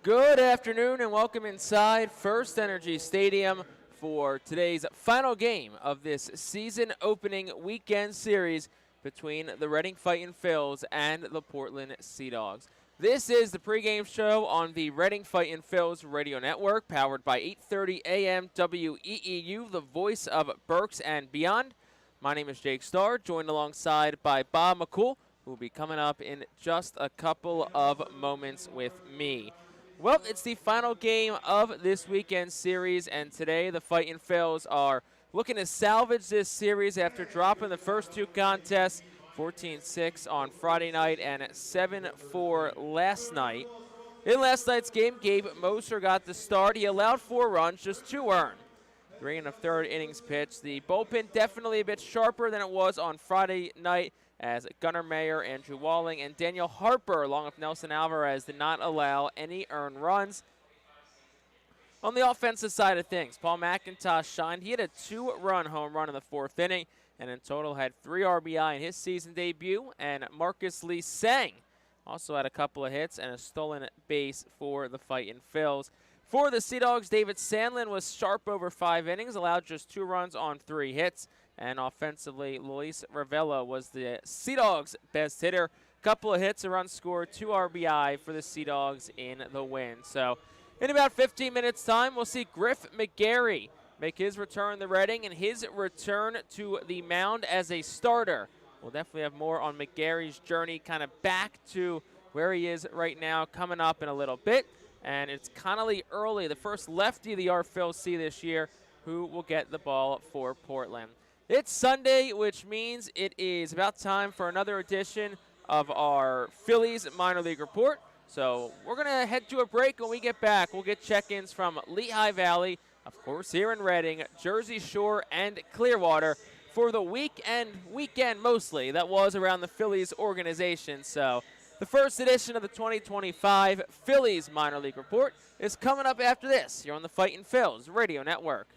Good afternoon and welcome inside FirstEnergy Stadium for today's final game of this season opening weekend series between the Reading Fightin Phils and the Portland Sea Dogs. This is the pregame show on the Reading Fightin Phils radio network, powered by 8:30 a.m. WEEU, the voice of Berks and beyond. My name is Jake Starr, joined alongside by Bob McCool, who will be coming up in just a couple of moments with me. Well, it's the final game of this weekend series, and today the Fightin Phils are looking to salvage this series after dropping the first two contests, 14-6 on Friday night and 7-4 last night. In last night's game, Gabe Moser got the start. He allowed 4 runs, just 2 earned. 3 1/3 innings pitched. The bullpen definitely a bit sharper than it was on Friday night, as Gunnar Mayer, Andrew Walling, and Daniel Harper, along with Nelson Alvarez, did not allow any earned runs. On the offensive side of things, Paul McIntosh shined. He had a 2-run home run in the 4th inning, and in total had 3 RBI in his season debut. And Marcus Lee Sang also had a couple of hits and a stolen base for the Fightin Phils. For the Sea Dogs, David Sandlin was sharp over 5 innings, allowed just 2 runs on 3 hits. And offensively, Luis Ravella was the Sea Dogs' best hitter. Couple of hits, a run scored, 2 RBI for the Sea Dogs in the win. So in about 15 minutes' time, we'll see Griff McGarry make his return to Reading and his return to the mound as a starter. We'll definitely have more on McGarry's journey kind of back to where he is right now coming up in a little bit. And it's Connolly Early, the first lefty the Phils see this year, who will get the ball for Portland. It's Sunday, which means it is about time for another edition of our Phillies minor league report. So we're going to head to a break. When we get back, we'll get check-ins from Lehigh Valley, of course here in Reading, Jersey Shore, and Clearwater for the weekend mostly, that was around the Phillies organization. So the first edition of the 2025 Phillies minor league report is coming up after this here on the Fightin Phils radio network.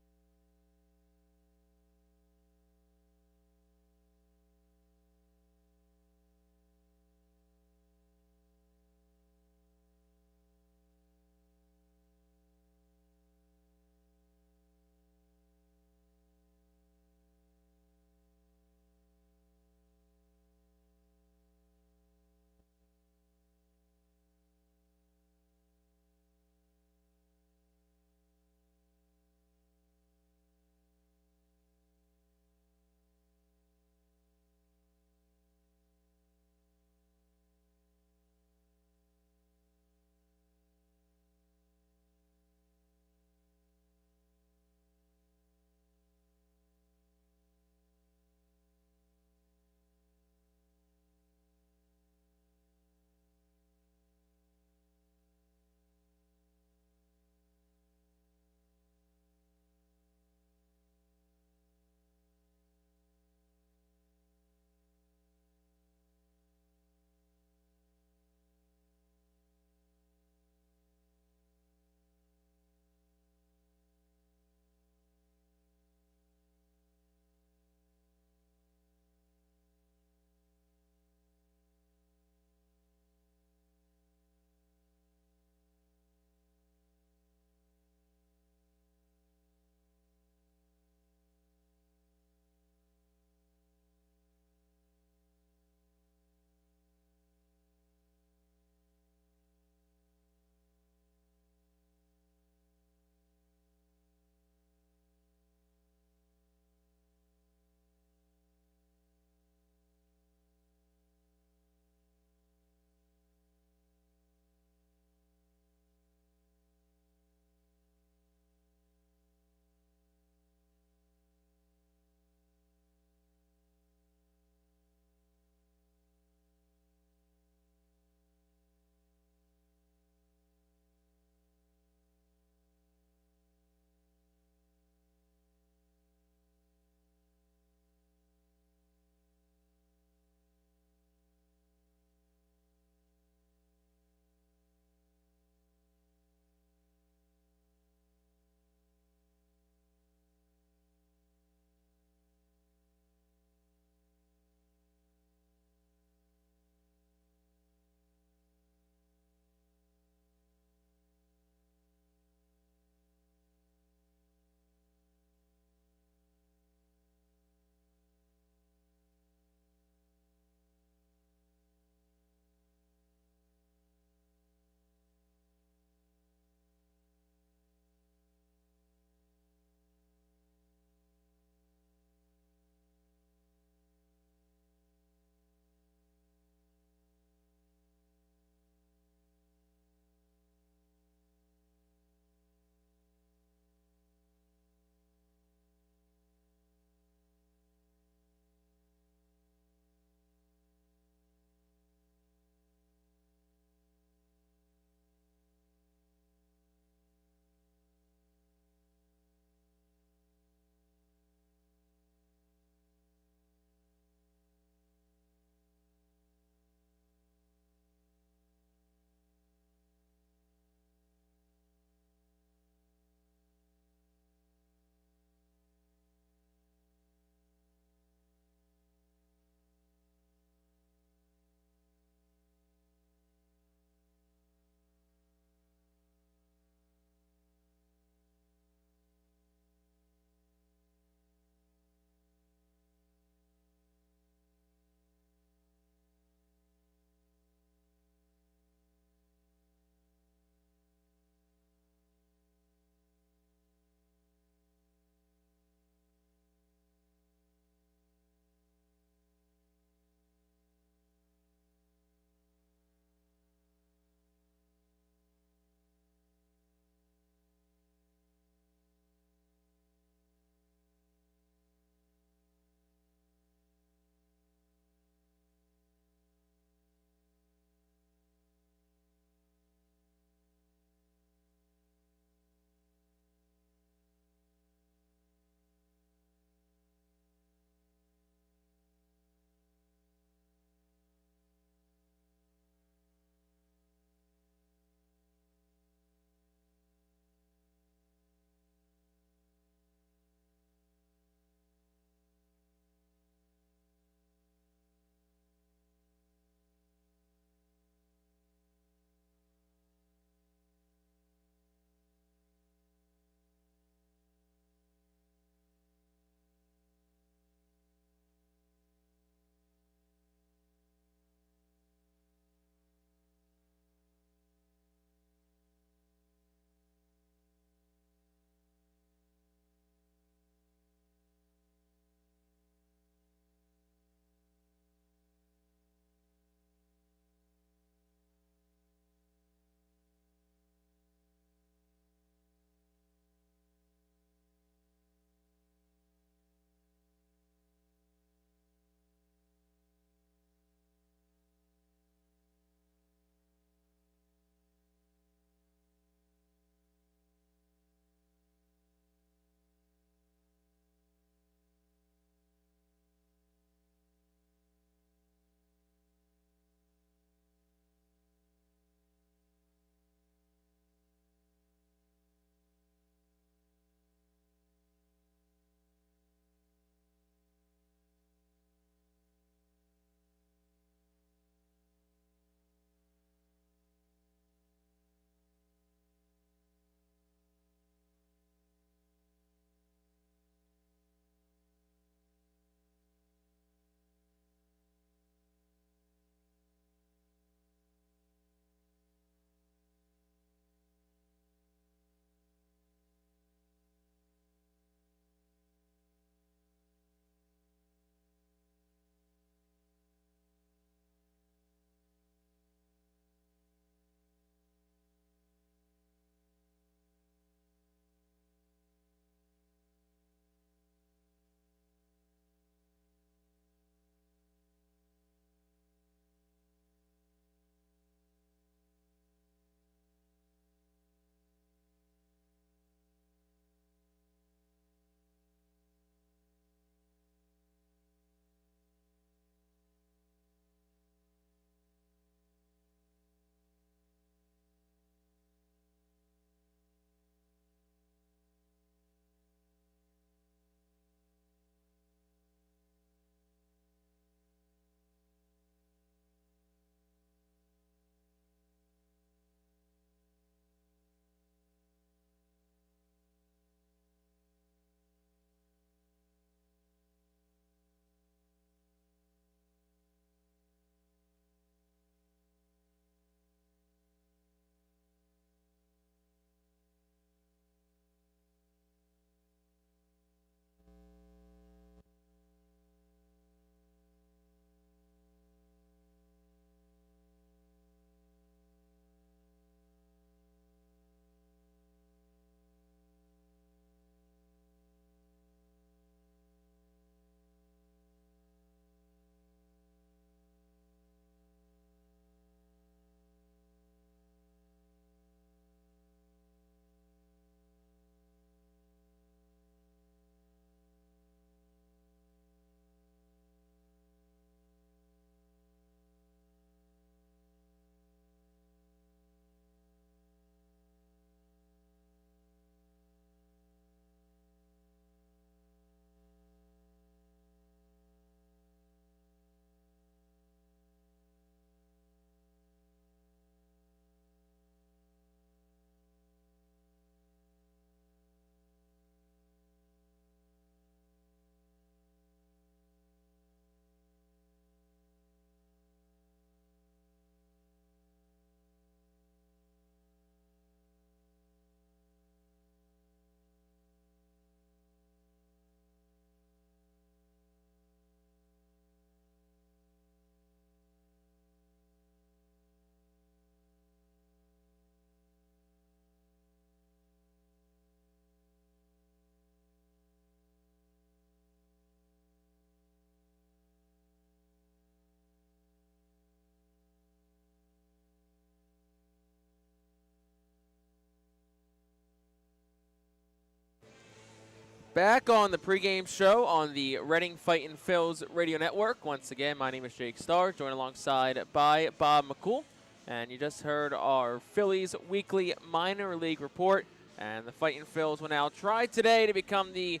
Back on the pregame show on the Reading Fightin' Phillies radio network. Once again, my name is Jake Starr, joined alongside by Bob McCool. And you just heard our Phillies weekly minor league report. And the Fightin' Phillies will now try today to become the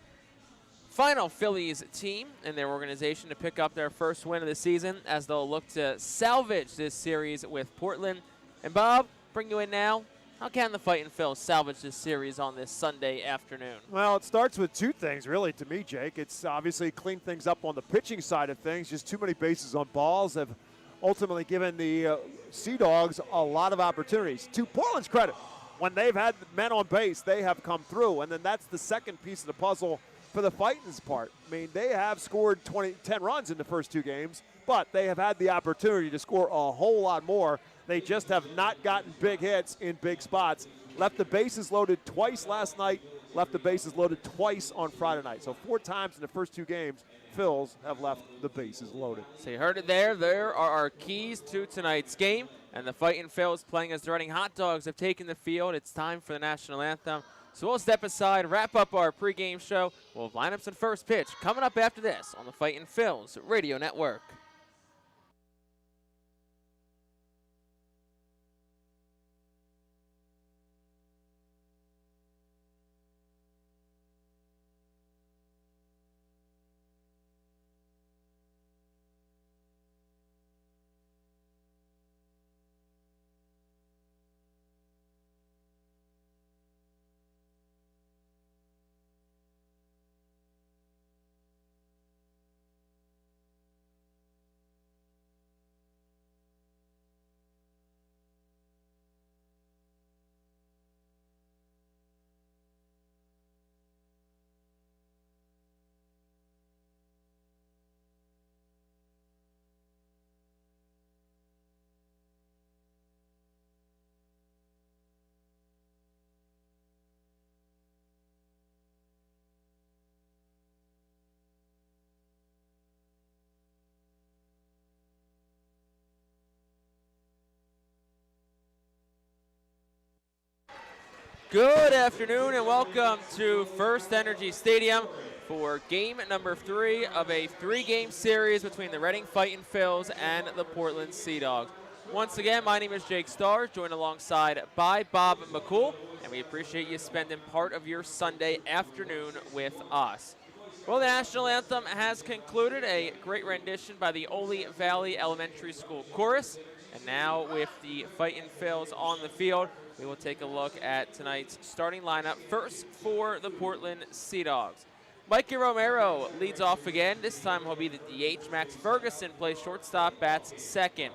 final Phillies team in their organization to pick up their first win of the season, as they'll look to salvage this series with Portland. And Bob, bring you in now. How can the Fightin' Phillies salvage this series on this Sunday afternoon? Well, it starts with two things, really, to me, Jake. It's obviously clean things up on the pitching side of things. Just too many bases on balls have ultimately given the Sea Dogs a lot of opportunities. To Portland's credit, when they've had men on base, they have come through. And then that's the second piece of the puzzle for the Fightin's part. I mean, they have scored 10 runs in the first two games, but they have had the opportunity to score a whole lot more. They just have not gotten big hits in big spots. Left the bases loaded twice last night, left the bases loaded twice on Friday night. So 4 times in the first 2 games, Phils have left the bases loaded. So you heard it there. There are our keys to tonight's game. And the Fightin' Phillies, playing as the Reading Hot Dogs, have taken the field. It's time for the national anthem. So we'll step aside, wrap up our pregame show. We'll have lineups and first pitch coming up after this on the Fightin' Phillies radio network. Good afternoon and welcome to FirstEnergy Stadium for game number 3 of a 3-game series between the Reading Fightin' Phillies and the Portland Sea Dogs. Once again, my name is Jake Starr, joined alongside by Bob McCool, and we appreciate you spending part of your Sunday afternoon with us. Well, the national anthem has concluded, a great rendition by the Ole Valley Elementary School Chorus, and now with the Fightin' Phillies on the field, we will take a look at tonight's starting lineup. First for the Portland Sea Dogs. Mikey Romero leads off again. This time he'll be the DH. Max Ferguson plays shortstop, bats second.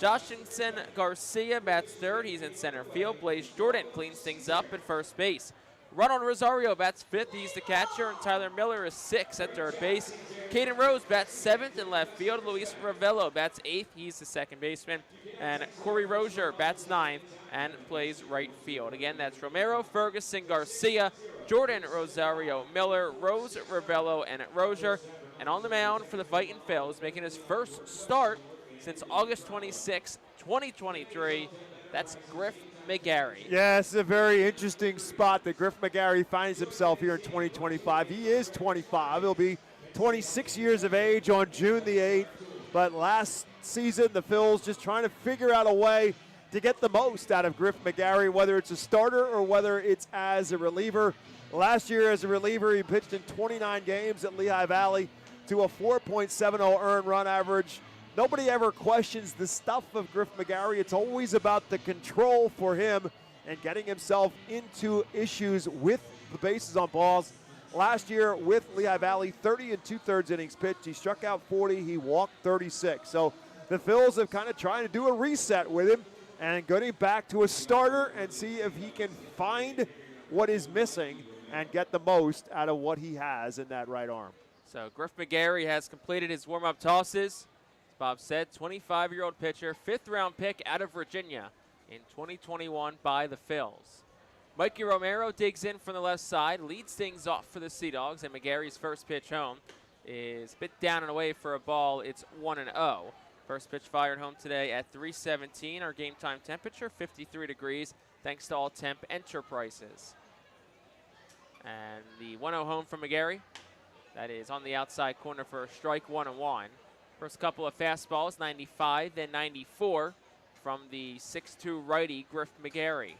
Joshinson Garcia bats third. He's in center field. Blaze Jordan cleans things up at first base. Ronald Rosario bats fifth. He's the catcher. And Tyler Miller is sixth at third base. Caden Rose bats seventh in left field. Luis Ravello bats eighth. He's the second baseman. And Corey Rozier bats ninth and plays right field. Again, that's Romero, Ferguson, Garcia, Jordan, Rosario, Miller, Rose, Ravello, and Rozier. And on the mound for the Fightin' Phillies, making his first start since August 26, 2023, that's Griff McGarry. Yeah, it's a very interesting spot that Griff McGarry finds himself here in 2025. He is 25. He'll be 26 years of age on June the 8th. But last season, the Phils just trying to figure out a way to get the most out of Griff McGarry, whether it's a starter or whether it's as a reliever. Last year as a reliever, he pitched in 29 games at Lehigh Valley to a 4.70 earned run average. Nobody ever questions the stuff of Griff McGarry. It's always about the control for him and getting himself into issues with the bases on balls. Last year with Lehigh Valley, 30 2/3 innings pitched. He struck out 40. He walked 36. So the Phils have kind of trying to do a reset with him and getting back to a starter and see if he can find what is missing and get the most out of what he has in that right arm. So Griff McGarry has completed his warm-up tosses. As Bob said, 25-year-old pitcher, 5th-round pick out of Virginia in 2021 by the Phils. Mikey Romero digs in from the left side, leads things off for the Sea Dogs, and McGarry's first pitch home is bit down and away for a ball. It's 1-0. First pitch fired home today at 3:17. Our game time temperature, 53 degrees, thanks to All Temp Enterprises. And the 1-0 home from McGarry. That is on the outside corner for a strike, 1-1. First couple of fastballs, 95, then 94 from the 6'2 righty, Griff McGarry.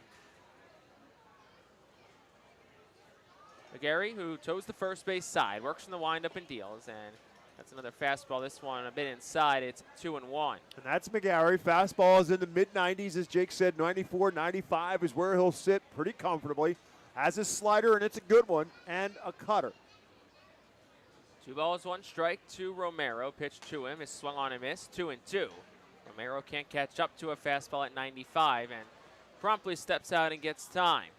McGarry, who toes the first base side, works from the windup and deals, and that's another fastball. This one a bit inside. It's 2-1. And that's McGarry. Fastball is in the mid-90s, as Jake said. 94, 95 is where he'll sit pretty comfortably. Has his slider, and it's a good one, and a cutter. 2 balls, 1 strike to Romero. Pitch to him is swung on and missed. 2-2. Romero can't catch up to a fastball at 95 and promptly steps out and gets time.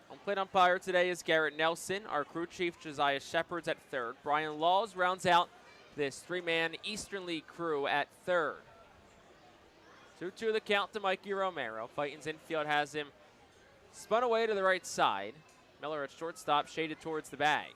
Home plate umpire today is Garrett Nelson. Our crew chief, Josiah Shepard's at third. Brian Laws rounds out this 3-man Eastern League crew at third. 2-2 the count to Mikey Romero. Fightin's infield has him spun away to the right side. Miller at shortstop, shaded towards the bag.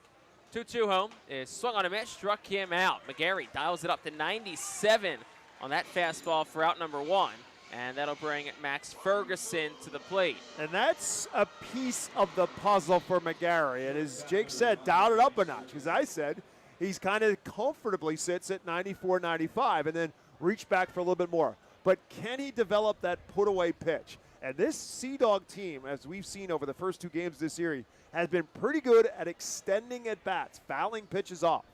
2-2 home is swung on a miss, struck him out. McGarry dials it up to 97 on that fastball for out number 1. And that'll bring Max Ferguson to the plate. And that's a piece of the puzzle for McGarry. And as Jake said, dialed it up a notch. As I said, he's kind of comfortably sits at 94, 95, and then reach back for a little bit more. But can he develop that put-away pitch? And this Sea Dog team, as we've seen over the first 2 games of this series, has been pretty good at extending at-bats, fouling pitches off.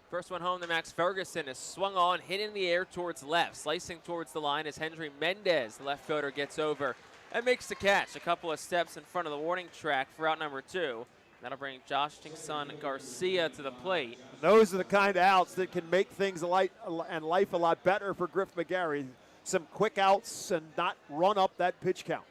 First one home to Max Ferguson is swung on, hit in the air towards left. Slicing towards the line as Hendry Mendez, the left fielder, gets over and makes the catch. A couple of steps in front of the warning track for out number 2. That'll bring Josh Son Garcia to the plate. Those are the kind of outs that can make things life a lot better for Griff McGarry. Some quick outs and not run up that pitch count.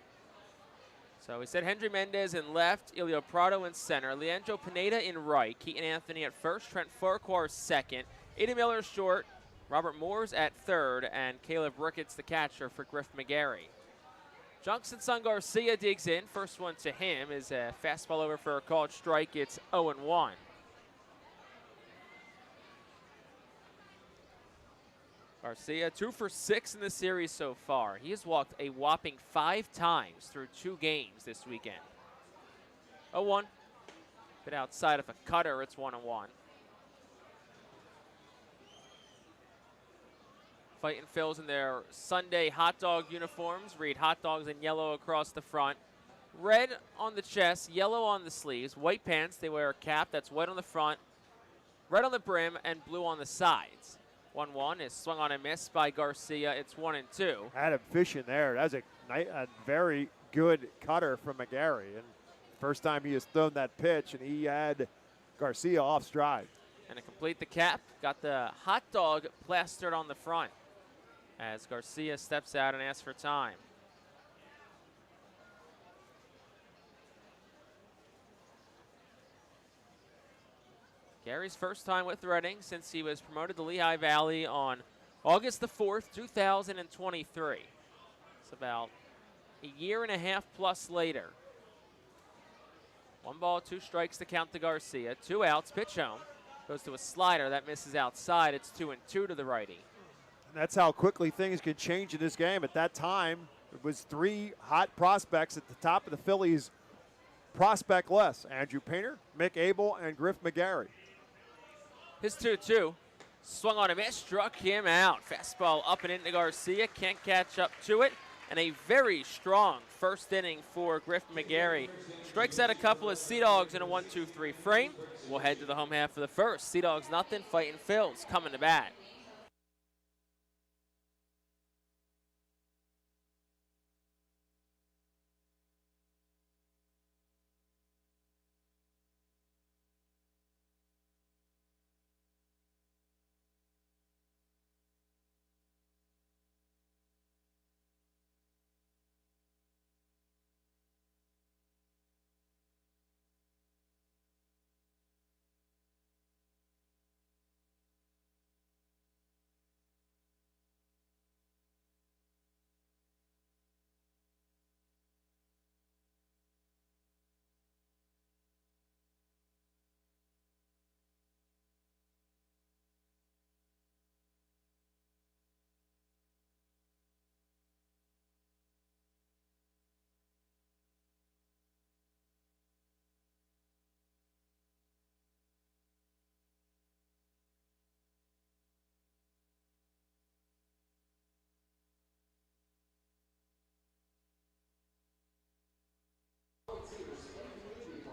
So we said Hendry Mendez in left, Elio Prado in center, Leandro Pineda in right, Keaton Anthony at first, Trent Farquhar second, Eddie Miller short, Robert Moores at third, and Caleb Ricketts the catcher for Griff McGarry. Son Garcia digs in. First one to him is a fastball over for a called strike. It's 0-1. Garcia 2 for 6 in the series so far. He has walked a whopping 5 times through 2 games this weekend. 0-1. Bit outside of a cutter. It's 1-1. Fightin Phils in their Sunday hot dog uniforms. Read hot dogs in yellow across the front. Red on the chest, yellow on the sleeves. White pants. They wear a cap that's white on the front, red on the brim, and blue on the sides. 1-1 is swung on and missed by Garcia. It's 1-2. Had him fishing there. That's a very good cutter from McGarry. And first time he has thrown that pitch, and he had Garcia off stride. And to complete the cap, got the hot dog plastered on the front as Garcia steps out and asks for time. Gary's first time with Reading since he was promoted to Lehigh Valley on August the 4th, 2023. It's about a year and a half plus later. 1 ball, 2 strikes to count to Garcia. 2 outs, pitch home. Goes to a slider that misses outside. It's 2-2 to the righty. That's how quickly things could change in this game. At that time, it was 3 hot prospects at the top of the Phillies prospect list. Andrew Painter, Mick Abel, and Griff McGarry. His 2-2, swung on a miss, struck him out. Fastball up and into Garcia, can't catch up to it. And a very strong first inning for Griff McGarry. Strikes out a couple of Sea Dogs in a 1-2-3 frame. We'll head to the home half of the first. Sea Dogs nothing, Fightin Phils coming to bat.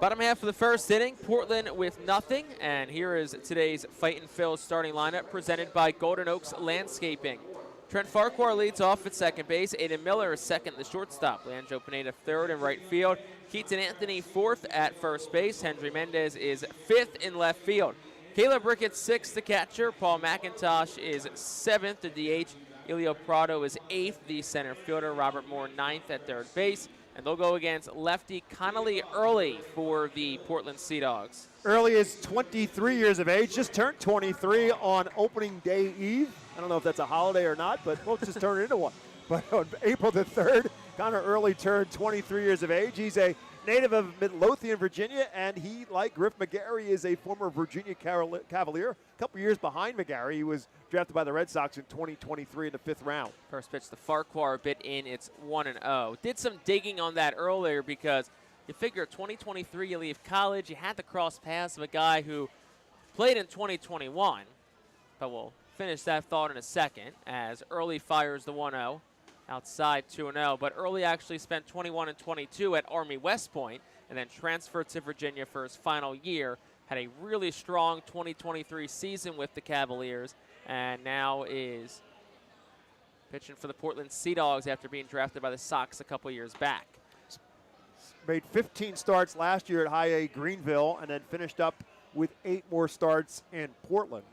Bottom half of the first inning, Portland with nothing, and here is today's Fightin' Phil's starting lineup presented by Golden Oaks Landscaping. Trent Farquhar leads off at second base. Aiden Miller is second, the shortstop. Leandro Pineda third in right field. Keaton Anthony fourth at first base. Hendry Mendez is fifth in left field. Caleb Ricketts sixth, the catcher. Paul McIntosh is seventh, the DH. Elio Prado is eighth, the center fielder. Robert Moore ninth at third base. And they'll go against lefty Connolly Early for the Portland Sea Dogs. Early is 23 years of age, just turned 23 on opening day eve. I don't know if that's a holiday or not, but we'll just turn it into one. But on April the 3rd, Connor Early turned 23 years of age. He's a native of Midlothian, Virginia, and he, like Griff McGarry, is a former Virginia Cavalier. A couple years behind McGarry. He was drafted by the Red Sox in 2023 in the 5th round. First pitch to Farquhar, a bit in, it's 1-0. Did some digging on that earlier because you figure 2023, you leave college, you had the cross paths of a guy who played in 2021, but we'll finish that thought in a second as Early fires the 1-0. Outside 2-0, but Early actually spent 21 and 22 at Army West Point and then transferred to Virginia for his final year. Had a really strong 2023 season with the Cavaliers and now is pitching for the Portland Sea Dogs after being drafted by the Sox a couple years back. Made 15 starts last year at High A Greenville and then finished up with 8 more starts in Portland.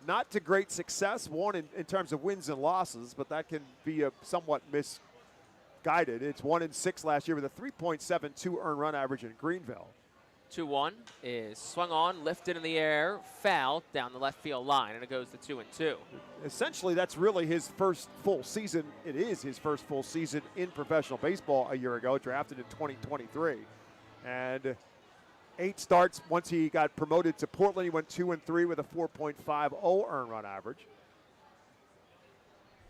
Not to great success, one in terms of wins and losses, but that can be a somewhat misguided. It's 1-6 last year with a 3.72 earned run average in Greenville. 2-1 is swung on, lifted in the air, fouled down the left field line, and it goes to 2-2. Essentially, that's really his first full season. It is his first full season in professional baseball a year ago, drafted in 2023. And 8 starts once he got promoted to Portland. He went 2-3 with a 4.50 earned run average.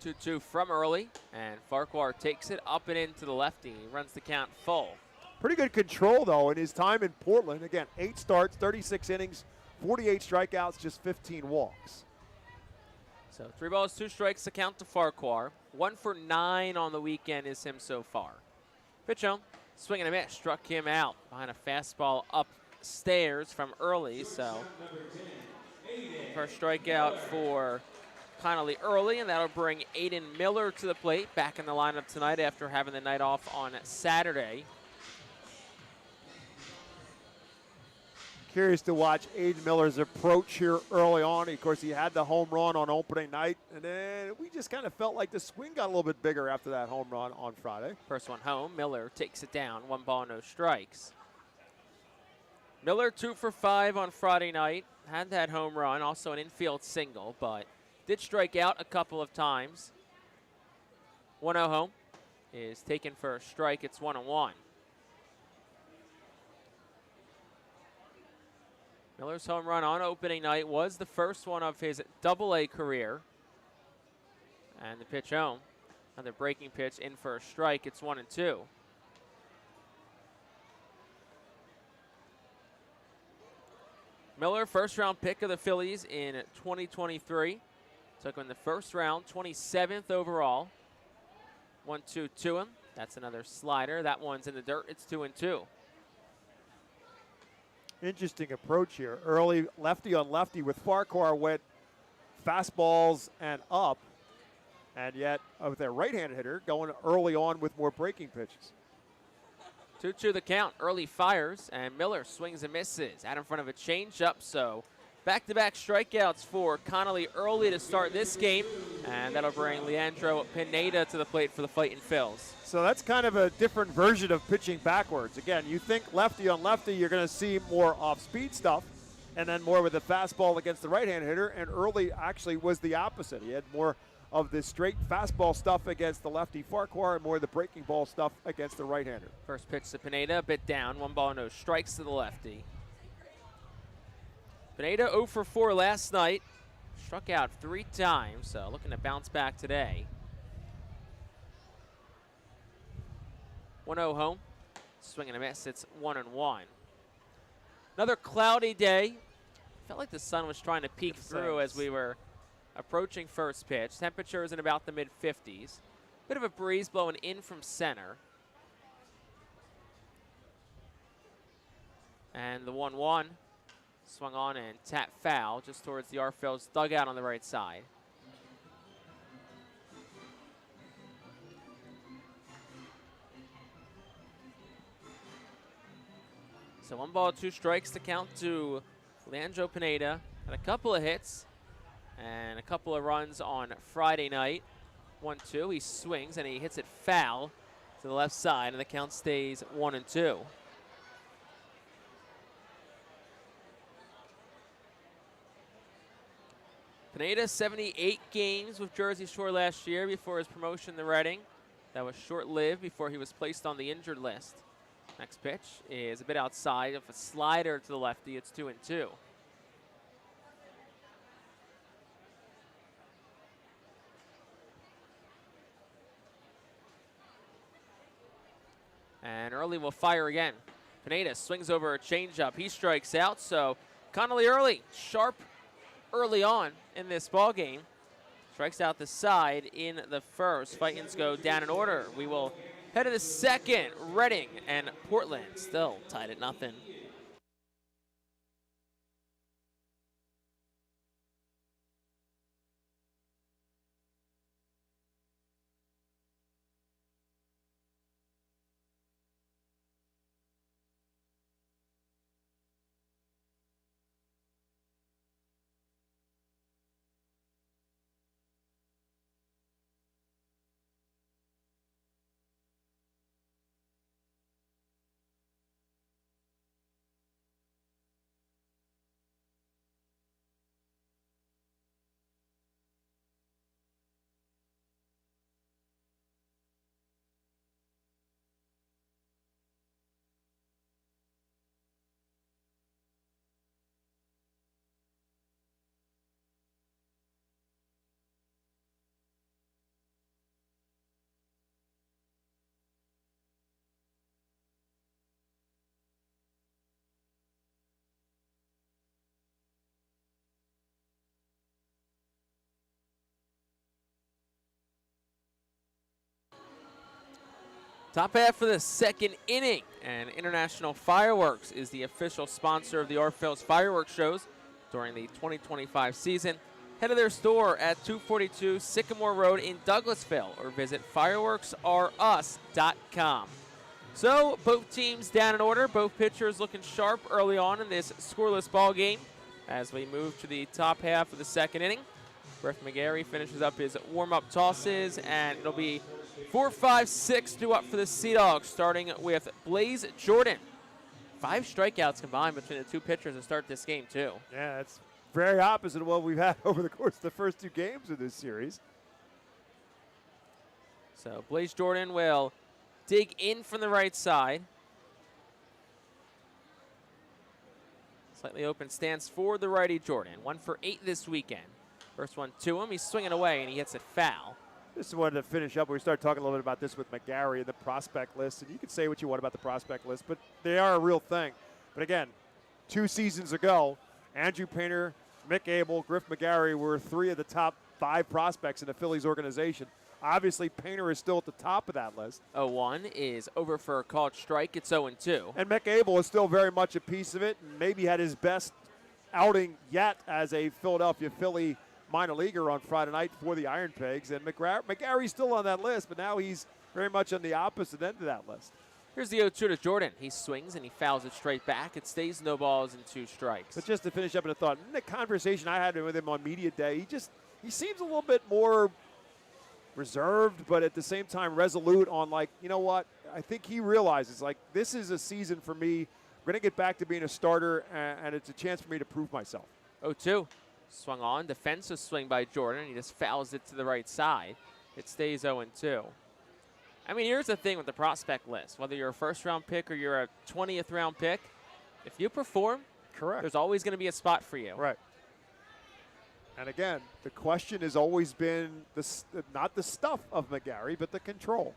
2-2 from Early, and Farquhar takes it up and into the lefty. He runs the count full. Pretty good control, though, in his time in Portland. Again, 8 starts, 36 innings, 48 strikeouts, just 15 walks. So 3 balls, 2 strikes to count to Farquhar. 1 for 9 on the weekend is him so far. Pitch home. Swing and a miss, struck him out behind a fastball upstairs from Early. So first strikeout for Connolly Early, and that'll bring Aiden Miller to the plate, back in the lineup tonight after having the night off on Saturday. Curious to watch Aiden Miller's approach here early on. Of course, he had the home run on opening night, and then we just kind of felt like the swing got a little bit bigger after that home run on Friday. First one home, Miller takes it down, 1 ball, no strikes. Miller 2 for 5 on Friday night, had that home run, also an infield single, but did strike out a couple of times. 1-0 home is taken for a strike, it's 1-1. Miller's home run on opening night was the first one of his Double-A career. And the pitch home. Another breaking pitch in for a strike. It's 1-2. Miller, first round pick of the Phillies in 2023. Took him in the first round, 27th overall. 1-2 to him. That's another slider. That one's in the dirt. It's 2-2. Interesting approach here. Early lefty on lefty with Farquhar went fastballs and up, and yet with their right-handed hitter going early on with more breaking pitches. 2-2 the count. Early fires, and Miller swings and misses out in front of a changeup. So back-to-back strikeouts for Connolly Early to start this game, and that'll bring Leandro Pineda to the plate for the Fightin' Phils. So that's kind of a different version of pitching backwards. Again, you think lefty on lefty, you're going to see more off-speed stuff, and then more with the fastball against the right-hand hitter, and Early actually was the opposite. He had more of the straight fastball stuff against the lefty Farquhar and more of the breaking ball stuff against the right-hander. First pitch to Pineda, a bit down, 1 ball, no strikes to the lefty. Pineda 0 for 4 last night, struck out 3 times, so looking to bounce back today. 1-0 home, swing and a miss, it's 1-1. Another cloudy day. Felt like the sun was trying to peek through as we were approaching first pitch. Temperatures in about the mid-50s. Bit of a breeze blowing in from center. And the 1-1 swung on and tap foul just towards the Phillies dugout on the right side. So 1 ball, 2 strikes to count to Leandro Pineda. Had a couple of hits and a couple of runs on Friday night. 1-2, he swings and he hits it foul to the left side, and the count stays 1-2. Pineda, 78 games with Jersey Shore last year before his promotion to Reading. That was short-lived before he was placed on the injured list. Next pitch is a bit outside of a slider to the lefty. It's 2-2. And Early will fire again. Pineda swings over a changeup. He strikes out, so Connolly Early, sharp early on in this ball game. Strikes out the side in the first. Fightins go down in order. We will head to the second. Reading and Portland still tied at 0. Top half of the second inning, and International Fireworks is the official sponsor of the Phillies fireworks shows during the 2025 season. Head to their store at 242 Sycamore Road in Douglasville or visit fireworksrus.com. So both teams down in order, both pitchers looking sharp early on in this scoreless ball game as we move to the top half of the second inning. Griff McGarry finishes up his warm-up tosses, and it'll be 4, 5, 6 due up for the Sea Dogs, starting with Blaze Jordan. 5 strikeouts combined between the two pitchers to start this game, too. Yeah, it's very opposite of what we've had over the course of the first 2 games of this series. So Blaze Jordan will dig in from the right side. Slightly open stance for the righty Jordan. 1 for 8 this weekend. First one to him. He's swinging away, and he hits it foul. This is one to finish up. We start talking a little bit about this with McGarry and the prospect list, and you can say what you want about the prospect list, but they are a real thing. But again, 2 seasons ago, Andrew Painter, Mick Abel, Griff McGarry were 3 of the top 5 prospects in the Phillies organization. Obviously, Painter is still at the top of that list. 0-1 is over for a called strike. It's 0-2. And Mick Abel is still very much a piece of it, and maybe had his best outing yet as a Philadelphia Philly minor leaguer on Friday night for the Iron Pigs. And McGarry's still on that list, but now he's very much on the opposite end of that list. Here's the 0-2 to Jordan. He swings and he fouls it straight back. It stays no balls and 2 strikes. But just to finish up in a thought, in the conversation I had with him on media day, he seems a little bit more reserved, but at the same time resolute on, like, you know what, I think he realizes, like, this is a season for me. We're going to get back to being a starter, and it's a chance for me to prove myself. 0-2. Swung on, defensive swing by Jordan. He just fouls it to the right side. It stays 0-2. I mean, here's the thing with the prospect list. Whether you're a first-round pick or you're a 20th round pick, if you perform, correct, there's always going to be a spot for you. Right. And again, the question has always been not the stuff of McGarry, but the control.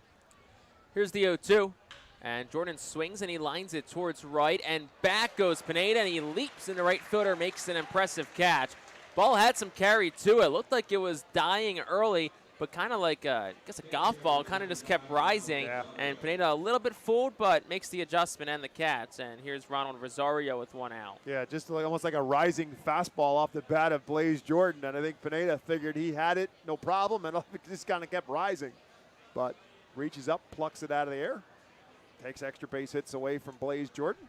Here's the 0-2. And Jordan swings and he lines it towards right, and back goes Pineda, and he leaps into right fielder, makes an impressive catch. Ball had some carry to it. Looked like it was dying early. but kind of like I guess a golf ball, kind of just kept rising. Yeah. And Pineda a little bit fooled, but makes the adjustment and the catch. And here's Ronald Rosario with one out. Yeah, just like, almost like a rising fastball off the bat of Blaze Jordan. And I think Pineda figured he had it, no problem, and it just kind of kept rising. But reaches up, plucks it out of the air, takes extra base hits away from Blaze Jordan.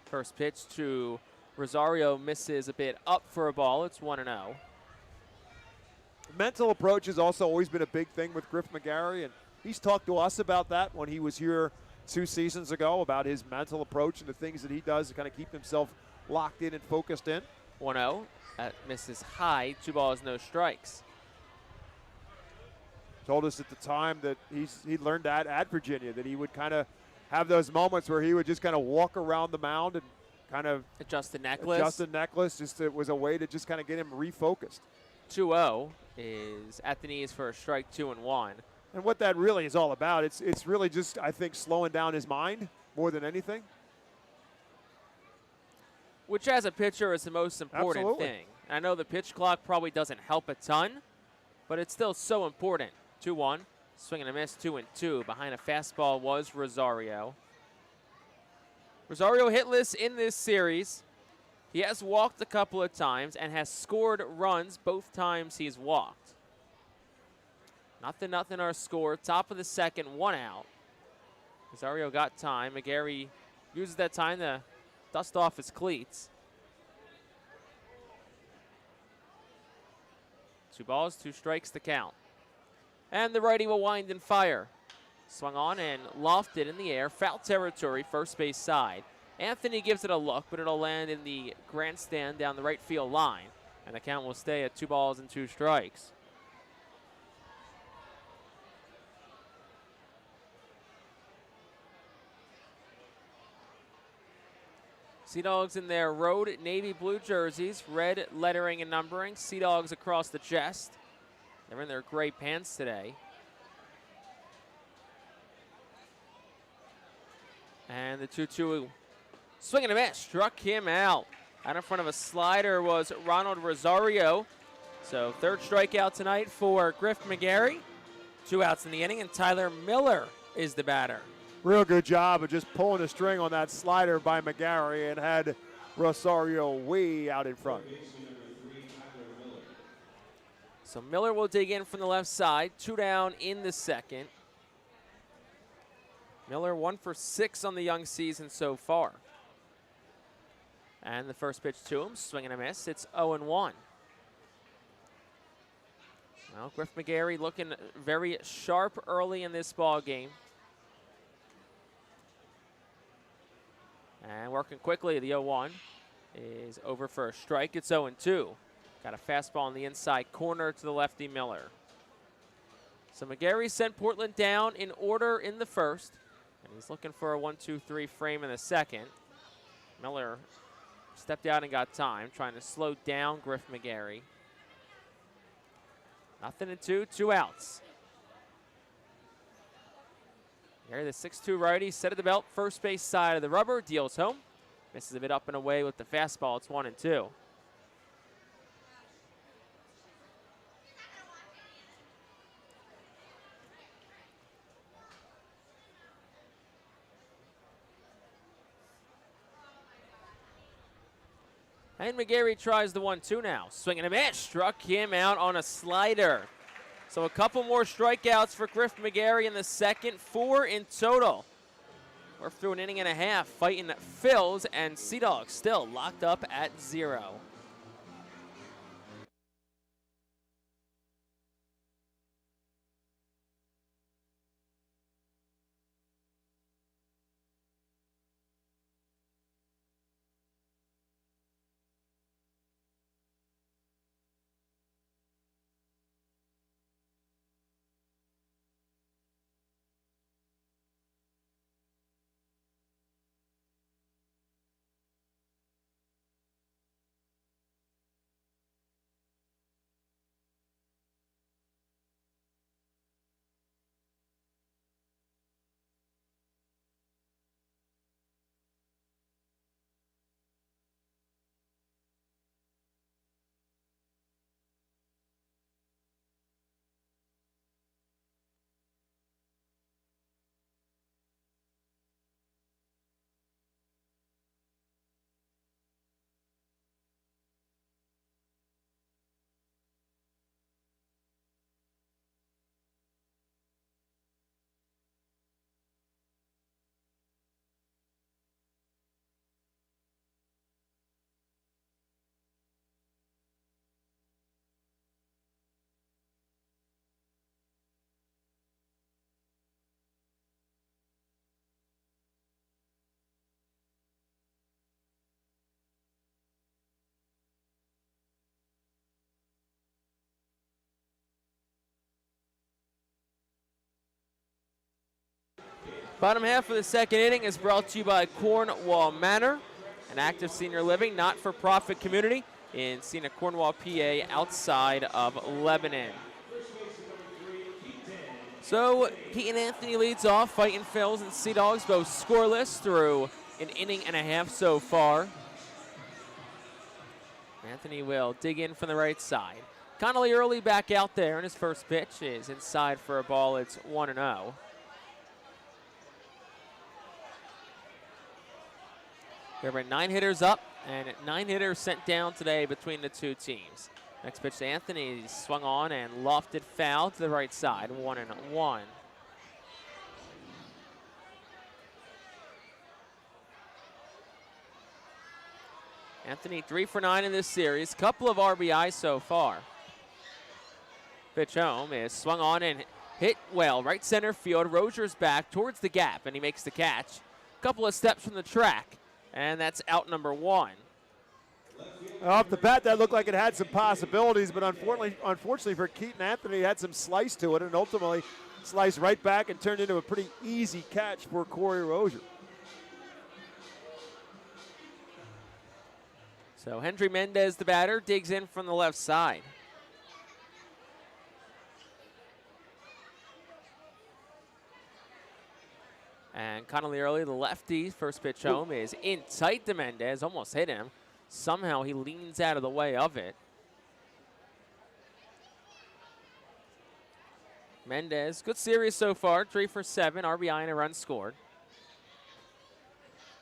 First pitch to Rosario misses a bit up for a ball. It's 1-0. Mental approach has also always been a big thing with Griff McGarry, and he's talked to us about that when he was here 2 seasons ago, about his mental approach and the things that he does to kind of keep himself locked in and focused in. 1-0. That misses high. 2 balls, no strikes. Told us at the time that he learned that at Virginia, that he would kind of have those moments where he would just kind of walk around the mound and kind of adjust the necklace. Just it was a way to just kind of get him refocused. 2-0 is at the knees for a strike, 2-1. And what that really is all about, it's really just, I think, slowing down his mind more than anything. Which, as a pitcher, is the most important Absolutely. thing. I know the pitch clock probably doesn't help a ton, but it's still so important. 2-1, swing and a miss, 2-2. Behind a fastball was Rosario. Rosario hitless in this series. He has walked a couple of times and has scored runs both times he's walked. 0-0 our score. Top of the second, 1 out. Rosario got time. McGarry uses that time to dust off his cleats. 2 balls, 2 strikes to count. And the righty will wind and fire. Swung on and lofted in the air. Foul territory, first base side. Anthony gives it a look, but it'll land in the grandstand down the right field line. And the count will stay at 2 balls and 2 strikes. Sea Dogs in their road navy blue jerseys, red lettering and numbering. Sea Dogs across the chest. They're in their gray pants today. And the 2-2 swing and a miss, struck him out. Out in front of a slider was Ronald Rosario. So 3rd strikeout tonight for Griff McGarry. 2 outs in the inning, and Tyler Miller is the batter. Real good job of just pulling the string on that slider by McGarry and had Rosario way out in front. So Miller will dig in from the left side. 2 down in the second. Miller 1 for 6 on the young season so far. And the first pitch to him, swing and a miss. It's 0-1. Well, Griff McGarry looking very sharp early in this ball game. And working quickly, the 0-1 is over for a strike. It's 0-2. Got a fastball in the inside corner to the lefty Miller. So McGarry sent Portland down in order in the first. And he's looking for a 1-2-3 frame in the second. Miller stepped out and got time, trying to slow down Griff McGarry. 0-2, 2 outs. Here, the 6'2 righty, set of the belt, first base side of the rubber, deals home. Misses a bit up and away with the fastball. It's 1-2. And McGarry tries the 1-2 now. Swing and a miss. Struck him out on a slider. So a couple more strikeouts for Griff McGarry in the second. 4 in total. We're through an inning and a half. Fighting Phillies, and Sea Dogs still locked up at 0. Bottom half of the second inning is brought to you by Cornwall Manor, an active senior living, not-for-profit community in scenic Cornwall, PA, outside of Lebanon. So Keaton Anthony leads off. Fightin' Phils and Sea Dogs both scoreless through an inning and a half so far. Anthony will dig in from the right side. Connolly Early back out there, and his first pitch is inside for a ball. It's 1-0. There were 9 hitters up and 9 hitters sent down today between the two teams. Next pitch to Anthony, swung on and lofted foul to the right side, 1-1. Anthony 3 for 9 in this series, couple of RBIs so far. Pitch home is swung on and hit well, right center field. Rozier's back towards the gap, and he makes the catch. Couple of steps from the track, and that's out number 1. Off the bat, that looked like it had some possibilities, but unfortunately for Keaton Anthony, it had some slice to it, and ultimately sliced right back and turned into a pretty easy catch for Corey Rozier. So Hendry Mendez, the batter, digs in from the left side. And Connolly Early, the lefty, first pitch home is in tight to Mendez, almost hit him. Somehow he leans out of the way of it. Mendez, good series so far, 3 for 7, RBI and a run scored.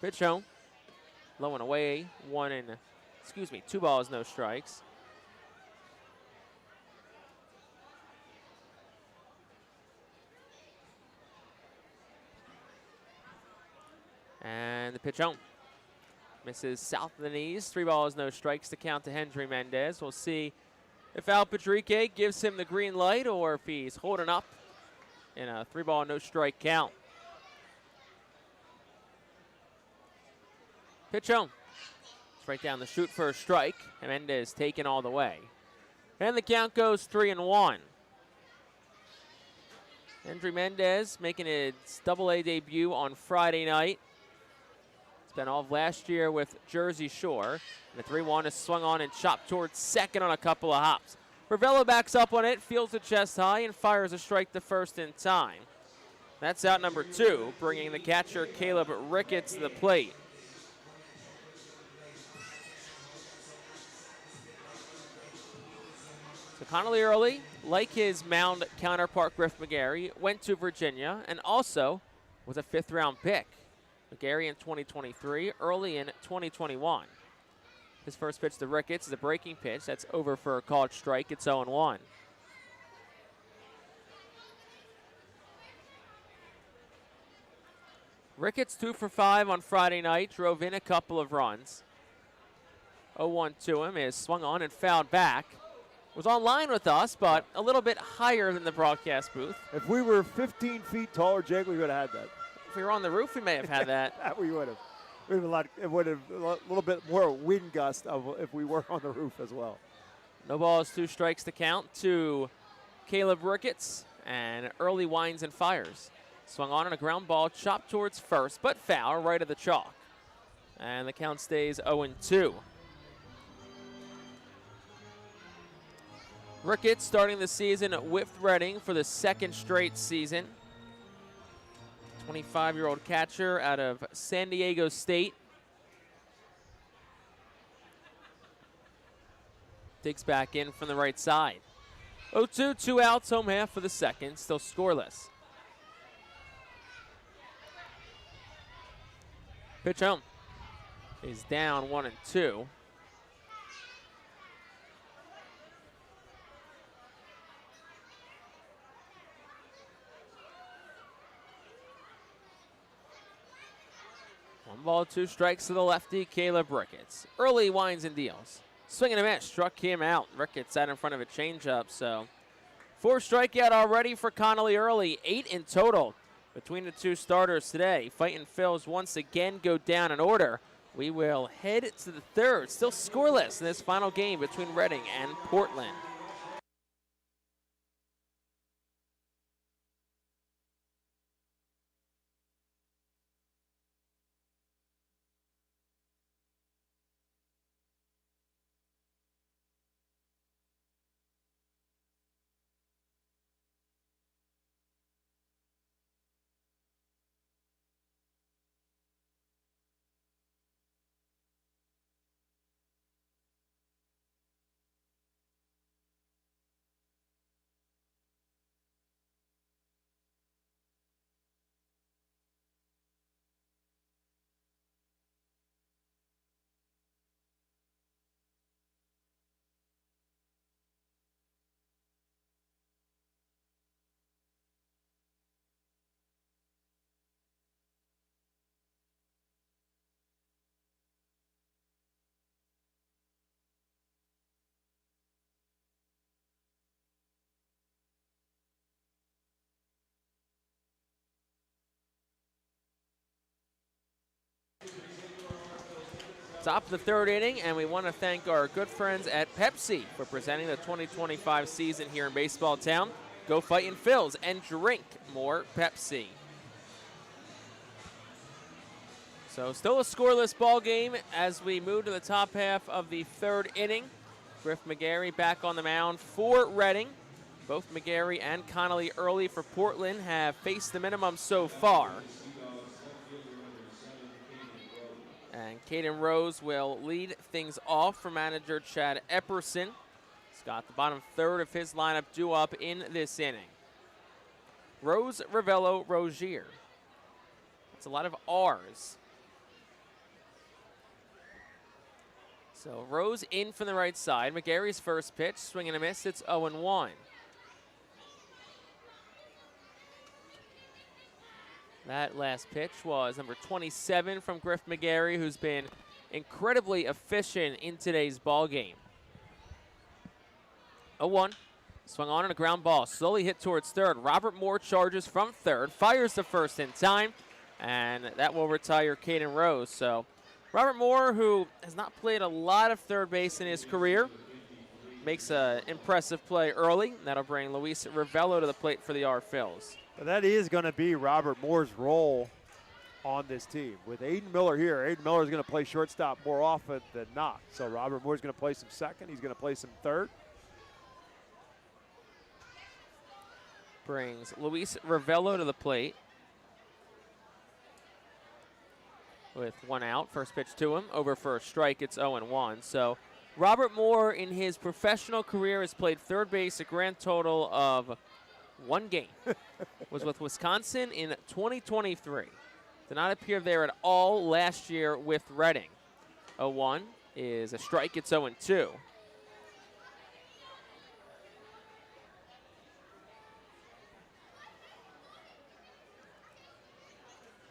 Pitch home, low and away, 2 balls, no strikes. And the pitch home. Misses south of the knees. 3 balls, no strikes to count to Hendry Mendez. We'll see if Al Padrique gives him the green light or if he's holding up in a 3-ball, no strike count. Pitch home. Straight down the chute for a strike. And Mendez taken all the way. And the count goes 3-1. Hendry Mendez making his Double-A debut on Friday night. Spent all of last year with Jersey Shore. And the 3-1 is swung on and chopped towards second on a couple of hops. Ravello backs up on it, fields it chest high, and fires a strike to first in time. That's out number 2, bringing the catcher Caleb Ricketts to the plate. So Connolly Early, like his Mound counterpart Griff McGarry, went to Virginia and also was a 5th-round pick. McGarry in 2023, Early in 2021. His first pitch to Ricketts is a breaking pitch. That's over for a called strike. It's 0-1. Ricketts 2 for 5 on Friday night, drove in a couple of runs. 0-1 to him is swung on and fouled back. Was on line with us, but a little bit higher than the broadcast booth. If we were 15 feet taller, Jake, we would have had that. If we were on the roof, we may have had that. That we would have. It would have a little bit more wind gust if we were on the roof as well. No balls, 2 strikes to count to Caleb Ricketts, and Early winds and fires. Swung on a ground ball, chopped towards first, but foul, right of the chalk. And the count stays 0-2. Ricketts starting the season with Reading for the 2nd straight season. 25-year-old catcher out of San Diego State. Digs back in from the right side. 0-2, 2 outs, home half for the second, still scoreless. Pitch home. He's down 1-2. One ball, 2 strikes to the lefty, Caleb Ricketts. Early winds and deals. Swing and a miss, struck him out. Ricketts out in front of a changeup, so 4 strikeout already for Connolly Early, 8 in total between the 2 starters today. Fightin' Phils once again go down in order. We will head to the 3rd, still scoreless in this final game between Reading and Portland. Stop the third inning, and we want to thank our good friends at Pepsi for presenting the 2025 season here in Baseball Town. Go Fightin' Phils and drink more Pepsi. So still a scoreless ball game as we move to the top half of the third inning. Griff McGarry back on the mound for Reading. Both McGarry and Connolly early for Portland have faced the minimum so far. And Caden Rose will lead things off for manager Chad Epperson. He's got the bottom third of his lineup due up in this inning. Rose, Ravello, Rozier. That's a lot of R's. So Rose in from the right side. McGarry's first pitch, swing and a miss. It's 0-1. That last pitch was number 27 from Griff McGarry, who's been incredibly efficient in today's ball game. 0-1. Swung on and a ground ball. Slowly hit towards third. Robert Moore charges from third. Fires the first in time. And that will retire Caden Rose. So Robert Moore, who has not played a lot of third base in his career, makes an impressive play early. That'll bring Luis Ravello to the plate for the Phils. That is going to be Robert Moore's role on this team. With Aiden Miller here, Aiden Miller is going to play shortstop more often than not. So Robert Moore's going to play some second. He's going to play some third. Brings Luis Ravello to the plate. With one out, first pitch to him, over for a strike, it's 0-1. So Robert Moore in his professional career has played third base a grand total of one game. Was with Wisconsin in 2023. Did not appear there at all last year with Reading. 0-1 is a strike, it's 0-2.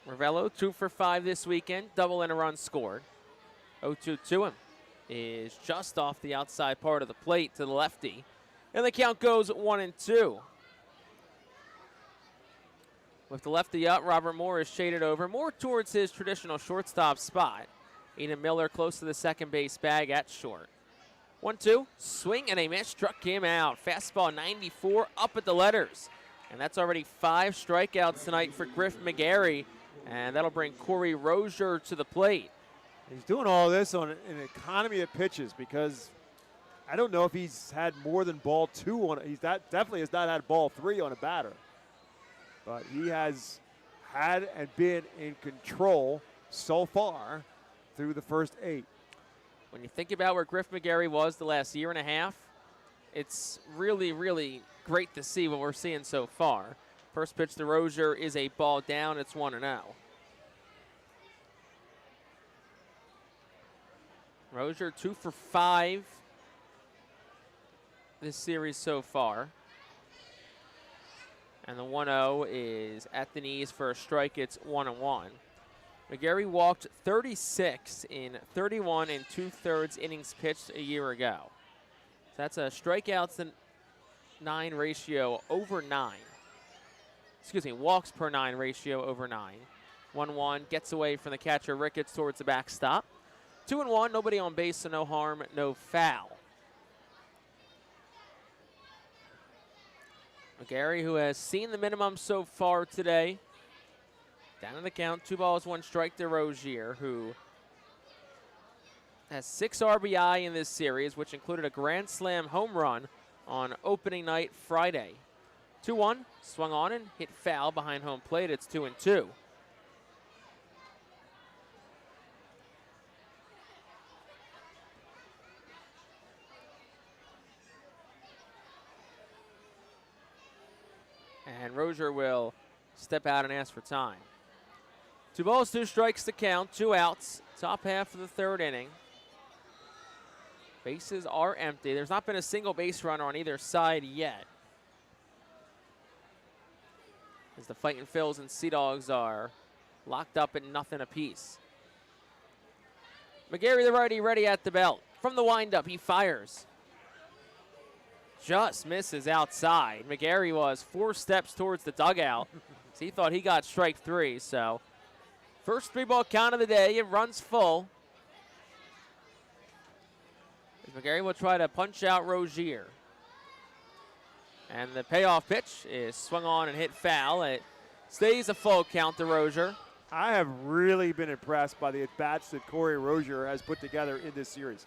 Ravello 2 for 5 this weekend, double and a run scored. 0-2 to him is just off the outside part of the plate to the lefty. And the count goes 1-2. With the lefty up, Robert Moore is shaded over, more towards his traditional shortstop spot. Aiden Miller close to the second base bag at short. 1-2, swing and a miss, struck him out. Fastball 94 up at the letters. And that's already 5 strikeouts tonight for Griff McGarry. And that'll bring Corey Rozier to the plate. He's doing all this on an economy of pitches because I don't know if he's had more than ball 2 on it. Definitely has not had ball 3 on a batter. But he has had and been in control so far through the first 8. When you think about where Griff McGarry was the last year and a half, it's really, really great to see what we're seeing so far. First pitch to Rozier is a ball down. It's 1-0. Rozier 2 for 5 this series so far. And the 1-0 is at the knees for a strike. It's 1-1. McGarry walked 36 in 31 and 2/3 innings pitched a year ago. So that's a strikeouts to 9 ratio over 9. Excuse me, walks per 9 ratio over 9. 1-1, gets away from the catcher Ricketts towards the backstop. 2-1, nobody on base, so no harm, no foul. McGarry, who has seen the minimum so far today. Down in the count, 2 balls, 1 strike to Rozier, who has 6 RBI in this series, which included a grand slam home run on opening night Friday. 2-1, swung on and hit foul behind home plate. It's 2-2. And Rozier will step out and ask for time. 2 balls, 2 strikes to count, 2 outs. Top half of the third inning. Bases are empty. There's not been a single base runner on either side yet, as the Fightin' Phils and Sea Dogs are locked up at nothing apiece. McGarry, the righty, ready at the belt. From the windup, he fires. Just misses outside. McGarry was 4 steps towards the dugout. So he thought he got strike 3. So first 3-ball count of the day. It runs full. McGarry will try to punch out Rozier. And the payoff pitch is swung on and hit foul. It stays a full count to Rozier. I have really been impressed by the at-bats that Corey Rozier has put together in this series.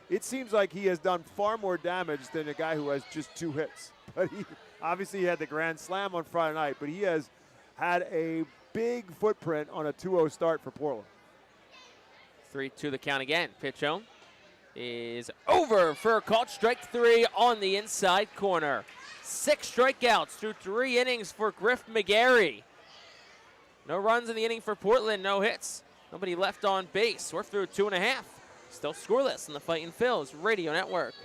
It seems like he has done far more damage than a guy who has just 2 hits. But he obviously had the grand slam on Friday night, but he has had a big footprint on a 2-0 start for Portland. 3-2 the count again. Pitch home is over for a called strike 3 on the inside corner. 6 strikeouts through 3 innings for Griff McGarry. No runs in the inning for Portland, no hits. Nobody left on base. We're through 2.5. Still scoreless in the Fightin' Phillies Radio Network.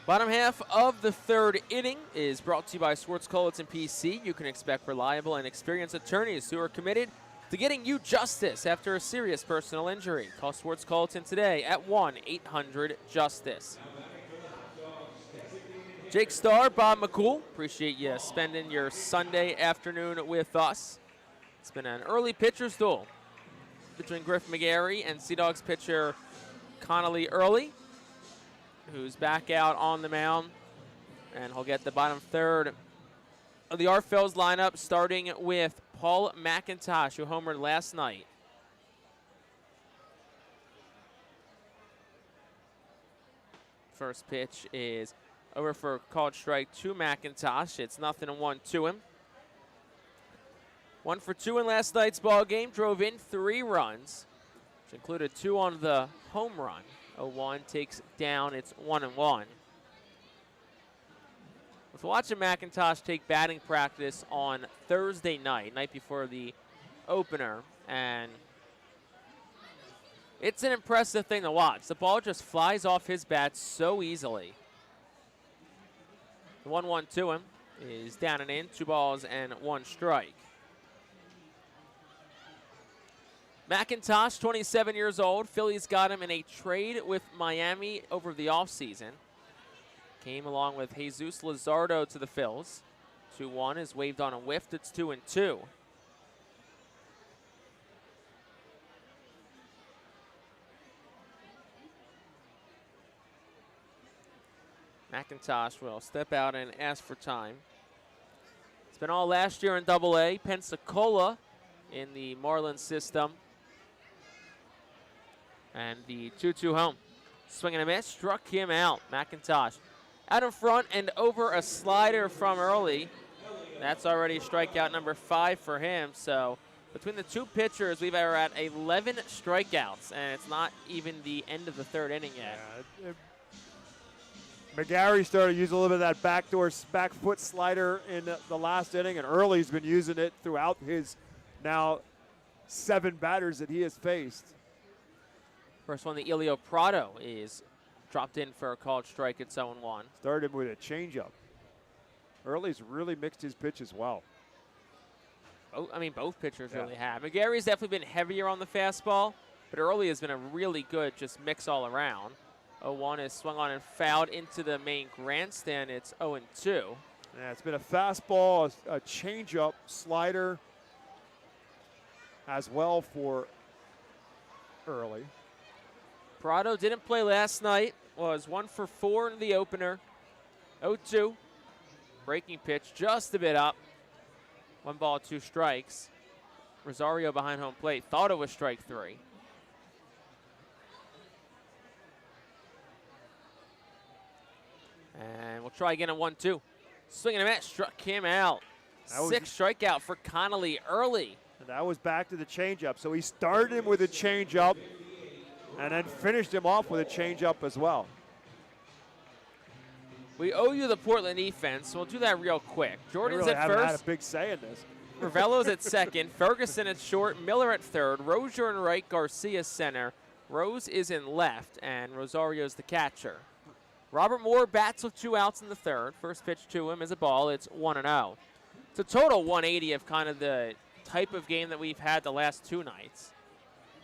Bottom half of the 3rd inning is brought to you by Swartz Culleton PC. You can expect reliable and experienced attorneys who are committed to getting you justice after a serious personal injury. Call Swartz Culleton today at 1-800-JUSTICE. Jake Starr, Bob McCool, appreciate you spending your Sunday afternoon with us. It's been an early pitcher's duel between Griff McGarry and Sea Dogs pitcher Connolly Early, who's back out on the mound, and he'll get the bottom 3rd of the Phillies lineup, starting with Paul McIntosh, who homered last night. First pitch is over for a called strike to McIntosh. It's 0-1 to him. 1 for 2 in last night's ball game. Drove in 3 runs, which included 2 on the home run. 0-1 takes down. It's 1-1. I was watching McIntosh take batting practice on Thursday night before the opener, and it's an impressive thing to watch. The ball just flies off his bat so easily. The 1-1 to him is down and in, 2 balls and 1 strike. McIntosh, 27 years old. Phillies got him in a trade with Miami over the offseason. Came along with Jesus Luzardo to the Phils. 2-1 is waved on a whiff. It's 2-2. McIntosh will step out and ask for time. It's been all last year in Double-A. Pensacola in the Marlins system. And the 2-2 home. Swing and a miss, struck him out. McIntosh out in front and over a slider from Early. That's already strikeout number 5 for him. So between the 2 pitchers, we've are at 11 strikeouts, and it's not even the end of the 3rd inning yet. Yeah, McGarry started to use a little bit of that back foot slider in the last inning, and Early's been using it throughout his now 7 batters that he has faced. First one, the Elio Prado is dropped in for a called strike at 0-1. Started with a changeup. Early's really mixed his pitch as well. Both pitchers really have. McGarry's definitely been heavier on the fastball, but Early has been a really good just mix all around. 0-1 is swung on and fouled into the main grandstand. It's 0-2. Yeah, it's been a fastball, a changeup, slider as well for Early. Prado didn't play last night. Was 1 for 4 in the opener. 0-2. Breaking pitch just a bit up. 1 ball, 2 strikes. Rosario behind home plate thought it was strike 3. And we'll try again at 1-2. Swing and a miss, struck him out. 6 strikeout for Connolly early. And that was back to the changeup. So he started him with a changeup and then finished him off with a changeup as well. We owe you the Portland defense, so we'll do that real quick. Jordan's really at haven't first. had a big say in this. Ravello's at second. Ferguson at short. Miller at third. Rozier in right. Garcia center. Rose is in left, and Rosario's the catcher. Robert Moore bats with 2 outs in the third. First pitch to him is a ball. It's 1-0. It's a total 180 of kind of the type of game that we've had the last 2 nights,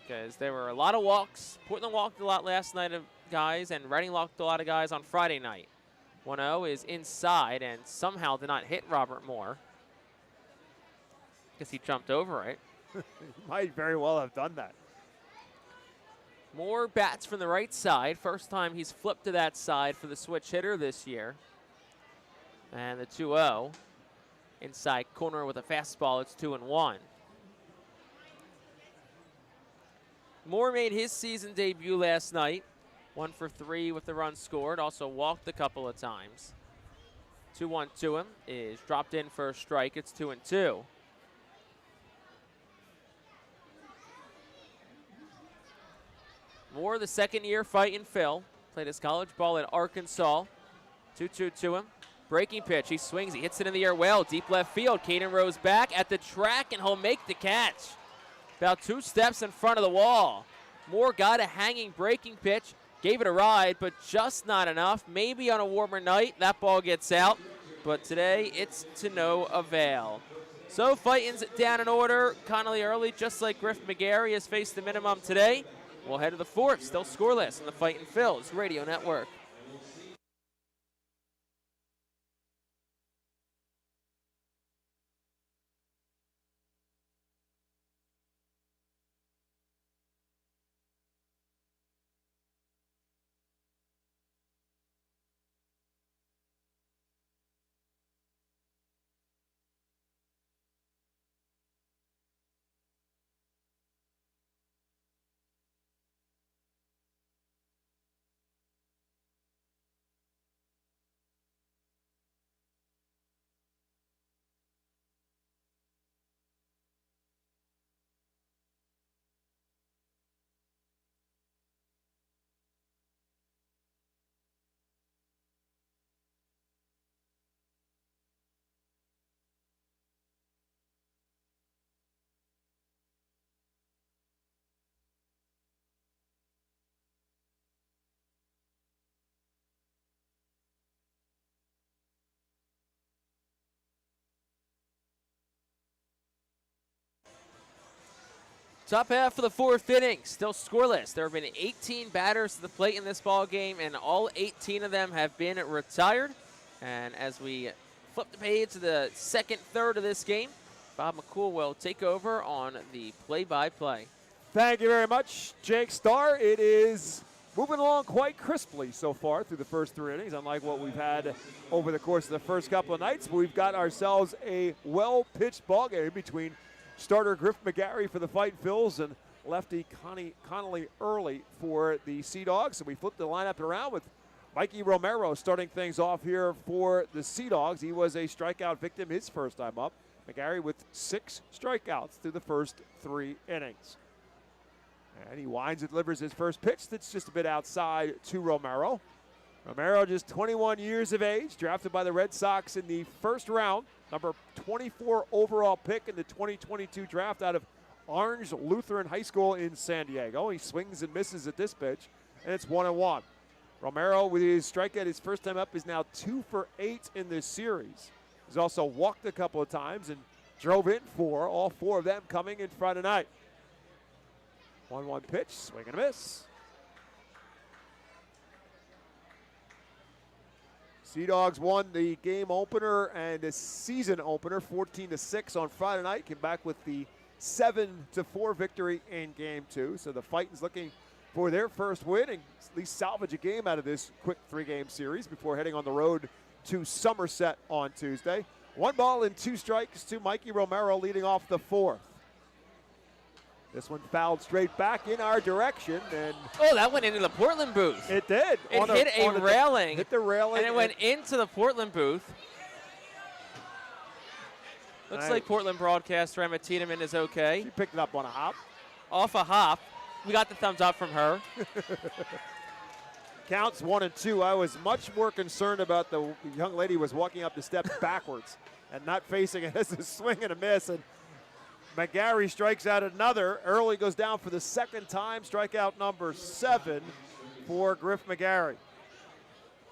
because there were a lot of walks. Portland walked a lot last night of guys, and Reading walked a lot of guys on Friday night. 1-0 is inside and somehow did not hit Robert Moore. Guess he jumped over it. He might very well have done that. Moore bats from the right side. First time he's flipped to that side for the switch hitter this year. And the 2-0. Inside corner with a fastball. It's 2-1. Moore made his season debut last night. 1 for 3 with the run scored. Also walked a couple of times. 2-1 to him is dropped in for a strike. It's 2-2. Moore, the second-year Fightin Phil. Played his college ball at Arkansas. 2-2 to him. Breaking pitch. He swings. He hits it in the air well. Deep left field. Caden Rose back at the track, and he'll make the catch. About 2 steps in front of the wall. Moore got a hanging breaking pitch. Gave it a ride, but just not enough. Maybe on a warmer night, that ball gets out. But today, it's to no avail. So Fightin's down in order. Connolly early, just like Griff McGarry, has faced the minimum today. We'll head to the 4th, still scoreless on the Fightin Phils Radio Network. Top half of the 4th inning, still scoreless. There have been 18 batters to the plate in this ball game, and all 18 of them have been retired. And as we flip the page to the second third of this game, Bob McCool will take over on the play-by-play. Thank you very much, Jake Starr. It is moving along quite crisply so far through the first 3 innings, unlike what we've had over the course of the first couple of nights. But we've got ourselves a well-pitched ball game between starter Griff McGarry for the Fightin Phils and lefty Connolly early for the Sea Dogs. So we flipped the lineup around with Mikey Romero starting things off here for the Sea Dogs. He was a strikeout victim his first time up. McGarry with 6 strikeouts through the first 3 innings. And he winds and delivers his first pitch that's just a bit outside to Romero. Romero, just 21 years of age, drafted by the Red Sox in the first round. Number 24 overall pick in the 2022 draft out of Orange Lutheran High School in San Diego. He swings and misses at this pitch, and it's 1-1. Romero, with his strikeout his first time up, is now 2 for 8 in this series. He's also walked a couple of times and drove in 4, all 4 of them coming in Friday night. 1-1 pitch, swing and a miss. Sea Dogs won the game opener and the season opener 14-6 on Friday night. Came back with the 7-4 victory in game 2. So the Fightin's looking for their first win and at least salvage a game out of this quick 3-game series before heading on the road to Somerset on Tuesday. 1 ball and 2 strikes to Mikey Romero leading off the 4th. This one fouled straight back in our direction, and oh, that went into the Portland booth. it did. It hit a railing. Hit the railing. And it went into the Portland booth. Looks like Portland broadcaster Emma Tiedemann is okay. She picked it up on a hop. Off a hop. We got the thumbs up from her. Counts 1 and 2. I was much more concerned about the young lady was walking up the steps backwards and not facing it as a swing and a miss. And McGarry strikes out another. Early goes down for the 2nd time. Strikeout number 7 for Griff McGarry.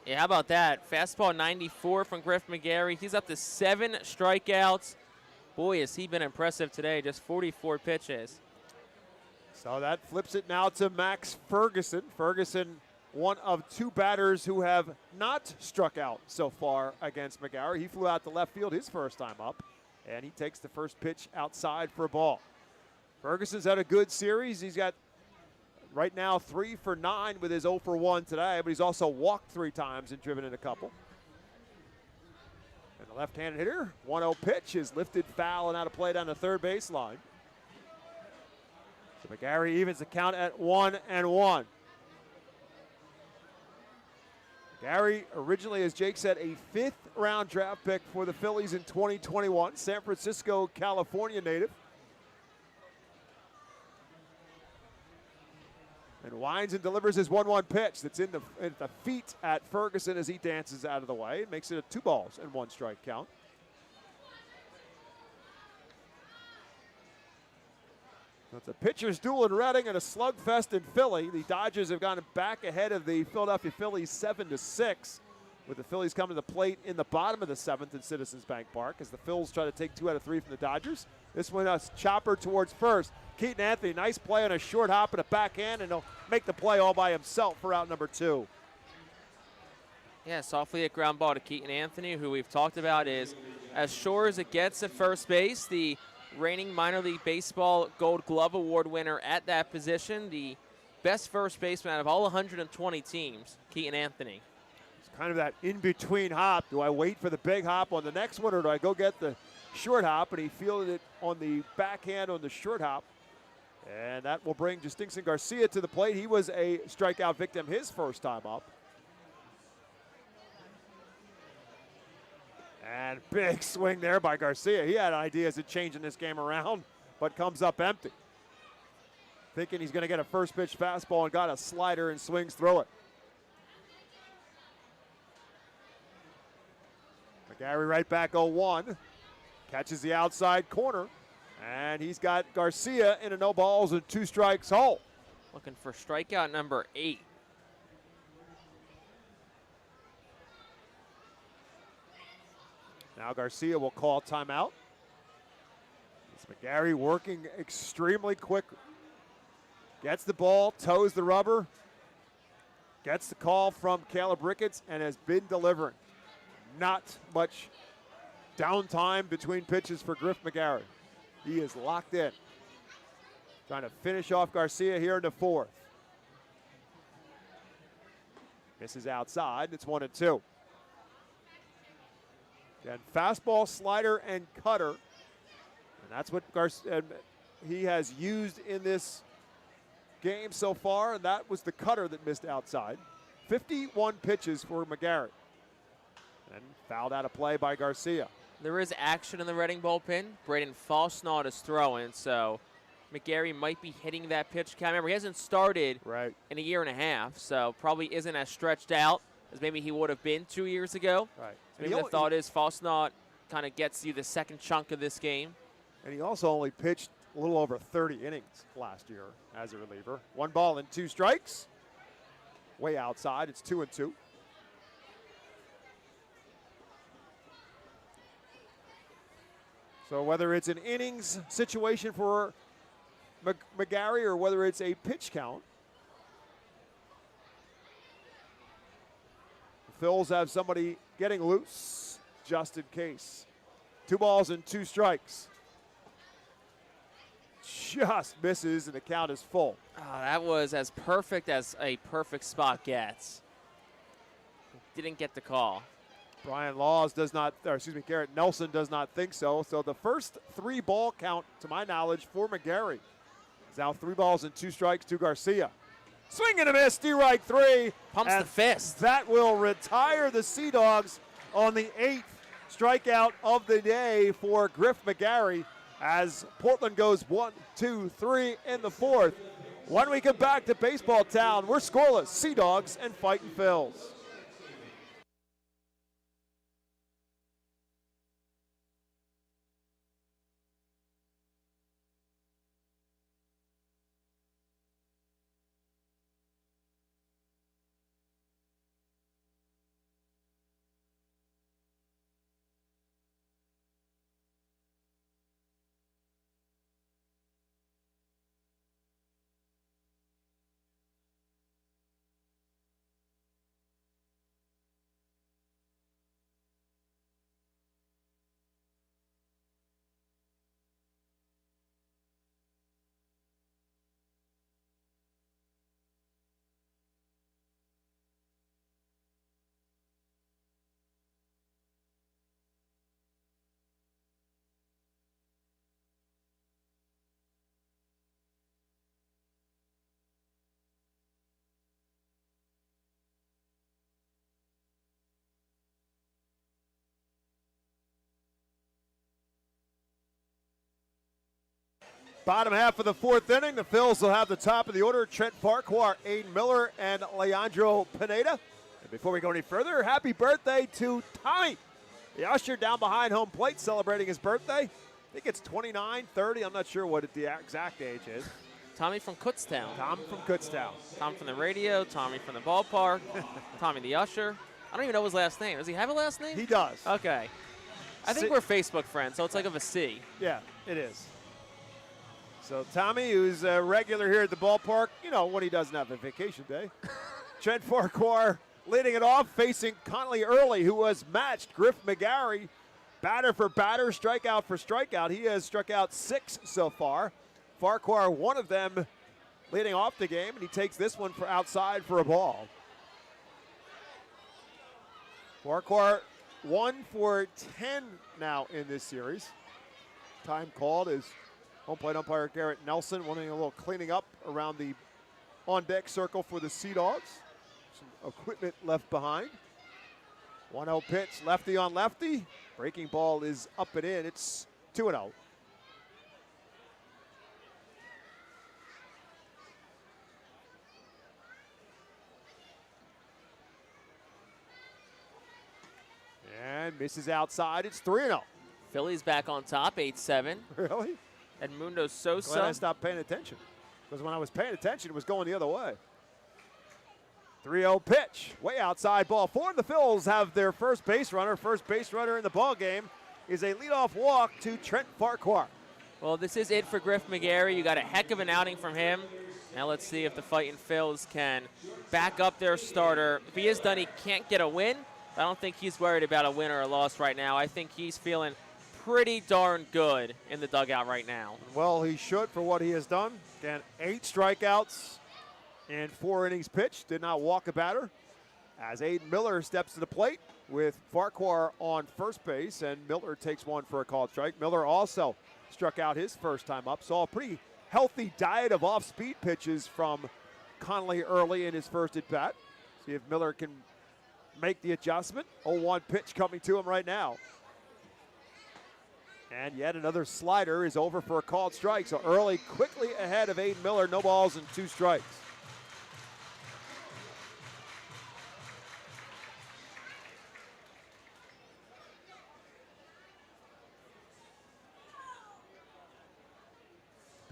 Yeah, how about that? Fastball 94 from Griff McGarry. He's up to 7 strikeouts. Boy, has he been impressive today. Just 44 pitches. So that flips it now to Max Ferguson. Ferguson, one of 2 batters who have not struck out so far against McGarry. He flew out to left field his first time up, and he takes the first pitch outside for a ball. Ferguson's had a good series. He's got right now 3 for 9 with his 0 for 1 today, but he's also walked 3 times and driven in a couple. And the left-handed hitter, 1-0 pitch is lifted foul and out of play down the third baseline. So McGarry evens the count at 1-1. Gary, originally, as Jake said, a 5th-round draft pick for the Phillies in 2021. San Francisco, California native. And winds and delivers his 1-1 pitch that's in the feet at Ferguson as he dances out of the way. It makes it a 2 balls and 1 strike count. It's a pitcher's duel in Reading and a slugfest in Philly. The Dodgers have gone back ahead of the Philadelphia Phillies 7-6, with the Phillies coming to the plate in the bottom of the 7th at Citizens Bank Park as the Phils try to take 2 out of 3 from the Dodgers. This one, a chopper towards first. Keaton Anthony, nice play on a short hop and a backhand, and he'll make the play all by himself for out number 2. Yeah, softly a ground ball to Keaton Anthony, who we've talked about is as sure as it gets at first base. The reigning minor league baseball Gold Glove Award winner at that position, the best first baseman out of all 120 teams, Keaton Anthony. It's kind of that in-between hop. Do I wait for the big hop on the next one, or do I go get the short hop? And he fielded it on the backhand on the short hop. And that will bring Justinson Garcia to the plate. He was a strikeout victim his first time up. And big swing there by Garcia. He had ideas of changing this game around, but comes up empty. Thinking he's going to get a first pitch fastball and got a slider and swings through it. McGarry right back 0-1. Catches the outside corner. And he's got Garcia in a no balls and 2 strikes hole. Looking for strikeout number 8. Now Garcia will call timeout. It's McGarry working extremely quick. Gets the ball, toes the rubber. Gets the call from Caleb Ricketts and has been delivering. Not much downtime between pitches for Griff McGarry. He is locked in. Trying to finish off Garcia here in the 4th. Misses outside. It's 1-2. And fastball, slider, and cutter. And that's what he has used in this game so far. And that was the cutter that missed outside. 51 pitches for McGarry. And fouled out of play by Garcia. There is action in the Reading bullpen. Braden Falsnaud is throwing, so McGarry might be hitting that pitch count. Remember, he hasn't started in a year and a half, so probably isn't as stretched out as maybe he would have been 2 years ago. Right. So maybe the thought is Falsnaud kind of gets you the second chunk of this game. And he also only pitched a little over 30 innings last year as a reliever. 1 ball and 2 strikes. Way outside. It's 2-2. So whether it's an innings situation for McGarry or whether it's a pitch count, the Phils have somebody getting loose just in case. 2 balls and 2 strikes. Just misses and the count is full. Oh, that was as perfect as a perfect spot gets. Didn't get the call. Brian Laws does not, or excuse me, Garrett Nelson does not think so. So the first 3 ball count, to my knowledge, for McGarry. He's now 3 balls and 2 strikes to Garcia. Swing and a miss, strike 3. Pumps the fist. That will retire the Sea Dogs on the 8th strikeout of the day for Griff McGarry as Portland goes 1, 2, 3 in the 4th. When we come back to Baseball Town, we're scoreless. Sea Dogs and Fightin' Phils. Bottom half of the 4th inning, the Phils will have the top of the order. Trent Farquhar, Aiden Miller, and Leandro Pineda. And before we go any further, happy birthday to Tommy, the usher down behind home plate celebrating his birthday. I think it's 29, 30. I'm not sure what the exact age is. Tommy from Kutztown. Tom from Kutztown. Tom from the radio, Tommy from the ballpark, Tommy the usher. I don't even know his last name. Does he have a last name? He does. Okay. I think we're Facebook friends, so it's like of a C. Yeah, it is. So Tommy, who's a regular here at the ballpark, you know, when he doesn't have a vacation day. Trent Farquhar leading it off, facing Conley Early, who was matched. Griff McGarry, batter for batter, strikeout for strikeout. He has struck out 6 so far. Farquhar, one of them, leading off the game, and he takes this one for outside for a ball. Farquhar 1 for 10 now in this series. Time called is home plate umpire Garrett Nelson wanting a little cleaning up around the on-deck circle for the Sea Dogs. Some equipment left behind. 1-0 pitch, lefty on lefty. Breaking ball is up and in. It's 2-0. And misses outside. It's 3-0. Phillies back on top, 8-7. Really? Edmundo Sosa. Glad I stopped paying attention. Because when I was paying attention, it was going the other way. 3-0 pitch. Way outside, ball 4. The Phils have their first base runner. First base runner in the ball game is a leadoff walk to Trent Farquhar. Well, this is it for Griff McGarry. You got a heck of an outing from him. Now let's see if the Fightin' Phils can back up their starter. If he is done, he can't get a win. I don't think he's worried about a win or a loss right now. I think he's feeling pretty darn good in the dugout right now. Well, he should for what he has done. Again, 8 strikeouts in 4 innings pitched. Did not walk a batter. As Aiden Miller steps to the plate with Farquhar on first base, and Miller takes one for a called strike. Miller also struck out his first time up. Saw a pretty healthy diet of off-speed pitches from Conley Early in his first at-bat. See if Miller can make the adjustment. 0-1 pitch coming to him right now. And yet another slider is over for a called strike. So Early quickly ahead of Aiden Miller. No balls and 2 strikes.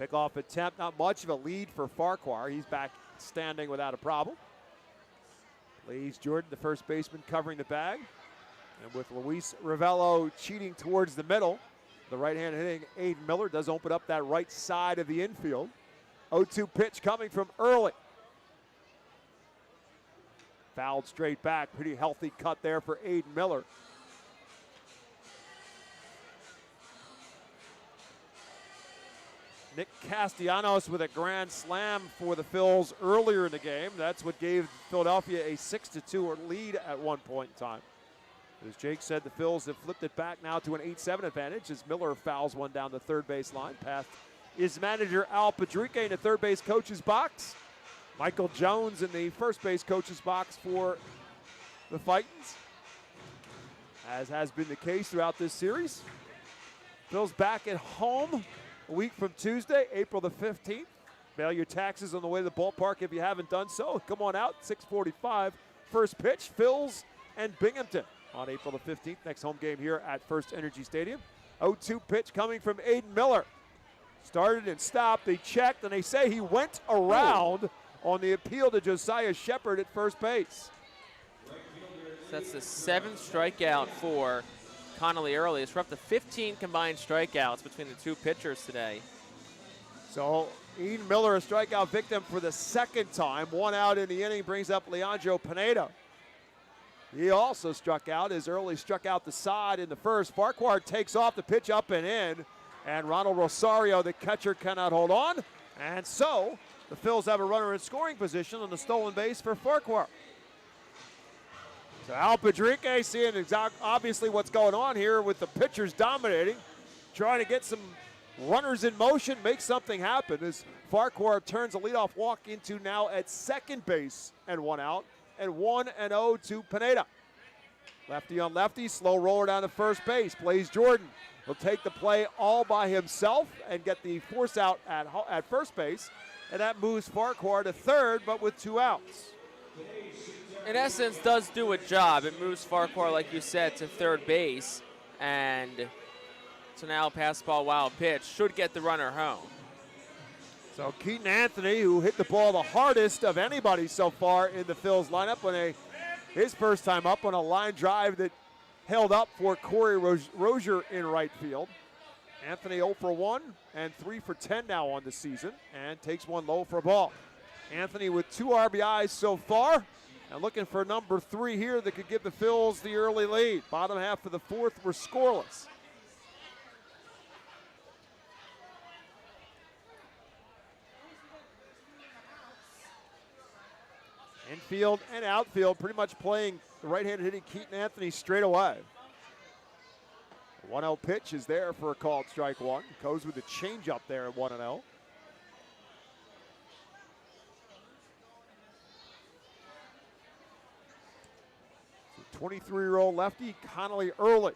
Pickoff attempt, not much of a lead for Farquhar. He's back standing without a problem. Blaze Jordan, the first baseman, covering the bag. And with Luis Ravello cheating towards the middle, the right-hand hitting Aiden Miller does open up that right side of the infield. 0-2 pitch coming from Early. Fouled straight back. Pretty healthy cut there for Aiden Miller. Nick Castellanos with a grand slam for the Phils earlier in the game. That's what gave Philadelphia a 6-2 lead at one point in time. As Jake said, the Phils have flipped it back now to an 8-7 advantage as Miller fouls one down the third base line. Past his manager Al Padrique in the third base coach's box. Michael Jones in the first base coach's box for the Fightins, as has been the case throughout this series. Phils back at home a week from Tuesday, April the 15th. Mail your taxes on the way to the ballpark if you haven't done so. Come on out, 6:45. First pitch, Phils and Binghamton on April the 15th. Next home game here at FirstEnergy Stadium. 0-2 pitch coming from Aiden Miller. Started and stopped. They checked, and they say he went around on the appeal to Josiah Shepard at first base. So that's the 7th strikeout for Connolly Early. It's up to 15 combined strikeouts between the two pitchers today. So Eden Miller, a strikeout victim for the second time. One out in the inning brings up Leandro Pineda. He also struck out as Early struck out the side in the first. Farquhar takes off the pitch up and in, and Ronald Rosario, the catcher, cannot hold on. And so the Phils have a runner in scoring position on the stolen base for Farquhar. So Al Padrique seeing obviously what's going on here with the pitchers dominating, trying to get some runners in motion, make something happen as Farquhar turns a leadoff walk into now at second base and one out, and 1-0 to Pineda. Lefty on lefty, slow roller down to first base. Plays Jordan. He'll take the play all by himself and get the force out at first base, and that moves Farquhar to third, but with 2 outs. In essence, does do a job. It moves Farquhar, like you said, to third base, and so now pass ball, wild pitch should get the runner home. So Keaton Anthony, who hit the ball the hardest of anybody so far in the Phils lineup on his first time up on a line drive that held up for Corey Rozier in right field. Anthony 0 for 1 and 3 for 10 now on the season, and takes one low for a ball. Anthony with 2 RBIs so far, and looking for number 3 here that could give the Phils the early lead. Bottom half of the fourth were scoreless. Infield and outfield pretty much playing the right-handed hitting Keaton Anthony straight away. The 1-0 pitch is there for a called strike one. Goes with the changeup there at 1-0. 23-year-old lefty Connolly Early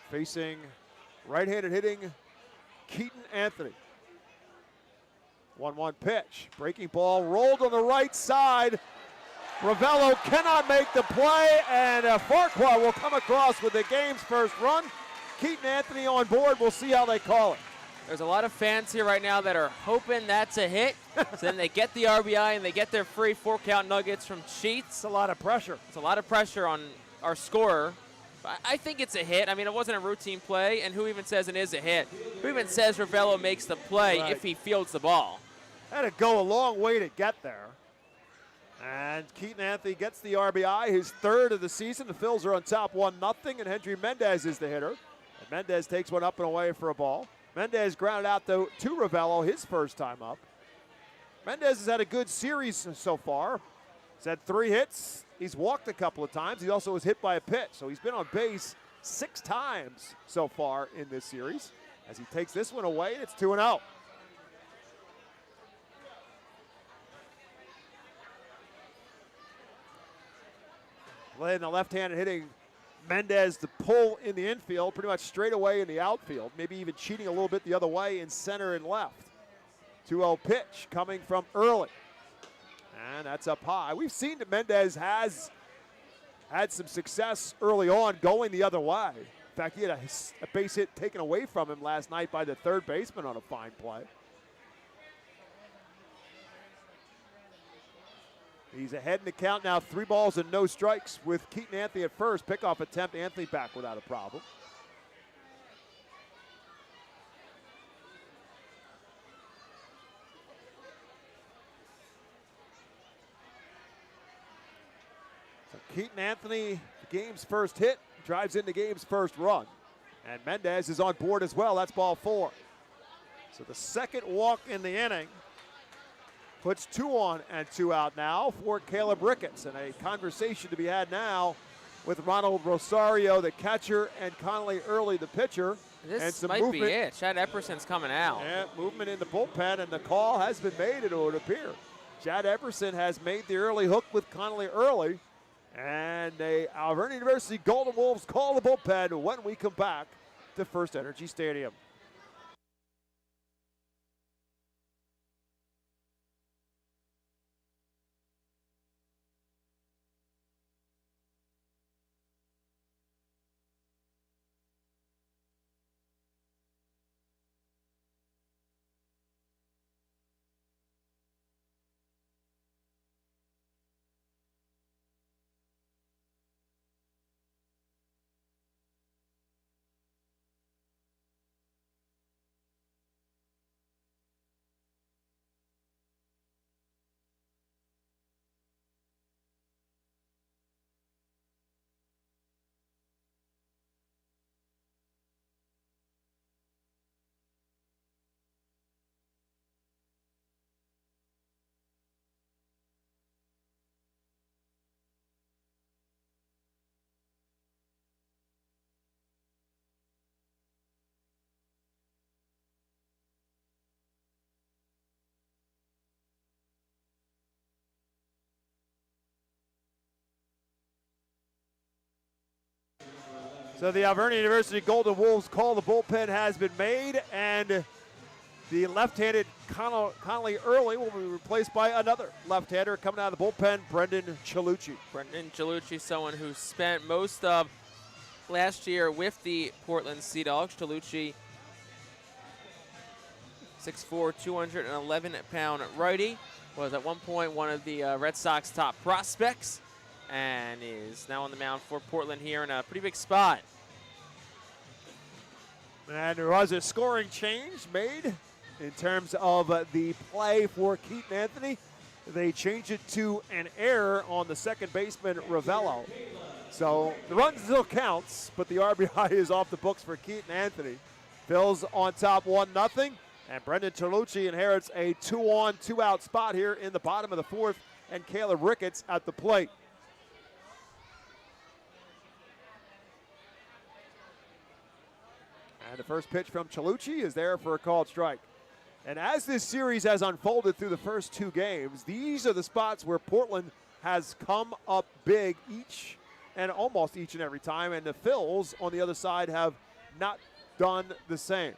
facing right-handed hitting Keaton Anthony. 1-1 pitch. Breaking ball rolled on the right side. Ravello cannot make the play, and Farquhar will come across with the game's first run. Keaton Anthony on board. We'll see how they call it. There's a lot of fans here right now that are hoping that's a hit. So then they get the RBI and they get their free 4-count nuggets from Sheets. It's a lot of pressure. It's a lot of pressure on our scorer. I think it's a hit. I mean, it wasn't a routine play, and who even says it is a hit? Who even says Ravello makes the play if he fields the ball? Had to go a long way to get there. And Keaton Anthony gets the RBI, his third of the season. The Phils are on top 1-0, and Hendry Mendez is the hitter. And Mendez takes one up and away for a ball. Mendez grounded out to Ravello his first time up. Mendez has had a good series so far. He's had 3 hits. He's walked a couple of times. He also was hit by a pitch, so he's been on base 6 times so far in this series. As he takes this one away, it's 2-0. Playing the left-handed hitting Mendez to pull in the infield, pretty much straight away in the outfield, maybe even cheating a little bit the other way in center and left. 2-0 pitch coming from Early. And that's up high. We've seen that Mendez has had some success early on going the other way. In fact, he had a base hit taken away from him last night by the third baseman on a fine play. He's ahead in the count now, 3 balls and no strikes with Keaton Anthony at first. Pickoff attempt, Anthony back without a problem. So Keaton Anthony, the game's first hit, drives in the game's first run. And Mendez is on board as well. That's ball 4. So the second walk in the inning puts 2 on and 2 out now for Caleb Ricketts. And a conversation to be had now with Ronald Rosario, the catcher, and Connolly Early, the pitcher. This and some might movement. be it. Chad Epperson's coming out. Yeah, movement in the bullpen, and the call has been made, it would appear. Chad Epperson has made the early hook with Connolly Early, and the Alvernia University Golden Wolves call the bullpen when we come back to FirstEnergy Stadium. So the Alvernia University Golden Wolves call the bullpen has been made, and the left-handed Connolly Early will be replaced by another left-hander coming out of the bullpen, Brendan Chalucci. Brendan Chalucci, someone who spent most of last year with the Portland Sea Dogs. Chalucci, 6'4", 211-pound righty, was at one point one of the Red Sox top prospects, and is now on the mound for Portland here in a pretty big spot. And there was a scoring change made in terms of the play for Keaton Anthony. They changed it to an error on the second baseman, Ravello. So the run still counts, but the RBI is off the books for Keaton Anthony. Phil's on top 1-0, and Brendan Chalucci inherits a 2-on, 2-out spot here in the bottom of the fourth, and Caleb Ricketts at the plate. And the first pitch from Chalucci is there for a called strike. And as this series has unfolded through the first two games, these are the spots where Portland has come up big each and almost each and every time, and the Phils on the other side have not done the same.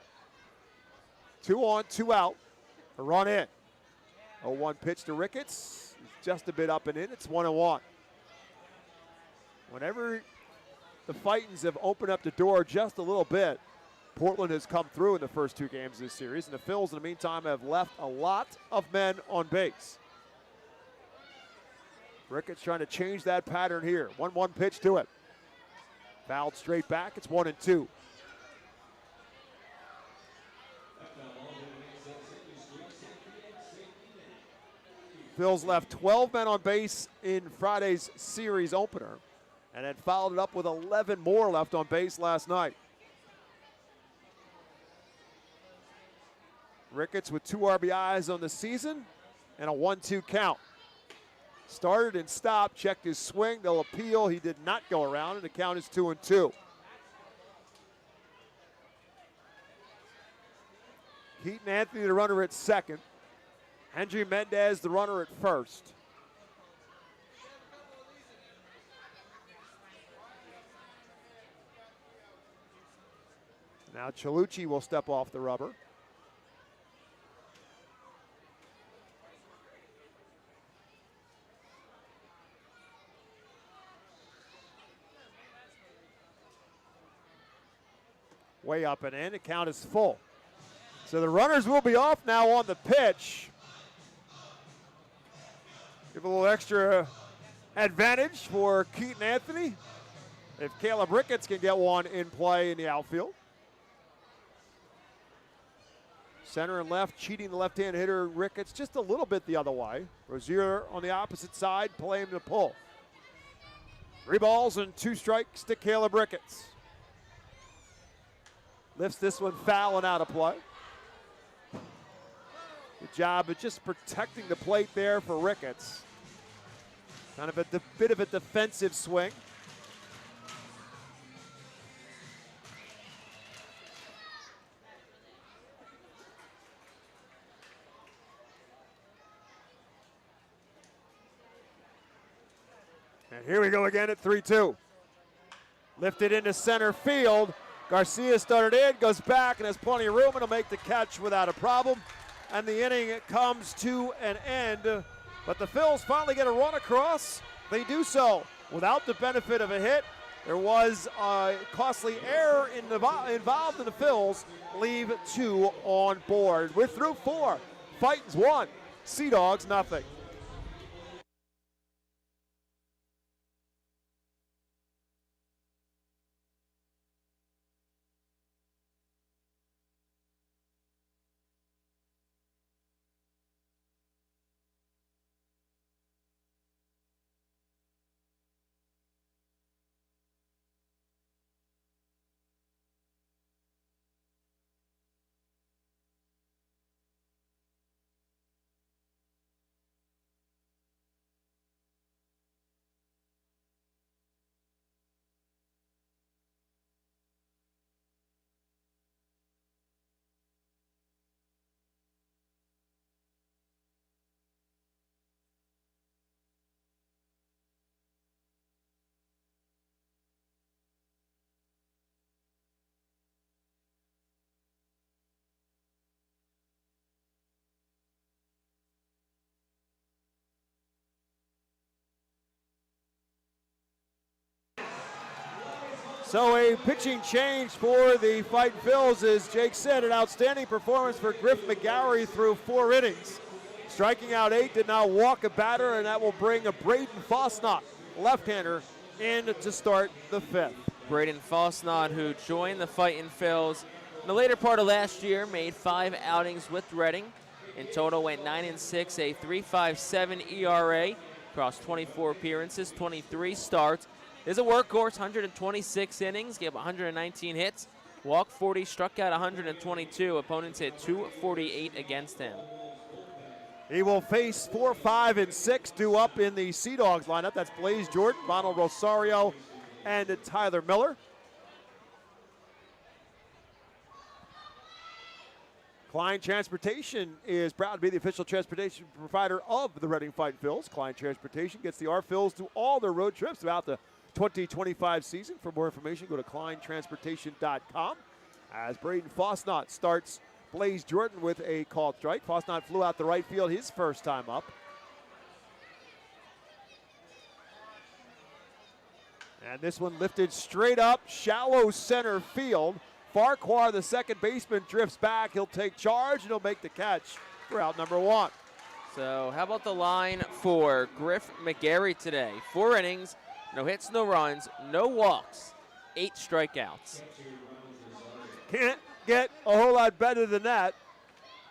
2-on, 2-out, a run in. 0-1 pitch to Ricketts, just a bit up and in, it's 1-1. Whenever the Fightins have opened up the door just a little bit, Portland has come through in the first two games of this series, and the Phils, in the meantime, have left a lot of men on base. Ricketts trying to change that pattern here. 1-1 pitch to it. Fouled straight back, it's 1-2. Phils left 12 men on base in Friday's series opener, and had followed it up with 11 more left on base last night. Ricketts with 2 RBIs on the season and a 1-2 count. Started and stopped, checked his swing, they'll appeal. He did not go around, and the count is 2-2. Keaton Anthony, the runner at second. Henry Mendez, the runner at first. Now Chalucci will step off the rubber. Way up and in, the count is full. So the runners will be off now on the pitch. Give a little extra advantage for Keaton Anthony if Caleb Ricketts can get one in play in the outfield. Center and left, cheating the left-hand hitter Ricketts just a little bit the other way. Rozier on the opposite side, playing the pull. 3 balls and 2 strikes to Caleb Ricketts. Lifts this one foul and out of play. Good job of just protecting the plate there for Ricketts. Kind of a bit of a defensive swing. And here we go again at 3-2. Lifted into center field. Garcia started in, goes back, and has plenty of room, and will make the catch without a problem. And the inning comes to an end. But the Phils finally get a run across. They do so without the benefit of a hit. There was a costly error involved in the Phils. Leave 2 on board. We're through 4. Fightin's 1. Sea Dogs nothing. So a pitching change for the Fightin Phils, as Jake said, an outstanding performance for Griff McGarry through 4 innings. Striking out 8, did not walk a batter, and that will bring a Braden Fosnot, left-hander, in to start the 5th. Braden Fosnot, who joined the Fightin Phils in the later part of last year, made 5 outings with Reading. In total, went 9-6, a 3.57 ERA across 24 appearances, 23 starts. Is a workhorse, 126 innings, gave 119 hits, walked 40, struck out 122. Opponents hit 248 against him. He will face 4, 5, and 6 due up in the Sea Dogs lineup. That's Blaze Jordan, Ronald Rosario, and Tyler Miller. Klein Transportation is proud to be the official transportation provider of the Reading Fightin Phils. Klein Transportation gets the R Phils to all their road trips throughout the 2025 season. For more information, go to kleintransportation.com. As Braden Fosnot starts Blaze Jordan with a called strike. Fosnot flew out the right field his first time up. And this one lifted straight up, shallow center field. Farquhar, the second baseman, drifts back. He'll take charge, and he'll make the catch for out number 1. So how about the line for Griff McGarry today? 4 innings, no hits, no runs, no walks, 8 strikeouts. Can't get a whole lot better than that.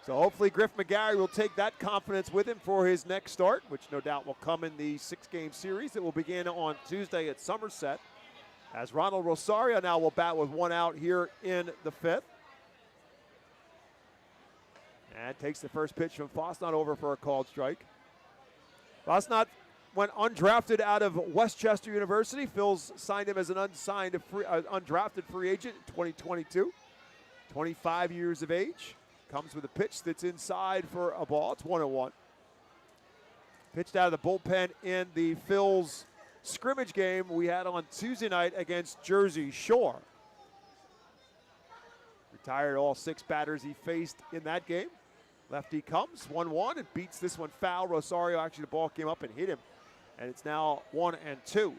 So hopefully Griff McGarry will take that confidence with him for his next start, which no doubt will come in the 6-game series that will begin on Tuesday at Somerset. As Ronald Rosario now will bat with 1 out here in the 5th. And takes the first pitch from Fosnot over for a called strike. Fosnot went undrafted out of Westchester University. Phils signed him as an undrafted free agent in 2022. 25 years of age. Comes with a pitch that's inside for a ball. It's 1-1. Pitched out of the bullpen in the Phils scrimmage game we had on Tuesday night against Jersey Shore. Retired all 6 batters he faced in that game. Lefty comes, 1-1, and beats this one foul. Rosario, actually the ball came up and hit him, and it's now 1-2.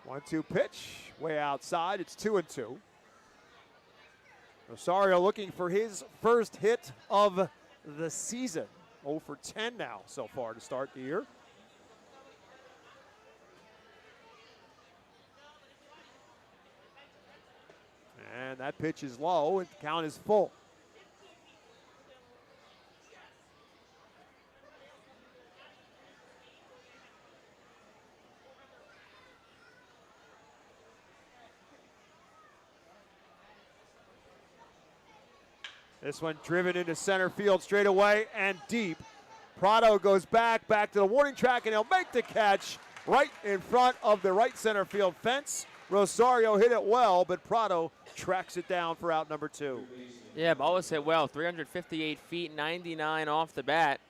1-2 pitch, way outside. It's 2-2. Rosario looking for his first hit of the season. 0 for 10 now so far to start the year. And that pitch is low, and the count is full. This one driven into center field straight away and deep. Prado goes back to the warning track, and he'll make the catch right in front of the right center field fence. Rosario hit it well, but Prado tracks it down for out number 2. Yeah, Ballas hit well, 358 feet, 99 off the bat.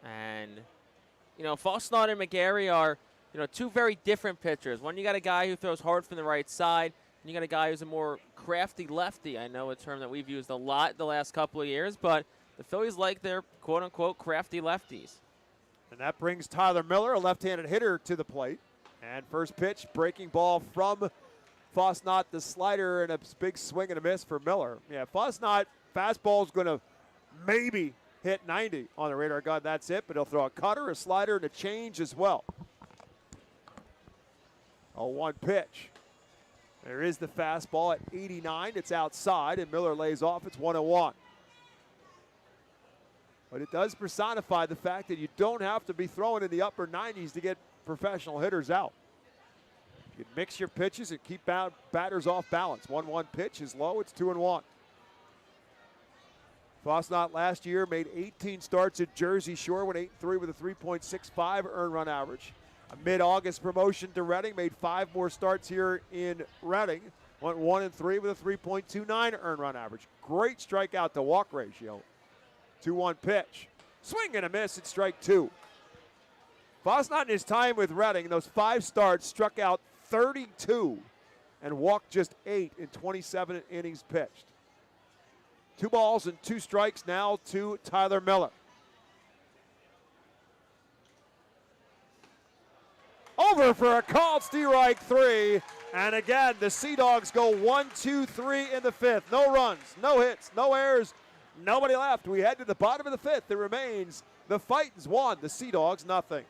And, you know, Fausnot and McGarry are, you know, two very different pitchers. One, you got a guy who throws hard from the right side, and you got a guy who's a more crafty lefty. I know a term that we've used a lot the last couple of years, but the Phillies like their quote-unquote crafty lefties. And that brings Tyler Miller, a left-handed hitter, to the plate. And first pitch, breaking ball from Fausnot, the slider, and a big swing and a miss for Miller. Yeah, Fausnot, fastball's going to maybe hit 90 on the radar gun. That's it, but he'll throw a cutter, a slider, and a change as well. 0-1 pitch. There is the fastball at 89. It's outside, and Miller lays off. It's 1-1. But it does personify the fact that you don't have to be throwing in the upper 90s to get professional hitters out. You can mix your pitches and keep batters off balance. 1-1 pitch is low. It's 2-1. Fausnot last year made 18 starts at Jersey Shore, went 8-3 with a 3.65 earned run average. A mid-August promotion to Reading, made 5 more starts here in Reading. Went 1-3 with a 3.29 earned run average. Great strikeout to walk ratio. 2-1 pitch. Swing and a miss at strike 2. Fausnot in his time with Reading, those 5 starts, struck out 32 and walked just 8 in 27 innings pitched. 2 balls and 2 strikes now to Tyler Miller. Over for a called strike 3. And again, the Sea Dogs go 1-2-3 in the 5th. No runs, no hits, no errors, nobody left. We head to the bottom of the 5th. It remains the Fightins 1, the Sea Dogs nothing.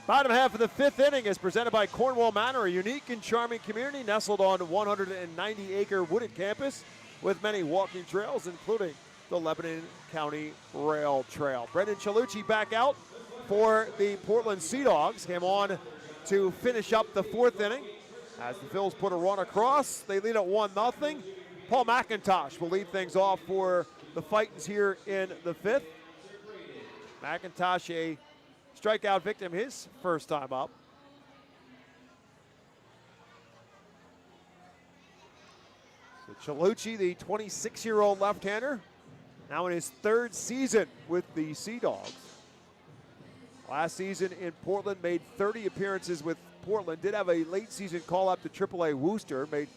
Bottom half of the 5th inning is presented by Cornwall Manor, a unique and charming community nestled on a 190-acre wooded campus with many walking trails, including the Lebanon County Rail Trail. Brendan Chalucci back out for the Portland Sea Dogs. Him on to finish up the 4th inning. As the Phils put a run across, they lead at 1-0. Paul McIntosh will lead things off for the Fightins here in the 5th. McIntosh, a strikeout victim his first time up. So Chalucci, the 26-year-old left-hander, now in his 3rd season with the Sea Dogs. Last season in Portland, made 30 appearances with Portland. Did have a late season call up to AAA Worcester. Made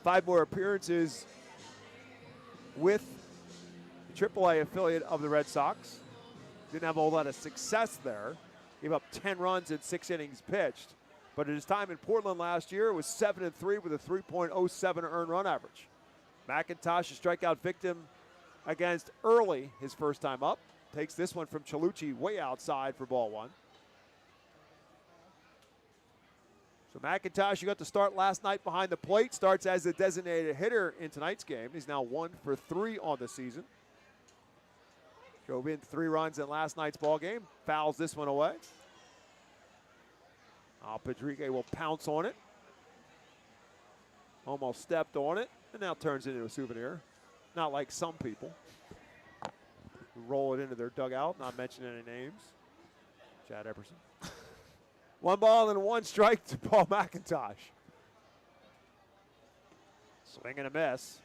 5 more appearances with the AAA affiliate of the Red Sox. Didn't have a whole lot of success there. Gave up 10 runs in 6 innings pitched. But at his time in Portland last year, it was 7-3 with a 3.07 earned run average. McIntosh, a strikeout victim against Early, his first time up. Takes this one from Chalucci way outside for ball 1. So McIntosh, you got to start last night behind the plate. Starts as the designated hitter in tonight's game. He's now 1 for 3 on the season. Drove in 3 runs in last night's ball game. Fouls this one away. Pedrique will pounce on it. Almost stepped on it, and now turns it into a souvenir. Not like some people who roll it into their dugout, not mentioning any names. Chad Epperson. 1 ball and 1 strike to Paul McIntosh. Swing and a miss.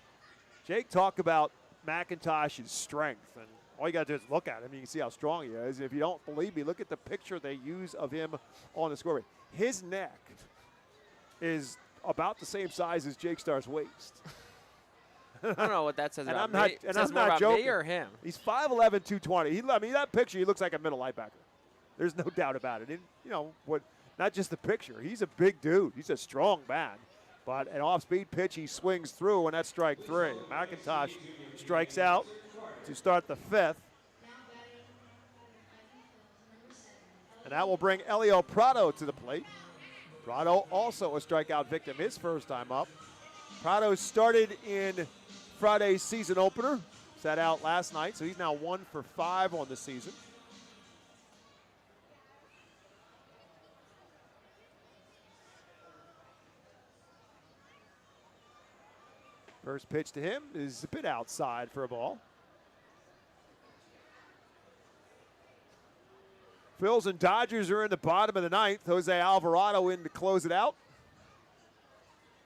Jake talked about McIntosh's strength, and all you got to do is look at him. You can see how strong he is. If you don't believe me, look at the picture they use of him on the scoreboard. His neck is about the same size as Jake Starr's waist. I don't know what that says about me. It says more about joking. me or him. He's 5'11", 220. I mean, that picture, he looks like a middle linebacker. There's no doubt about it. And, you know, not just the picture. He's a big dude. He's a strong man. But an off-speed pitch, he swings through, and that's strike 3. McIntosh strikes out to start the 5th. And that will bring Elio Prado to the plate. Prado also a strikeout victim his first time up. Prado started in Friday's season opener. Sat out last night, so he's now 1 for 5 on the season. First pitch to him is a bit outside for a ball. Phils and Dodgers are in the bottom of the 9th. Jose Alvarado in to close it out.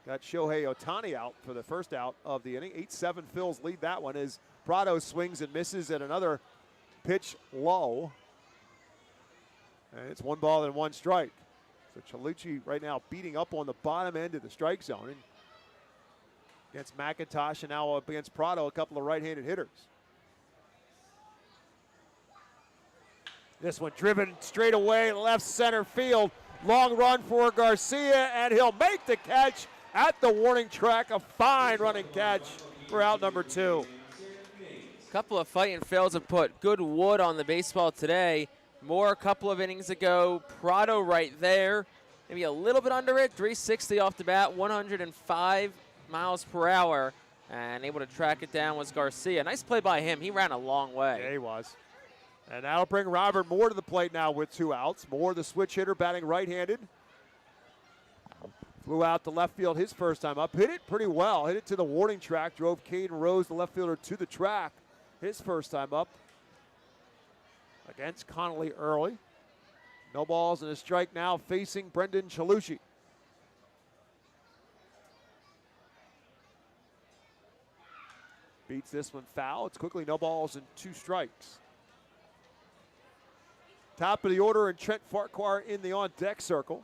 Got Shohei Ohtani out for the first out of the inning. 8-7 Phils lead that one as Prado swings and misses at another pitch low. And it's 1 ball and 1 strike. So Chalucci right now beating up on the bottom end of the strike zone. And against McIntosh and now against Prado, a couple of right-handed hitters. This one driven straight away, left center field. Long run for Garcia, and he'll make the catch at the warning track. A fine running catch for out number 2. A couple of Fightin' Phils have put good wood on the baseball today. Moore a couple of innings ago. Prado right there. Maybe a little bit under it. 360 off the bat, 105 miles per hour. And able to track it down was Garcia. Nice play by him. He ran a long way. Yeah, he was. And that'll bring Robert Moore to the plate now with 2 outs. Moore, the switch hitter, batting right-handed. Flew out to left field his first time up. Hit it pretty well. Hit it to the warning track. Drove Caden Rose, the left fielder, to the track his first time up. Against Connolly early. No balls and a strike now facing Brendan Chalucci. Beats this one foul. It's quickly no balls and 2 strikes. Top of the order, and Trent Farquhar in the on-deck circle.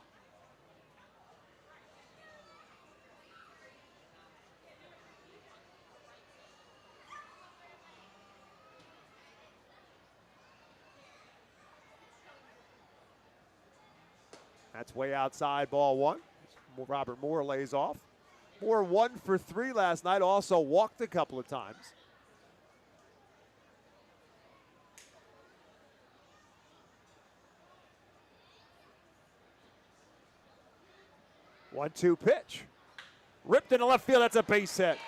That's way outside, ball 1. Robert Moore lays off. Moore 1 for 3 last night, also walked a couple of times. 1-2 pitch. Ripped into left field. That's a base hit.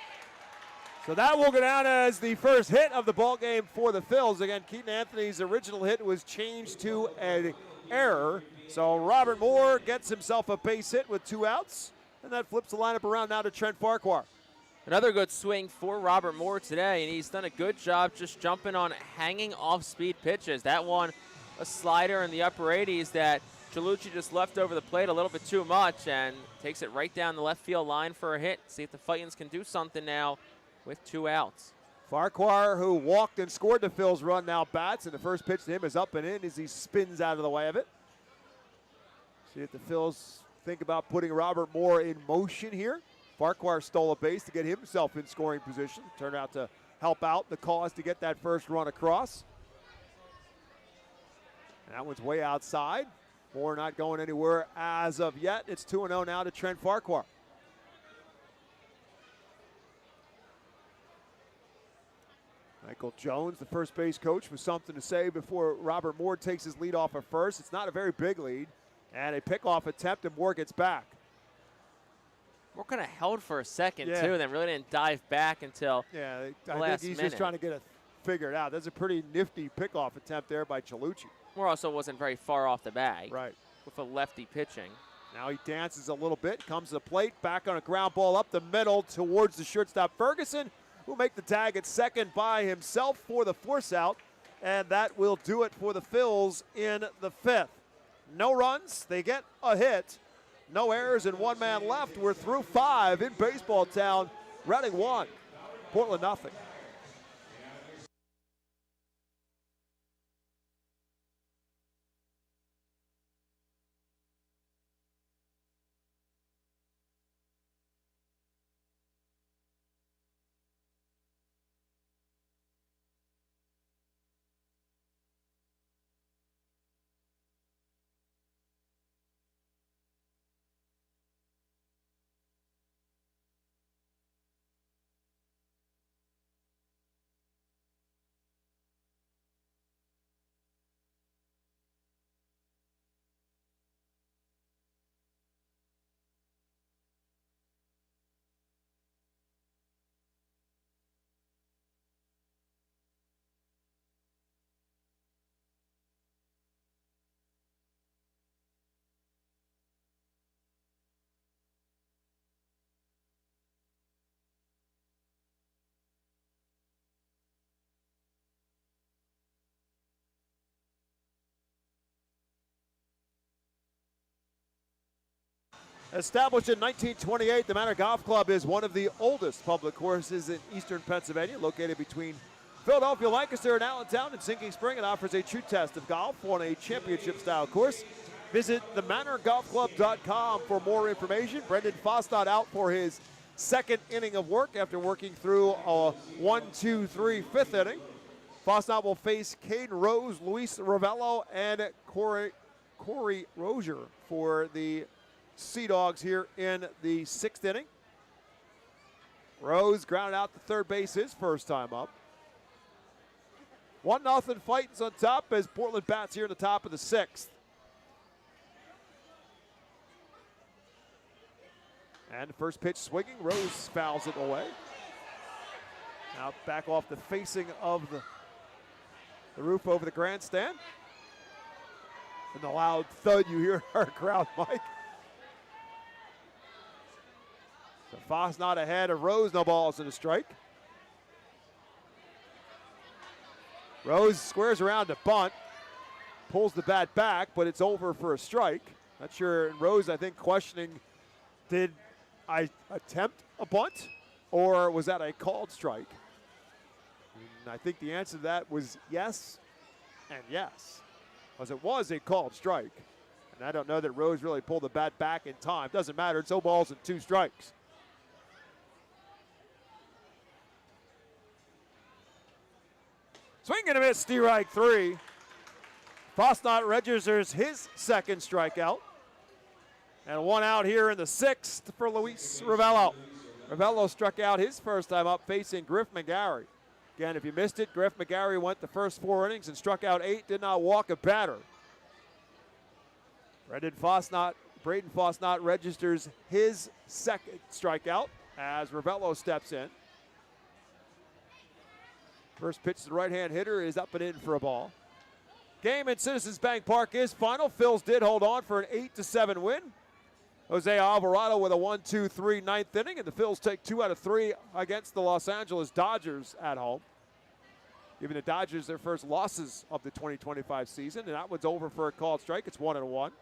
So that will go down as the first hit of the ball game for the Phils. Again, Keaton Anthony's original hit was changed to an error. So Robert Moore gets himself a base hit with 2 outs. And that flips the lineup around now to Trent Farquhar. Another good swing for Robert Moore today, and he's done a good job just jumping on hanging off-speed pitches. That one, a slider in the upper 80s that Chalucci just left over the plate a little bit too much and takes it right down the left field line for a hit. See if the Fightins can do something now with 2 outs. Farquhar, who walked and scored the Phils run, now bats, and the first pitch to him is up and in as he spins out of the way of it. See if the Phils think about putting Robert Moore in motion here. Farquhar stole a base to get himself in scoring position. Turned out to help out the cause to get that first run across. And that one's way outside. Moore not going anywhere as of yet. It's 2-0 now to Trent Farquhar. Michael Jones, the first base coach, with something to say before Robert Moore takes his lead off at first. It's not a very big lead. And a pickoff attempt, and Moore gets back. Moore kind of held for a second, too, and then really didn't dive back until the I last think he's minute. just trying to get it figured out. That's a pretty nifty pickoff attempt there by Chalucci. Moore also wasn't very far off the bag. Right. With a lefty pitching. Now he dances a little bit, comes to the plate, back on a ground ball up the middle towards the shortstop Ferguson, who will make the tag at second by himself for the force out. And that will do it for the Phils in the 5th. No runs. They get a hit. No errors and one man left. We're through 5 in Baseball Town. Reading 1, Portland nothing. Established in 1928, the Manor Golf Club is one of the oldest public courses in eastern Pennsylvania, located between Philadelphia, Lancaster, and Allentown and Sinking Spring. It offers a true test of golf on a championship-style course. Visit themanorgolfclub.com for more information. Brendan Fosnot out for his second inning of work after working through a 1-2-3 fifth inning. Fosnot will face Caden Rose, Luis Ravello, and Corey Rozier for the Sea Dogs here in the 6th inning. Rose grounded out to third base his first time up. 1-0 Fightin's on top as Portland bats here in the top of the 6th. And first pitch swinging, Rose fouls it away. Now back off the facing of the roof over the grandstand. And the loud thud you hear in our crowd, Mike. So Fosnot ahead of Rose, no balls and a strike. Rose squares around to bunt, pulls the bat back, but it's over for a strike. Not sure, and Rose, I think, questioning, did I attempt a bunt, or was that a called strike? And I think the answer to that was yes and yes, because it was a called strike. And I don't know that Rose really pulled the bat back in time. Doesn't matter, it's 0 balls and 2 strikes. Swing and a miss, strike 3. Fosnot registers his second strikeout. And 1 out here in the 6th for Luis Ravello. Ravello struck out his first time up facing Griff McGarry. Again, if you missed it, Griff McGarry went the first 4 innings and struck out 8, did not walk a batter. Braden Fosnot registers his second strikeout as Ravello steps in. First pitch to the right-hand hitter is up and in for a ball. Game at Citizens Bank Park is final. Phils did hold on for an 8-7 win. Jose Alvarado with a 1-2-3 ninth inning, and the Phils take 2 out of 3 against the Los Angeles Dodgers at home, giving the Dodgers their first losses of the 2025 season, and that one's over for a called strike. It's 1-1.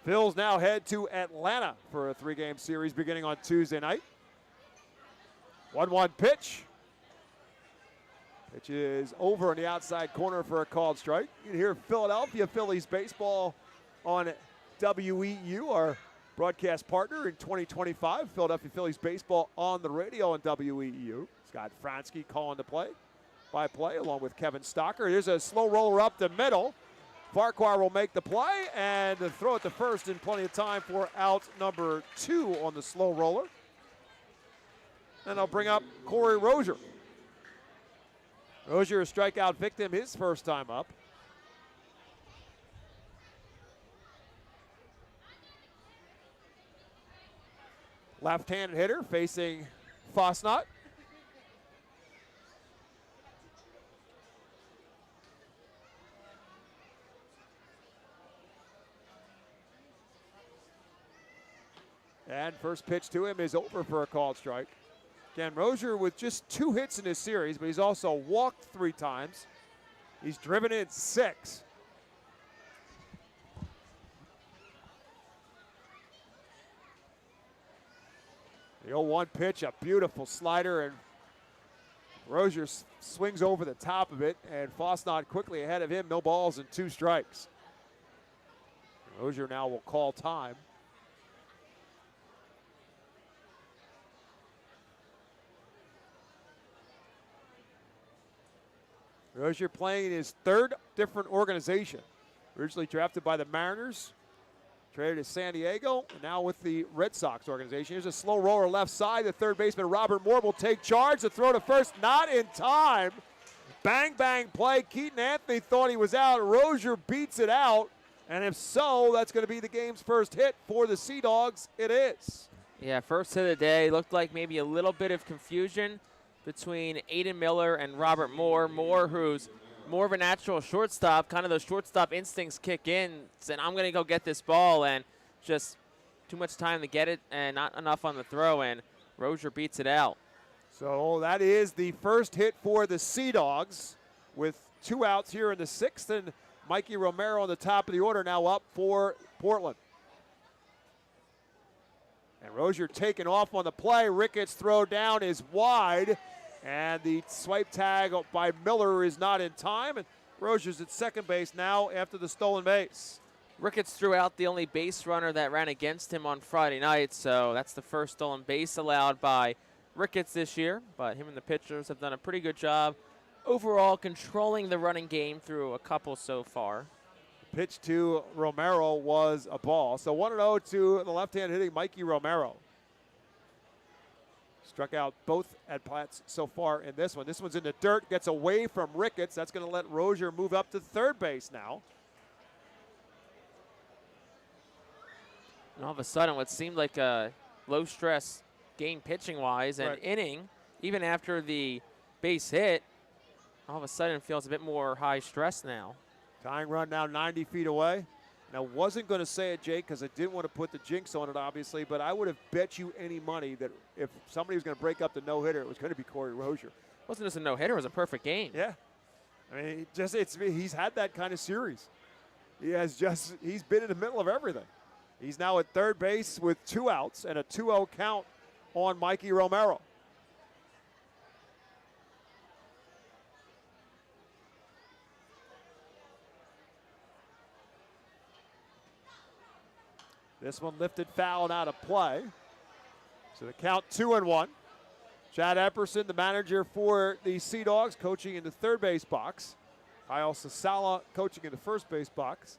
Phils now head to Atlanta for a 3-game series beginning on Tuesday night. 1-1 pitch. Pitch is over in the outside corner for a called strike. You can hear Philadelphia Phillies baseball on WEU, our broadcast partner in 2025. Philadelphia Phillies baseball on the radio on WEU. Scott Fransky calling the play-by-play along with Kevin Stocker. There's a slow roller up the middle. Farquhar will make the play and throw it to first in plenty of time for out number 2 on the slow roller. And I'll bring up Corey Rozier. Rozier, a strikeout victim, his first time up. Left-handed hitter facing Fosnot. And first pitch to him is over for a called strike. Again, Rozier with just 2 hits in this series, but he's also walked 3 times. He's driven in 6. The 0-1 pitch, a beautiful slider, and Rozier swings over the top of it, and Fosnot quickly ahead of him. No balls and 2 strikes. Rozier now will call time. Rozier playing in his 3rd different organization. Originally drafted by the Mariners, traded to San Diego, and now with the Red Sox organization. Here's a slow roller left side. The third baseman, Robert Moore, will take charge. The throw to first, not in time. Bang, bang play. Keaton Anthony thought he was out. Rozier beats it out. And if so, that's going to be the game's first hit for the Sea Dogs. It is. Yeah, first hit of the day. Looked like maybe a little bit of confusion between Aiden Miller and Robert Moore. Moore, who's more of a natural shortstop, kind of those shortstop instincts kick in, said, I'm going to go get this ball, and just too much time to get it and not enough on the throw, and Rozier beats it out. So that is the first hit for the Sea Dogs with 2 outs here in the 6th, and Mikey Romero on the top of the order now up for Portland. And Rozier taking off on the play. Ricketts' throw down is wide, and the swipe tag by Miller is not in time, and Rozier's at second base now after the stolen base. Ricketts threw out the only base runner that ran against him on Friday night, so that's the first stolen base allowed by Ricketts this year, but him and the pitchers have done a pretty good job overall controlling the running game through a couple so far. Pitch to Romero was a ball. So 1-0 to the left-hand hitting Mikey Romero. Struck out both at-bats so far in this one. This one's in the dirt, gets away from Ricketts. That's going to let Rozier move up to third base now. And all of a sudden, what seemed like a low-stress game pitching-wise and inning, even after the base hit, all of a sudden feels a bit more high stress now. Tying run now 90 feet away. Now, wasn't going to say it, Jake, because I didn't want to put the jinx on it, obviously, but I would have bet you any money that if somebody was going to break up the no-hitter, it was going to be Corey Rozier. It wasn't just a no-hitter, it was a perfect game. Yeah. I mean, he's had that kind of series. He's been in the middle of everything. He's now at third base with 2 outs and a 2-0 count on Mikey Romero. This one lifted foul and out of play. So the count 2-1. Chad Epperson, the manager for the Sea Dogs, coaching in the third base box. Kyle Sasala coaching in the first base box.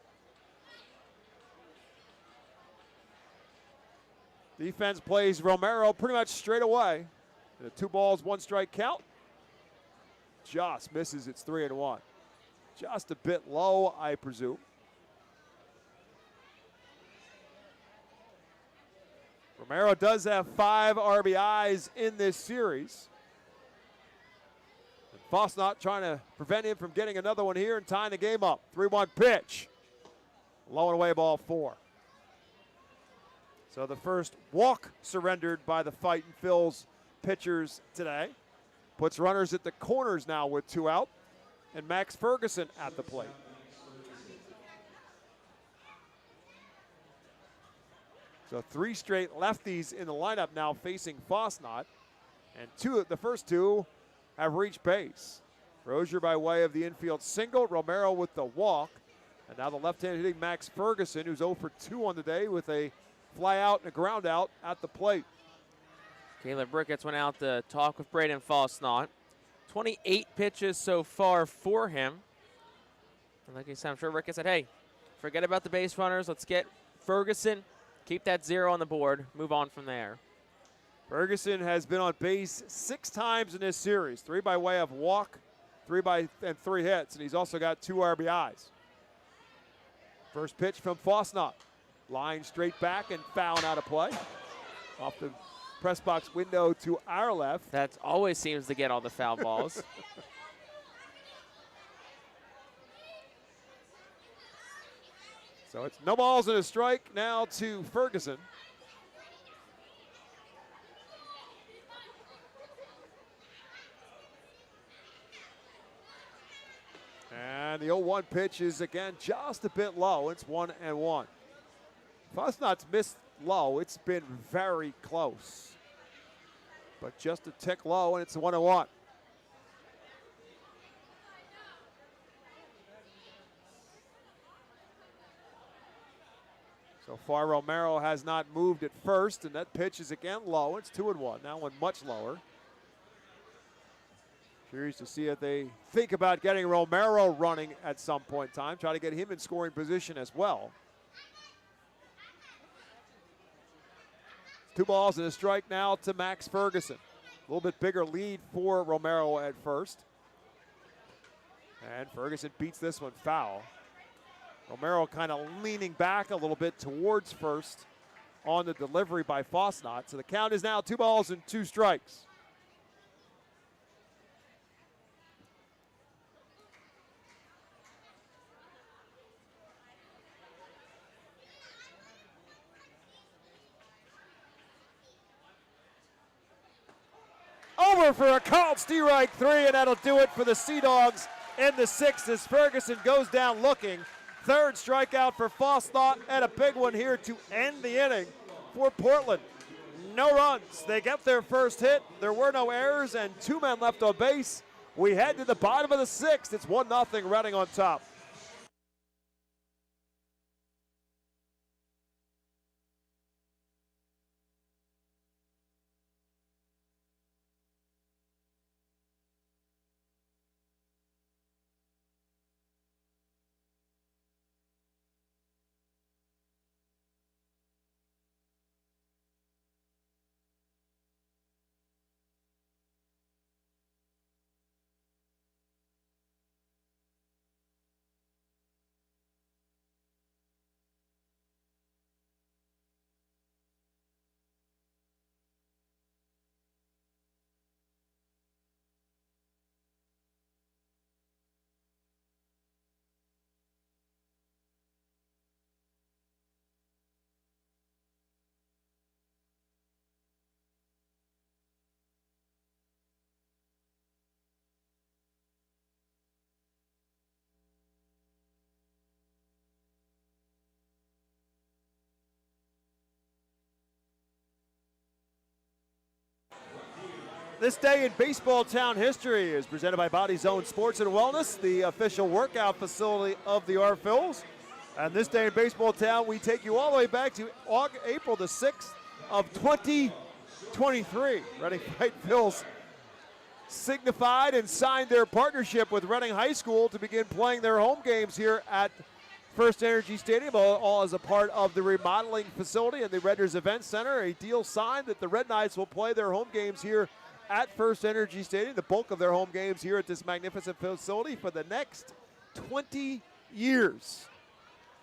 Defense plays Romero pretty much straight away. And a 2 balls, 1 strike count. Just misses, it's 3-1. Just a bit low, I presume. Romero does have 5 RBIs in this series. And Fosnot trying to prevent him from getting another one here and tying the game up. 3-1 pitch. Low and away, ball 4. So the first walk surrendered by the Fightin Phillies pitchers today. Puts runners at the corners now with 2 out. And Max Ferguson at the plate. So 3 straight lefties in the lineup now facing Fosnot. And the first 2 have reached base. Rozier by way of the infield single, Romero with the walk. And now the left-handed hitting Max Ferguson, who's 0 for 2 on the day with a fly out and a ground out at the plate. Caleb Ricketts went out to talk with Braden Fosnot. 28 pitches so far for him. And like I said, I'm sure Ricketts said, hey, forget about the base runners. Let's get Ferguson. Keep that 0 on the board. Move on from there. Ferguson has been on base 6 times in this series. 3 by way of walk, 3 hits, and he's also got 2 RBIs. First pitch from Fosnot. Line straight back and foul out of play. Off the press box window to our left. That always seems to get all the foul balls. So it's no balls and a strike now to Ferguson. And the 0-1 pitch is, again, just a bit low. It's 1-1. Fosnot's missed low. It's been very close. But just a tick low, and it's 1-1. So far, Romero has not moved at first, and that pitch is again low. It's 2-1. Now one much lower. Curious to see if they think about getting Romero running at some point in time. Try to get him in scoring position as well. 2 balls and a strike now to Max Ferguson. A little bit bigger lead for Romero at first. And Ferguson beats this one foul. Romero kind of leaning back a little bit towards first on the delivery by Fosnot. So the count is now 2 balls and 2 strikes. Over for a called strike 3, and that'll do it for the Sea Dogs in the 6th as Ferguson goes down looking. 3rd strikeout for Fosnot, and a big one here to end the inning for Portland. No runs. They get their first hit. There were no errors, and 2 men left on base. We head to the bottom of the 6th. It's 1-0 Reading on top. This day in baseball town history is presented by Body Zone Sports and Wellness, the official workout facility of the Phillies. And this day in baseball town, we take you all the way back to April the 6th of 2023. Reading Fight Phillies signified and signed their partnership with Reading High School to begin playing their home games here at FirstEnergy Stadium, all as a part of the remodeling facility and the Redders Event Center. A deal signed that the Red Knights will play their home games here at FirstEnergy Stadium, the bulk of their home games here at this magnificent facility for the next 20 years.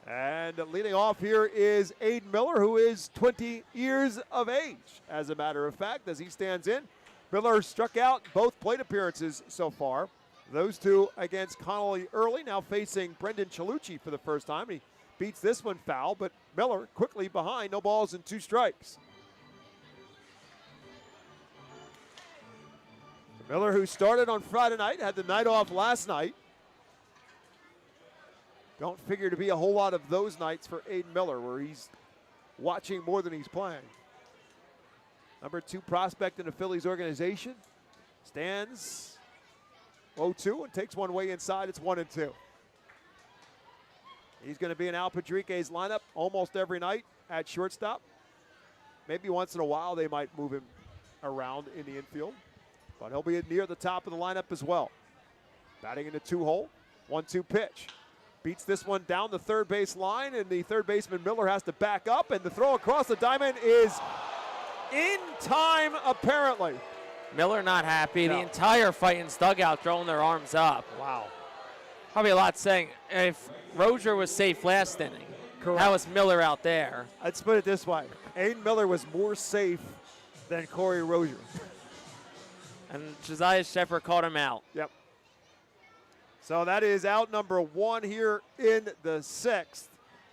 And leading off here is Aiden Miller, who is 20 years of age, as a matter of fact, as he stands in. Miller struck out both plate appearances so far. Those two against Connolly early, now facing Brendan Chalucci for the first time. He beats this one foul, but Miller quickly behind, no balls and 2 strikes. Miller, who started on Friday night, had the night off last night. Don't figure to be a whole lot of those nights for Aiden Miller, where he's watching more than he's playing. Number 2 prospect in the Phillies organization. Stands 0-2 and takes one way inside. It's 1-2. He's going to be in Al Padrique's lineup almost every night at shortstop. Maybe once in a while they might move him around in the infield, but he'll be near the top of the lineup as well. Batting in the 2-hole, 1-2 pitch. Beats this one down the third base line, and the third baseman Miller has to back up, and the throw across the diamond is in time, apparently. Miller not happy. No. The entire Fightin's dugout throwing their arms up. Wow. Probably a lot saying if Rozier was safe last inning, Correct. how was Miller out there? Let's put it this way. Aiden Miller was more safe than Corey Rozier. And Josiah Shepard called him out. Yep. So that is out number 1 here in the 6th.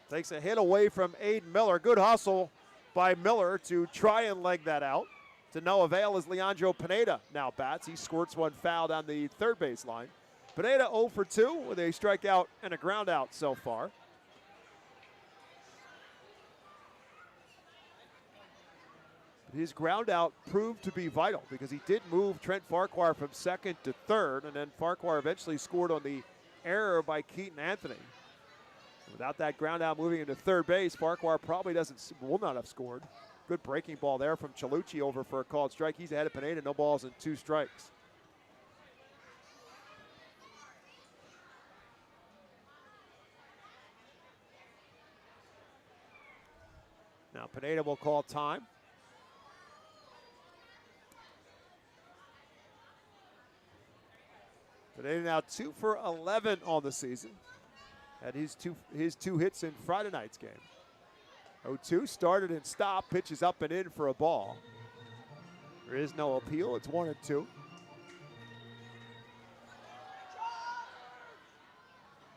Takes a hit away from Aiden Miller. Good hustle by Miller to try and leg that out. To no avail as Leandro Pineda now bats. He squirts one foul down the third base line. Pineda 0 for 2 with a strikeout and a ground out so far. His ground out proved to be vital because he did move Trent Farquhar from second to third, and then Farquhar eventually scored on the error by Keaton Anthony. Without that ground out moving into third base, Farquhar probably will not have scored. Good breaking ball there from Chalucci over for a called strike. He's ahead of Pineda, no balls and 2 strikes. Now Pineda will call time. Pineda now 2 for 11 on the season. Had his two hits in Friday night's game. 0-2 started and stopped, pitches up and in for a ball. There is no appeal, it's 1-2.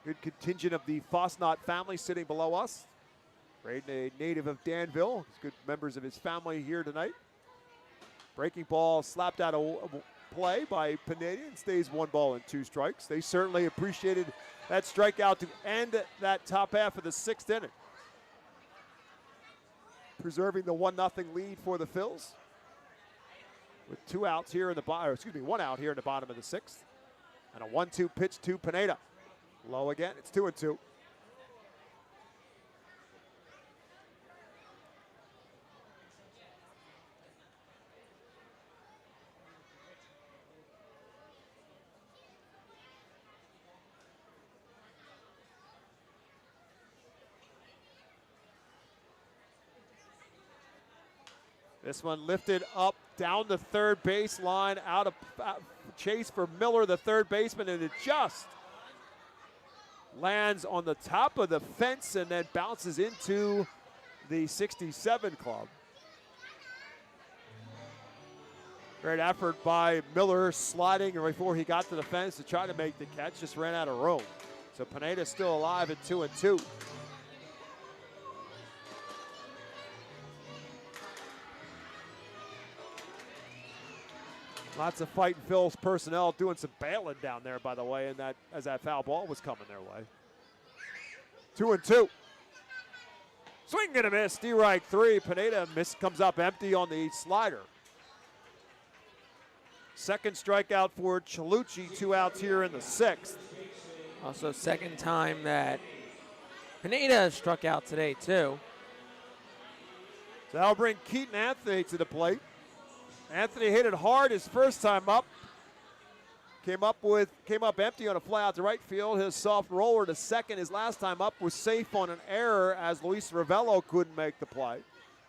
Good contingent of the Fosnot family sitting below us. Braden, a native of Danville. Good members of his family here tonight. Breaking ball slapped out of play by Pineda and stays 1 ball and 2 strikes. They certainly appreciated that strikeout to end that top half of the 6th inning. Preserving the 1-0 lead for the Phils. With 2 outs here in the bottom, excuse me, 1 out here in the bottom of the 6th. And a 1-2 pitch to Pineda. Low again, it's 2-2. This one lifted up down the third baseline, out of chase for Miller, the third baseman, and it just lands on the top of the fence and then bounces into the 67 club. Great effort by Miller, sliding before he got to the fence to try to make the catch, just ran out of room. So Pineda still alive at 2-2. Lots of Fightin' Phil's personnel doing some bailing down there, by the way, and that as that foul ball was coming their way. 2-2. Swing and a miss, strike 3. Pineda comes up empty on the slider. Second strikeout for Chalucci, 2 outs here in the 6th. Also second time that Pineda struck out today too. So that'll bring Keaton Anthony to the plate. Anthony hit it hard his first time up. Came up empty on a fly out to right field. His soft roller to second his last time up was safe on an error as Luis Ravello couldn't make the play.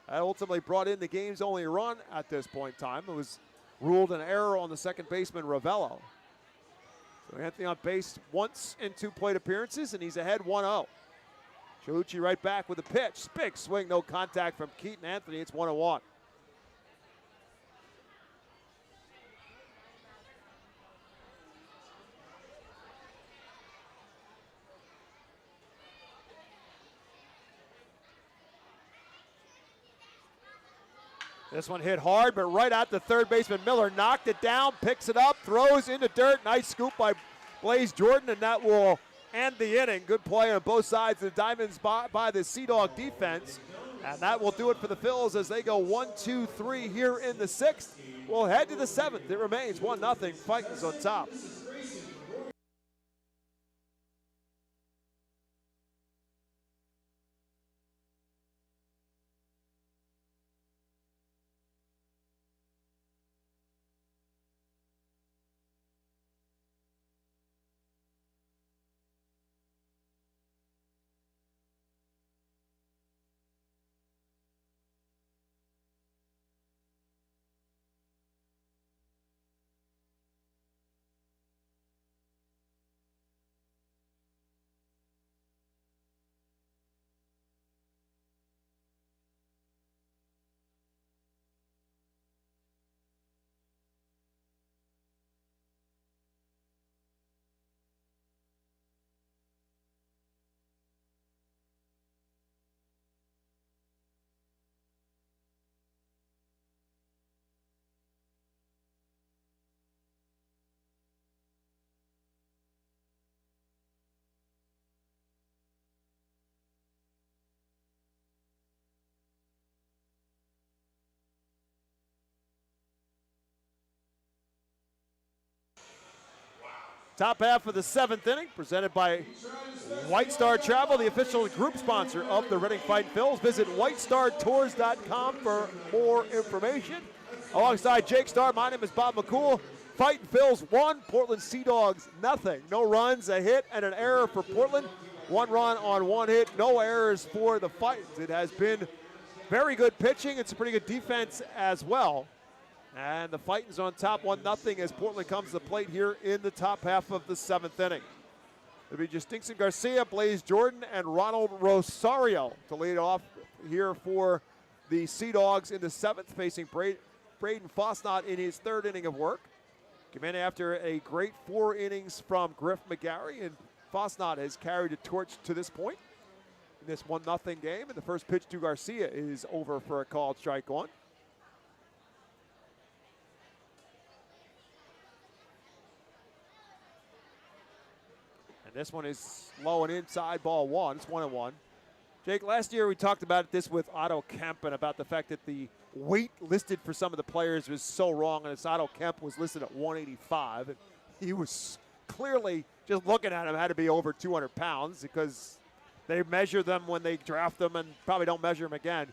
That ultimately brought in the game's only run at this point in time. It was ruled an error on the second baseman Ravello. So Anthony on base once in 2 plate appearances, and he's ahead 1-0. Chalucci right back with a pitch. Big swing, no contact from Keaton Anthony. It's 1-1. This one hit hard, but right at the third baseman. Miller knocked it down, picks it up, throws into dirt. Nice scoop by Blaze Jordan, and that will end the inning. Good play on both sides of the diamonds by the Sea Dog defense. And that will do it for the Phils as they go 1-2-3 here in the 6th. We'll head to the 7th. It remains 1-0. Fightin's on top. Top half of the 7th inning, presented by White Star Travel, the official group sponsor of the Reading Fightin' Phils. Visit whitestartours.com for more information. Alongside Jake Starr, my name is Bob McCool. Fightin' Phils 1, Portland Sea Dogs nothing. No runs, a hit, and an error for Portland. 1 run on 1 hit, no errors for the Fightins. It has been very good pitching. It's a pretty good defense as well. And the Fightins on top 1-0 as Portland comes to the plate here in the top half of the 7th inning. It'll be Justinson Garcia, Blaze Jordan, and Ronald Rosario to lead off here for the Sea Dogs in the 7th, facing Braden Fosnot in his 3rd inning of work. Came in after a great 4 innings from Griff McGarry, and Fosnot has carried a torch to this point in this 1-0 game. And the first pitch to Garcia is over for a called strike one. And this one is low and inside, ball 1. It's 1-1. Jake, last year we talked about this with Otto Kemp and about the fact that the weight listed for some of the players was so wrong, and Otto Kemp was listed at 185. And he was clearly, just looking at him, had to be over 200 pounds because they measure them when they draft them and probably don't measure him again.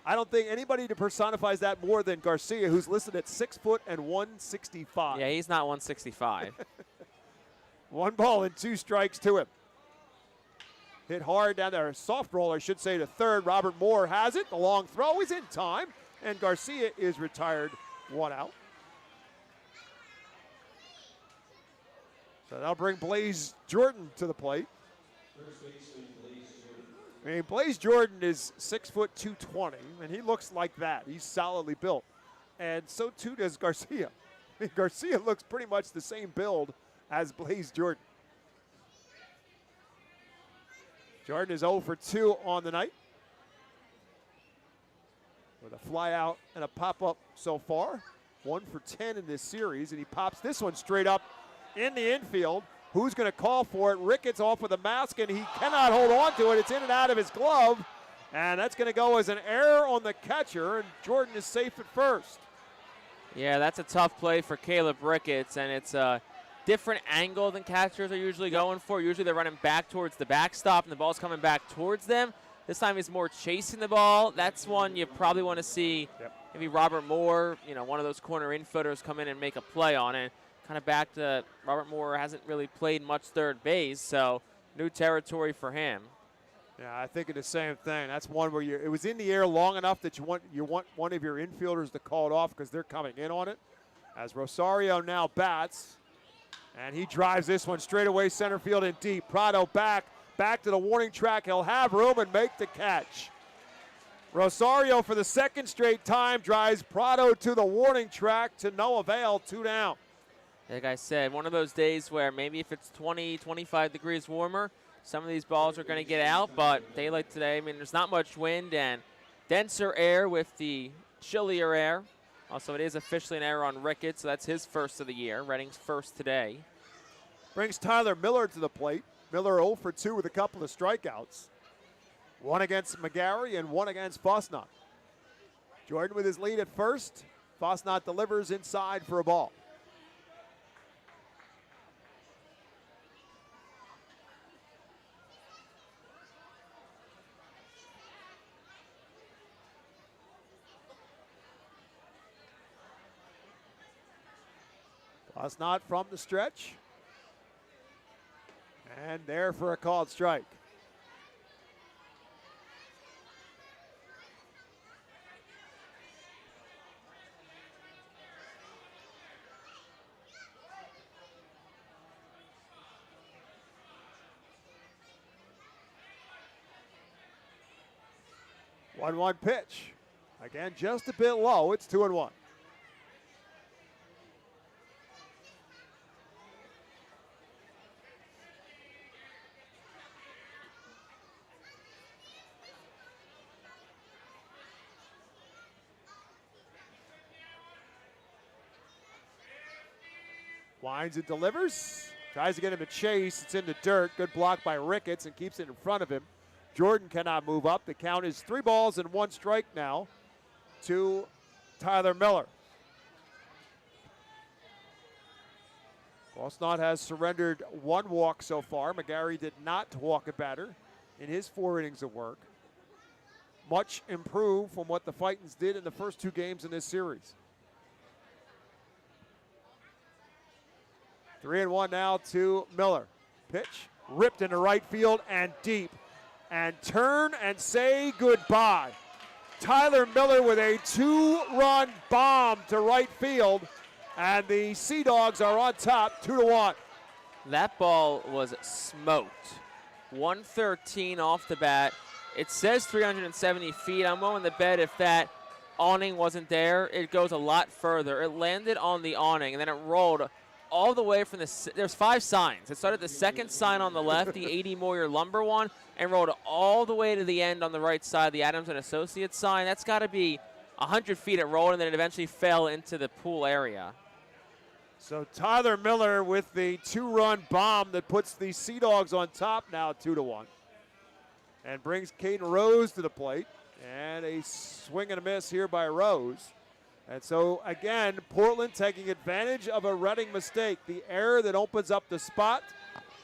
I don't think anybody personifies that more than Garcia, who's listed at 6 foot and 165. Yeah, he's not 165. 1 ball and 2 strikes to him. Hit hard down there. Soft roll, I should say, to third. Robert Moore has it. The long throw is in time. And Garcia is retired, 1 out. So that'll bring Blaze Jordan to the plate. I mean, Blaze Jordan is 6 foot 220, and he looks like that. He's solidly built. And so too does Garcia. I mean, Garcia looks pretty much the same build as Blaze Jordan. Jordan is 0 for 2 on the night, with a fly out and a pop-up so far. 1 for 10 in this series, and he pops this one straight up in the infield. Who's going to call for it? Ricketts off with a mask, and he cannot hold on to it. It's in and out of his glove, and that's going to go as an error on the catcher, and Jordan is safe at first. Yeah, that's a tough play for Caleb Ricketts, and it's a different angle than catchers are usually going for. Usually they're running back towards the backstop, and the ball's coming back towards them. This time he's more chasing the ball. That's one you probably want to see maybe Robert Moore, one of those corner infielders come in and make a play on it. Kind of back to Robert Moore hasn't really played much third base, so new territory for him. Yeah, I think of the same thing. That's one where it was in the air long enough that you want one of your infielders to call it off because they're coming in on it. As Rosario now bats, and he drives this one straight away center field and deep. Prado back to the warning track. He'll have room and make the catch. Rosario for the 2nd straight time drives Prado to the warning track to no avail, 2 down. Like I said, one of those days where maybe if it's 20, 25 degrees warmer, some of these balls are going to get out, but daylight today, I mean, there's not much wind and denser air with the chillier air. Also, it is officially an error on Ricketts, so that's his first of the year. Reading's first today. Brings Tyler Miller to the plate. Miller 0 for 2 with a couple of strikeouts. 1 against McGarry and 1 against Fosnot. Jordan with his lead at first. Fosnot delivers inside for a ball. Fosnot from the stretch. And there for a called strike. One pitch. Again, just a bit low. It's 2-1. Winds and delivers. Tries to get him to chase. It's in the dirt. Good block by Ricketts and keeps it in front of him. Jordan cannot move up. The count is 3 balls and 1 strike now to Tyler Miller. Falsnot has surrendered 1 walk so far. McGarry did not walk a batter in his 4 innings of work. Much improved from what the Fightins did in the first 2 games in this series. 3-1 now to Miller. Pitch ripped into right field and deep. And turn and say goodbye. Tyler Miller with a 2-run bomb to right field. And the Sea Dogs are on top, 2-1. That ball was smoked. 113 off the bat. It says 370 feet. I'm willing to bet if that awning wasn't there, it goes a lot further. It landed on the awning, and then it rolled all the way from there's 5 signs. It started the second sign on the left, the 80 Moyer Lumber one, and rolled all the way to the end on the right side, the Adams and Associates sign. That's got to be 100 feet it rolled, and then it eventually fell into the pool area. So Tyler Miller with the 2-run bomb that puts the Sea Dogs on top now, 2-1. And brings Caden Rose to the plate. And a swing and a miss here by Rose. And so, again, Portland taking advantage of a Reading mistake. The error that opens up the spot,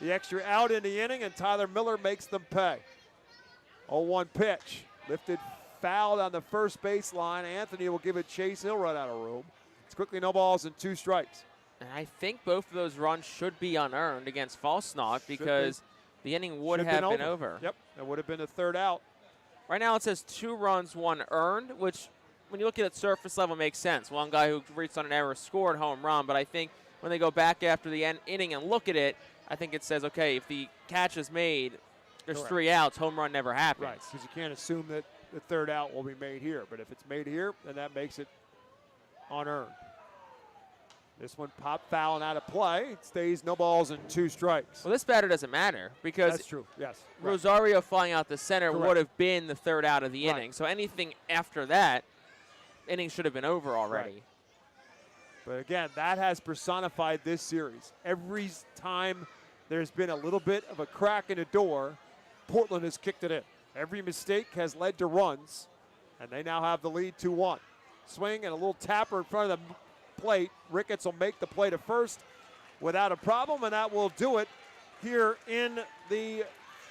the extra out in the inning, and Tyler Miller makes them pay. 0-1 pitch. Lifted, fouled on the first baseline. Anthony will give it chase. He'll run out of room. It's quickly no balls and 2 strikes. And I think both of those runs should be unearned against Falsnot because the inning would have been over. Yep, that would have been the 3rd out. Right now it says 2 runs, 1 earned, which when you look at it surface level makes sense. One guy who reached on an error scored home run, but I think when they go back after the inning and look at it, I think it says, okay, if the catch is made, there's Correct. 3 outs, home run never happens. Right, because you can't assume that the 3rd out will be made here. But if it's made here, then that makes it unearned. This one popped foul and out of play. It stays no balls and 2 strikes. Well, this batter doesn't matter because that's true. Yes. Rosario flying out the center Correct. would have been the 3rd out of the Right. inning. So anything after that, inning should have been over already. Right. But again, that has personified this series. Every time there's been a little bit of a crack in the door, Portland has kicked it in. Every mistake has led to runs, and they now have the lead 2-1. Swing and a little tapper in front of the plate. Ricketts will make the play to first without a problem, and that will do it here in the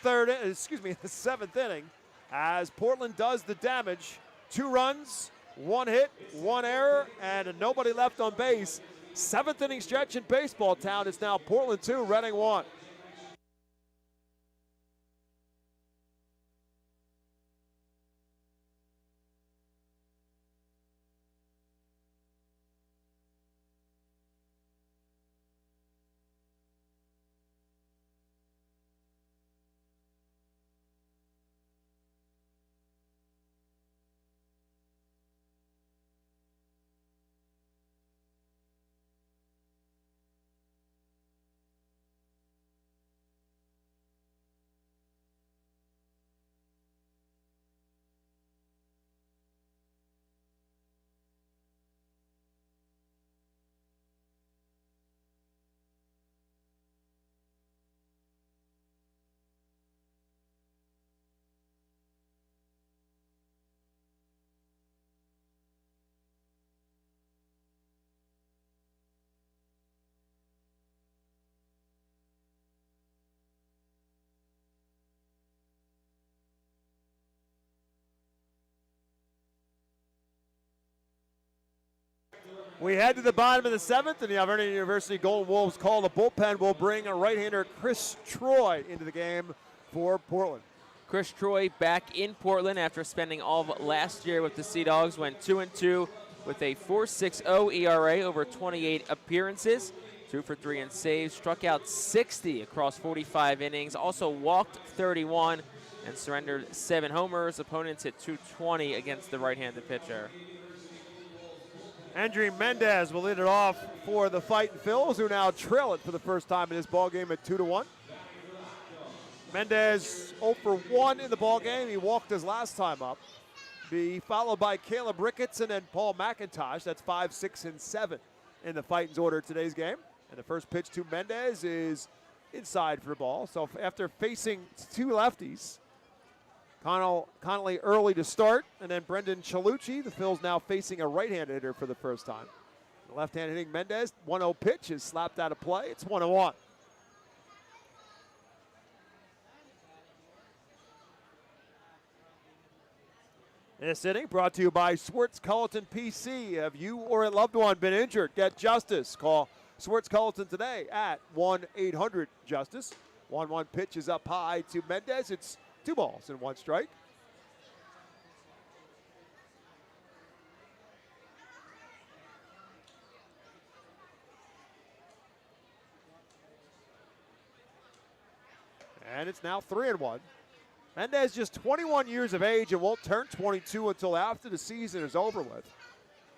7th inning as Portland does the damage. 2 runs, 1 hit, 1 error, and nobody left on base. 7th inning stretch in baseball town. It's now Portland 2, Reading 1. We head to the bottom of the 7th, and the Alvernia University Golden Wolves call the bullpen. Will bring a right-hander Chris Troy into the game for Portland. Chris Troy back in Portland after spending all of last year with the Sea Dogs. Went 2-2 with a 4.60 ERA over 28 appearances. 2 for 3 in saves. Struck out 60 across 45 innings. Also walked 31 and surrendered 7 homers. Opponents hit .220 against the right-handed pitcher. Andrew Mendez will lead it off for the Fightin Phillies, who now trail it for the first time in this ballgame at 2-1. Mendez 0 for 1 in the ballgame. He walked his last time up. Be followed by Caleb Ricketts and then Paul McIntosh. That's 5, 6, and 7 in the Fightin's order today's game. And the first pitch to Mendez is inside for a ball. So after facing 2 lefties, Connolly early to start, and then Brendan Chalucci. The Phil's now facing a right-handed hitter for the first time. The left-hand hitting Mendez, 1-0 pitch is slapped out of play. It's 1-1. This inning brought to you by Swartz Culleton PC. Have you or a loved one been injured? Get justice. Call Swartz Culleton today at 1-800-JUSTICE. 1-1 pitch is up high to Mendez. It's 2 balls and 1 strike. And it's now 3-1. Mendez just 21 years of age and won't turn 22 until after the season is over with.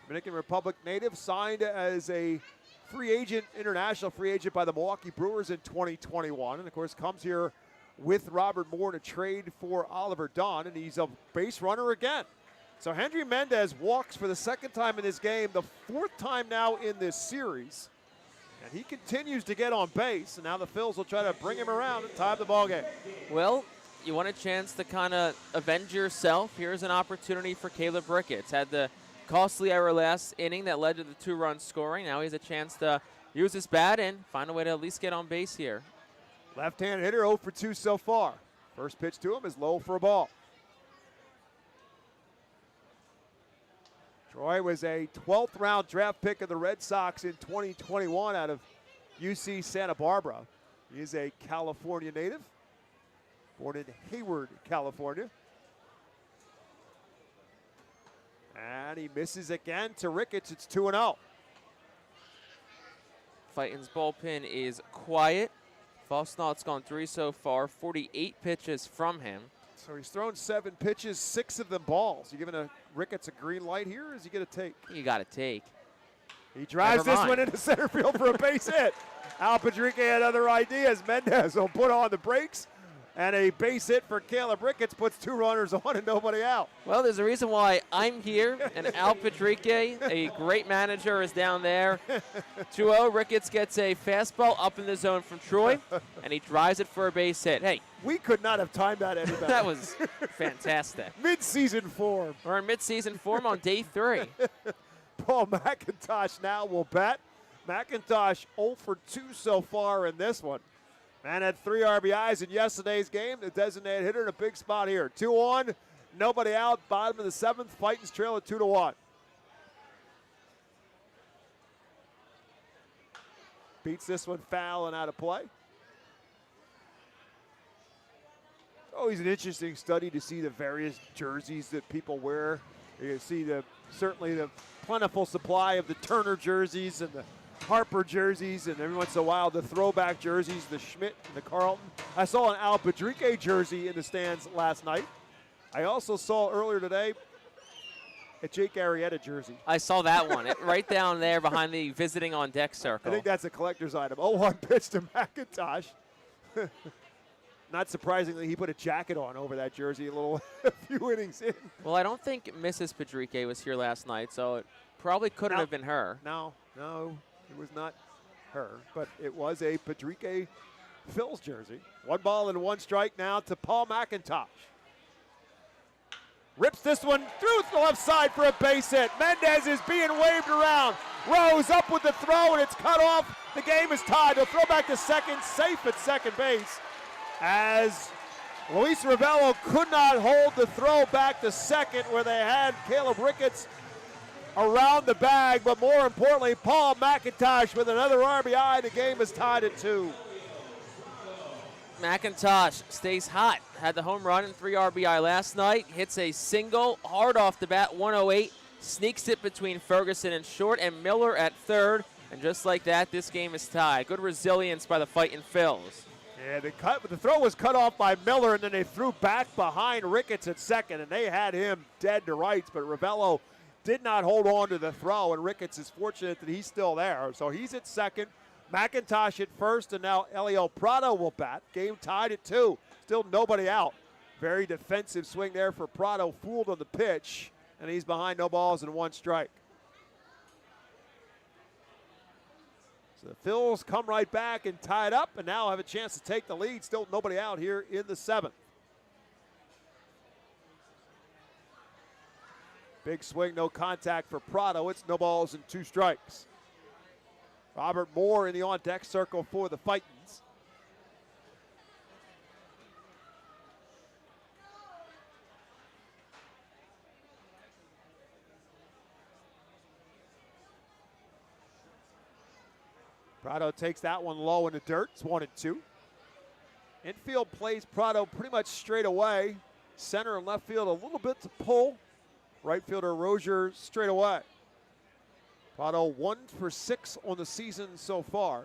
Dominican Republic native, signed as a free agent, international free agent by the Milwaukee Brewers in 2021. And of course comes here with Robert Moore in a trade for Oliver Dunn, and he's a base runner again. So Hendry Mendez walks for the 2nd time in this game, the 4th time now in this series. And he continues to get on base, and now the Phils will try to bring him around and tie up the ballgame. Well, you want a chance to kind of avenge yourself. Here's an opportunity for Caleb Ricketts. Had the costly error last inning that led to the 2-run scoring. Now he has a chance to use his bat and find a way to at least get on base here. Left-hand hitter, 0 for 2 so far. First pitch to him is low for a ball. Troy was a 12th round draft pick of the Red Sox in 2021 out of UC Santa Barbara. He is a California native, born in Hayward, California. And he misses again to Ricketts. It's 2-0. Fightin's bullpen is quiet. Fosnaught's gone 3 so far, 48 pitches from him. So he's thrown 7 pitches, 6 of them balls. You giving Ricketts a green light here, or is he going to take? You got to take. He drives this one into center field for a base hit. Al Padrique had other ideas. Mendez will put on the brakes, and a base hit for Caleb Ricketts puts 2 runners on and nobody out. Well, there's a reason why I'm here, and Al Padrique, a great manager, is down there. 2-0, Ricketts gets a fastball up in the zone from Troy, and he drives it for a base hit. Hey, we could not have timed that any better. That was fantastic. Mid-season form. We're in mid-season form on day 3. Paul McIntosh now will bat. McIntosh 0 for 2 so far in this one. Man had 3 RBIs in yesterday's game. The designated hitter in a big spot here. 2-1, nobody out. Bottom of the 7th. Fightin's trail at 2-1. Beats this one foul and out of play. Always an interesting study to see the various jerseys that people wear. You can see certainly the plentiful supply of the Turner jerseys and the Harper jerseys, and every once in a while the throwback jerseys, the Schmidt and the Carlton. I saw an Al Padrique jersey in the stands last night. I also saw earlier today a Jake Arrieta jersey. I saw that one right down there behind the visiting on deck circle. I think that's a collector's item. 0-1 pitch to McIntosh. Not surprisingly, he put a jacket on over that jersey a few innings in. Well, I don't think Mrs. Padrique was here last night, so it probably couldn't have been her. No, it was not her, but it was a Padrique Phil's jersey. 1 ball and 1 strike now to Paul McIntosh. Rips this one through the left side for a base hit. Mendez is being waved around. Rose up with the throw, and it's cut off. The game is tied. They'll throw back to second, safe at second base, as Luis Ravello could not hold the throw back to second where they had Caleb Ricketts around the bag, but more importantly, Paul McIntosh with another RBI. The game is tied at 2. McIntosh stays hot. Had the home run and 3 RBI last night. Hits a single hard off the bat, 108. Sneaks it between Ferguson and short and Miller at third. And just like that, this game is tied. Good resilience by the Fightin' Phils. Yeah, the throw was cut off by Miller, and then they threw back behind Ricketts at second, and they had him dead to rights, but Ravello did not hold on to the throw, and Ricketts is fortunate that he's still there. So he's at second, McIntosh at first, and now Elio Prado will bat. Game tied at 2. Still nobody out. Very defensive swing there for Prado, fooled on the pitch, and he's behind, no balls and 1 strike. So the Phils come right back and tie it up, and now have a chance to take the lead. Still nobody out here in the 7th. Big swing, no contact for Prado. It's no balls and 2 strikes. Robert Moore in the on-deck circle for the Fightins. Prado takes that one low in the dirt. It's 1-2. Infield plays Prado pretty much straight away. Center and left field a little bit to pull. Right fielder Rozier straight away. Prado 1 for 6 on the season so far.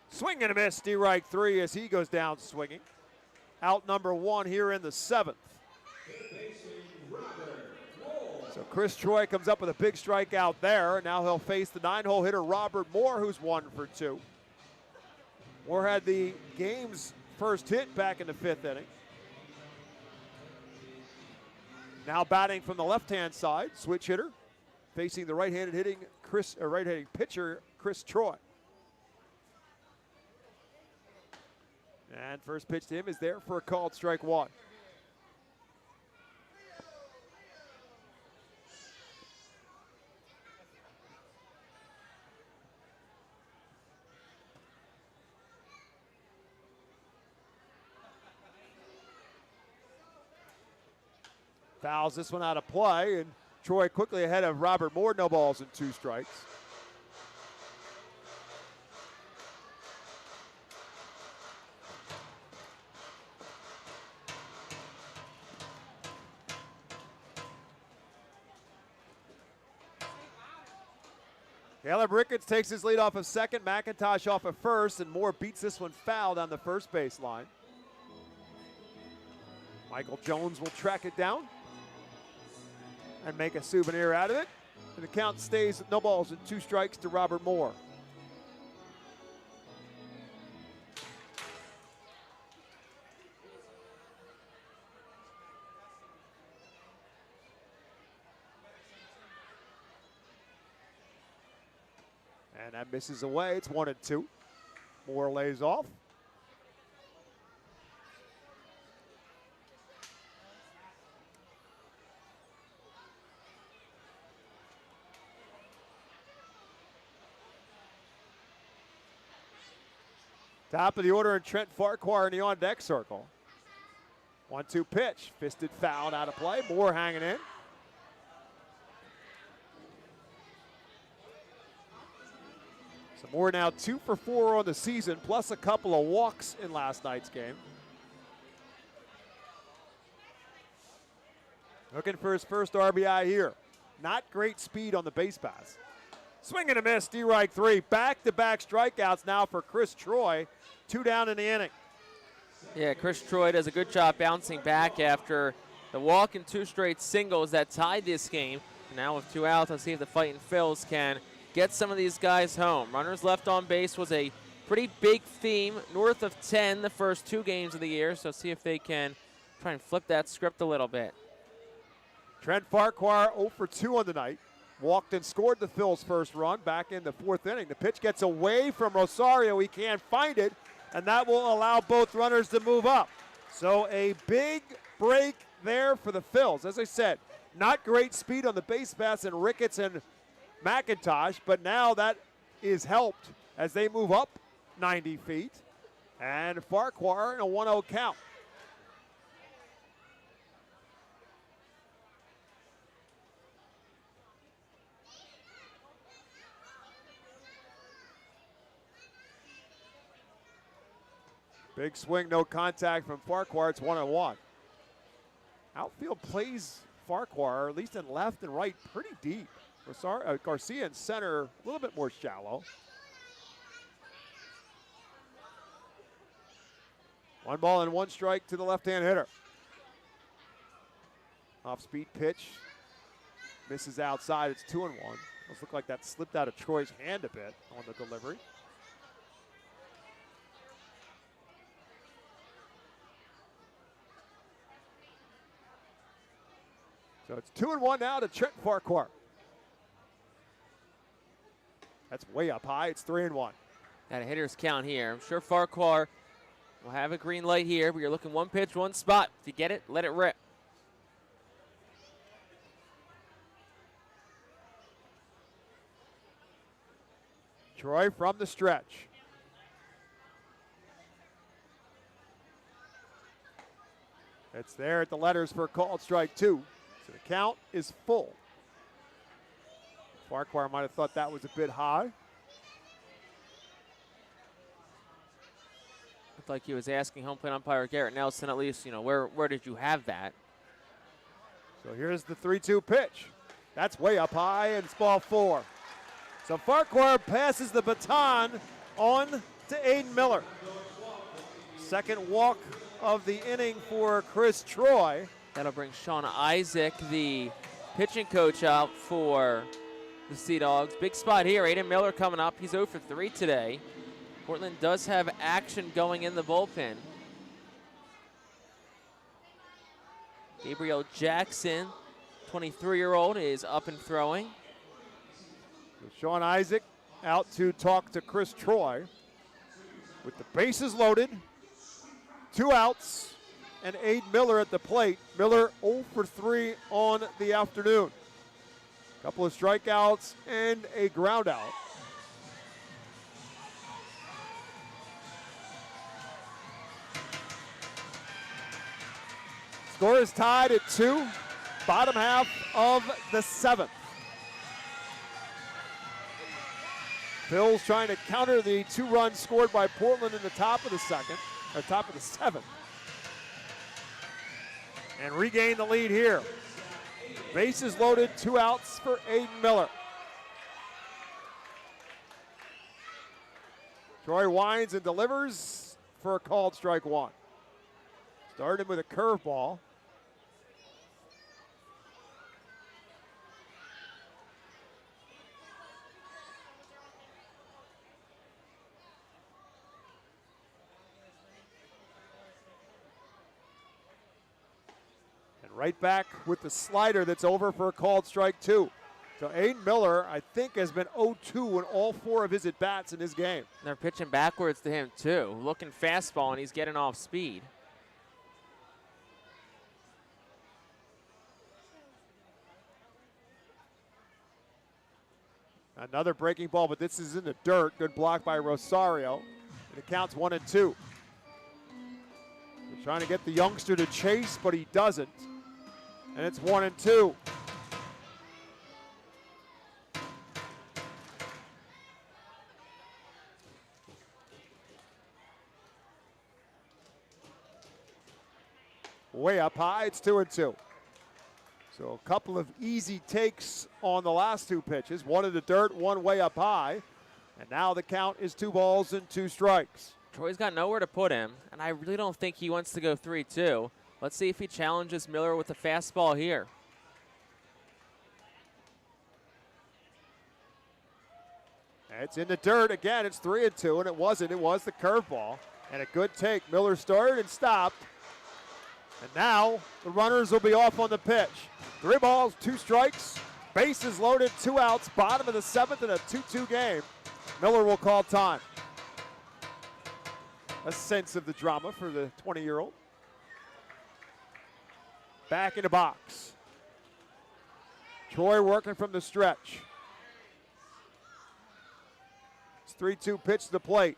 Swing and a miss, strike 3 as he goes down swinging. Out number 1 here in the 7th. So Chris Troy comes up with a big strikeout there. Now he'll face the 9-hole hitter Robert Moore, who's 1 for 2. Moore had the game's first hit back in the 5th inning. Now batting from the left-hand side, switch hitter, facing the right-handed pitcher Chris Troy. And first pitch to him is there for a called strike 1. Fouls this one out of play, and Troy quickly ahead of Robert Moore, no balls and 2 strikes. Caleb Ricketts takes his lead off of second, McIntosh off of first, and Moore beats this one foul down the first base line. Michael Jones will track it down and make a souvenir out of it. And the count stays at no balls and 2 strikes to Robert Moore. And that misses away. It's 1-2. Moore lays off. Top of the order, and Trent Farquhar in the on-deck circle. 1-2 pitch. Fisted foul out of play. Moore hanging in. So Moore now 2 for 4 on the season, plus a couple of walks in last night's game. Looking for his first RBI here. Not great speed on the base pass. Swing and a miss, strike 3. Back-to-back strikeouts now for Chris Troy. 2 down in the inning. Yeah, Chris Troy does a good job bouncing back after the walk and 2 straight singles that tied this game. Now with 2 outs, let's see if the Fightin' Phils can get some of these guys home. Runners left on base was a pretty big theme, north of 10 the first 2 games of the year, so see if they can try and flip that script a little bit. Trent Farquhar 0 for 2 on the night. Walked and scored the Phils' first run back in the 4th inning. The pitch gets away from Rosario. He can't find it, and that will allow both runners to move up. So a big break there for the Phils. As I said, not great speed on the base pass in Ricketts and McIntosh, but now that is helped as they move up 90 feet. And Farquhar in a 1-0 count. Big swing, no contact from Farquhar. It's 1-1. Outfield plays Farquhar, at least in left and right, pretty deep. Garcia in center, a little bit more shallow. 1 ball and 1 strike to the left-hand hitter. Off-speed pitch. Misses outside. It's 2-1. Those look like that slipped out of Troy's hand a bit on the delivery. So it's 2-1 now to Trent Farquhar. That's way up high. It's 3-1. Got a hitter's count here. I'm sure Farquhar We'll have a green light here, but you're looking one pitch, one spot. If you get it, let it rip. Troy from the stretch. It's there at the letters for a called strike 2. So the count is full. Farquhar might have thought that was a bit high. Looked like he was asking home plate umpire Garrett Nelson, at least, where did you have that? So here's the 3-2 pitch. That's way up high, and it's ball 4. So Farquhar passes the baton on to Aiden Miller. Second walk of the inning for Chris Troy. That'll bring Sean Isaac, the pitching coach, out for the Sea Dogs. Big spot here. Aiden Miller coming up. He's 0 for 3 today. Portland does have action going in the bullpen. Gabriel Jackson, 23-year-old, is up and throwing. So Sean Isaac out to talk to Chris Troy. With the bases loaded, 2 outs, and Aiden Miller at the plate. Miller 0 for 3 on the afternoon. Couple of strikeouts and a ground out. Score is tied at 2, bottom half of the 7th. Phil's trying to counter the 2 runs scored by Portland in the top of the 7th. And regain the lead here. Bases loaded, 2 outs for Aiden Miller. Troy winds and delivers for a called strike 1. Started with a curveball. Right back with the slider that's over for a called strike 2. So Aiden Miller, I think, has been 0-2 in all 4 of his at-bats in this game. They're pitching backwards to him, too. Looking fastball, and he's getting off speed. Another breaking ball, but this is in the dirt. Good block by Rosario. And it counts 1-2. They're trying to get the youngster to chase, but he doesn't. And it's 1-2. Way up high, it's 2-2. So a couple of easy takes on the last 2 pitches. 1 in the dirt, 1 way up high. And now the count is 2 balls and 2 strikes. Troy's got nowhere to put him, and I really don't think he wants to go 3-2. Let's see if he challenges Miller with a fastball here. It's in the dirt again. It's 3-2, and it wasn't. It was the curveball. And a good take. Miller started and stopped. And now the runners will be off on the pitch. 3 balls, 2 strikes. Bases loaded, 2 outs. Bottom of the 7th in a 2-2 game. Miller will call time. A sense of the drama for the 20-year-old. Back in the box. Troy working from the stretch. 3-2 pitch to the plate.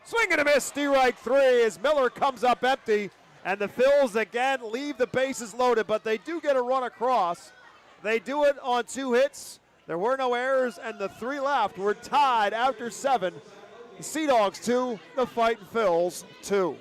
Swing and a miss, strike 3 as Miller comes up empty. And the Phils again leave the bases loaded, but they do get a run across. They do it on 2 hits. There were no errors, and the 3 left were tied after 7. The Sea Dogs 2, the Fightin' Phils 2.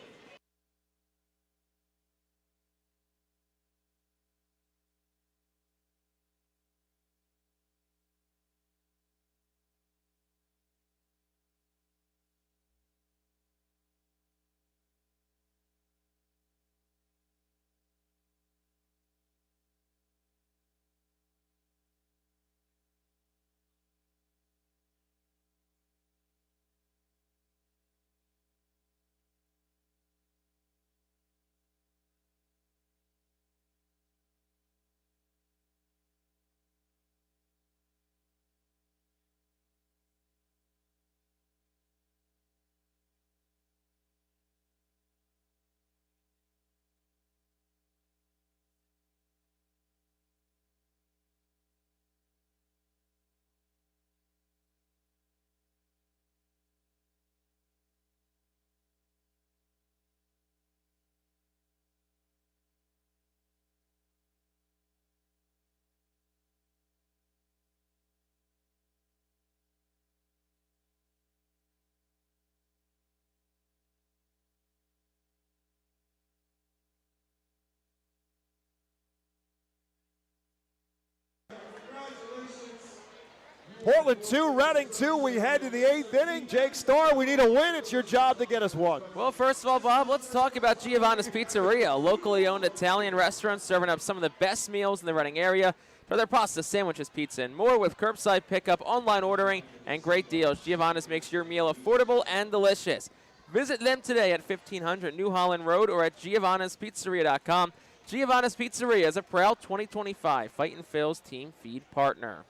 Portland 2, Reading 2. We head to the 8th inning. Jake Starr, we need a win. It's your job to get us one. Well, first of all, Bob, let's talk about Giovanna's Pizzeria, a locally owned Italian restaurant serving up some of the best meals in the Reading area. For their pasta, sandwiches, pizza, and more with curbside pickup, online ordering, and great deals. Giovanna's makes your meal affordable and delicious. Visit them today at 1500 New Holland Road or at giovannaspizzeria.com. Giovanna's Pizzeria is a proud 2025 Fightin' Phil's team feed partner.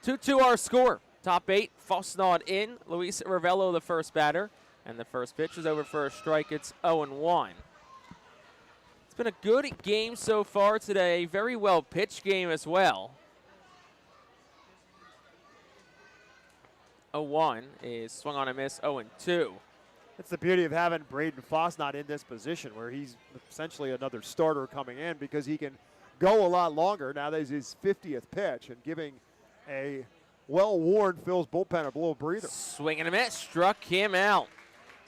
2-2 our score. Top 8, Fosnaud in. Luis Ravello the first batter. And the first pitch is over for a strike. It's 0-1. It's been a good game so far today. Very well pitched game as well. 0-1 is swung on a miss, 0-2. That's the beauty of having Braden Fosnaud in this position where he's essentially another starter coming in because he can go a lot longer. Now that is his 50th pitch and giving a well-worn Phil's bullpen a little breather. Swing and a miss, struck him out.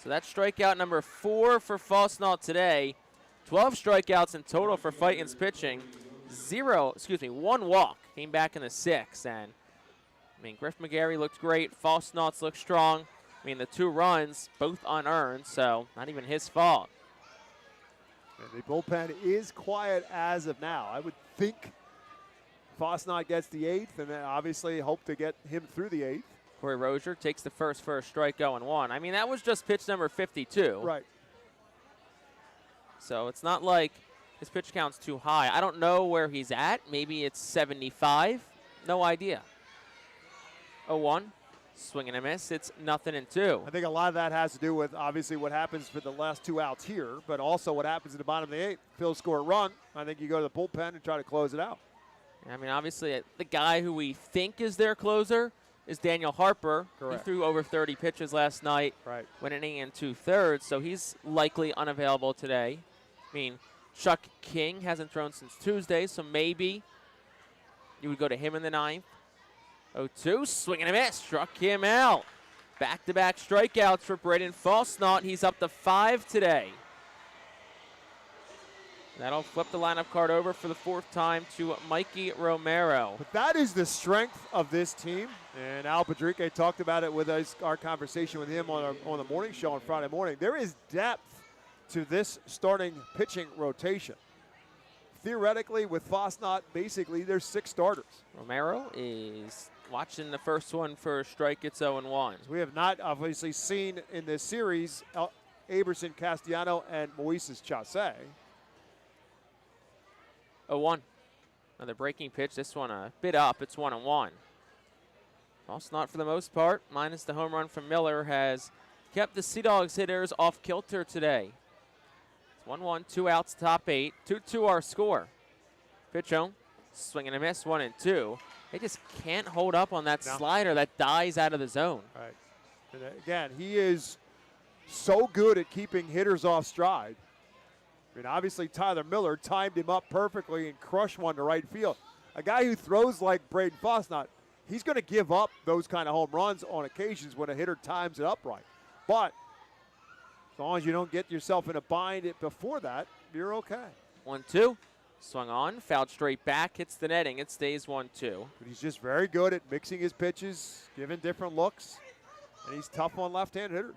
So that's strikeout number 4 for Fosnaud today. 12 strikeouts in total for Fightin's pitching. 1 walk. Came back in the 6th. And, Griff McGarry looked great. Fosnaud's looked strong. The 2 runs, both unearned, so not even his fault. And the bullpen is quiet as of now. I would think Fosnaud gets the 8th, and then obviously hope to get him through the 8th. Corey Rozier takes the first for a strike, 0-1. That was just pitch number 52. Right. So it's not like his pitch count's too high. I don't know where he's at. Maybe it's 75. No idea. 0-1. Swing and a miss. It's 0-2. I think a lot of that has to do with obviously what happens for the last 2 outs here, but also what happens in the bottom of the 8th. Phil score a run. I think you go to the bullpen and try to close it out. Obviously, the guy who we think is their closer is Daniel Harper. Correct. He threw over 30 pitches last night. Right. Went an inning and 2/3, so he's likely unavailable today. Chuck King hasn't thrown since Tuesday, so maybe you would go to him in the 9th. 0-2, swing and a miss, struck him out. Back-to-back strikeouts for Braden Fosnaud. He's up to 5 today. That'll flip the lineup card over for the 4th time to Mikey Romero. But that is the strength of this team, and Al Padrique talked about it with our conversation with him on the morning show on Friday morning. There is depth to this starting pitching rotation. Theoretically, with Fosnaud, basically there's 6 starters. Romero is watching the first one for a strike. It's 0-1. We have not obviously seen in this series Aberson Castellano and Moises Chausse. 0-1. Another breaking pitch. This one a bit up. It's 1-1. Fosnaud, for the most part, minus the home run from Miller, has kept the Sea Dogs hitters off kilter today. It's 1-1, 2 outs, top 8. 2-2 our score. Pitch home. Swing and a miss, 1-2. They just can't hold up on that slider that dies out of the zone. Right. And again, he is so good at keeping hitters off stride. Obviously Tyler Miller timed him up perfectly and crushed one to right field. A guy who throws like Braden Fosnaud, he's going to give up those kind of home runs on occasions when a hitter times it up right. But as long as you don't get yourself in a bind before that, you're okay. 1-2. Swung on, fouled straight back, hits the netting. It stays 1-2. But he's just very good at mixing his pitches, giving different looks, and he's tough on left-hand hitters.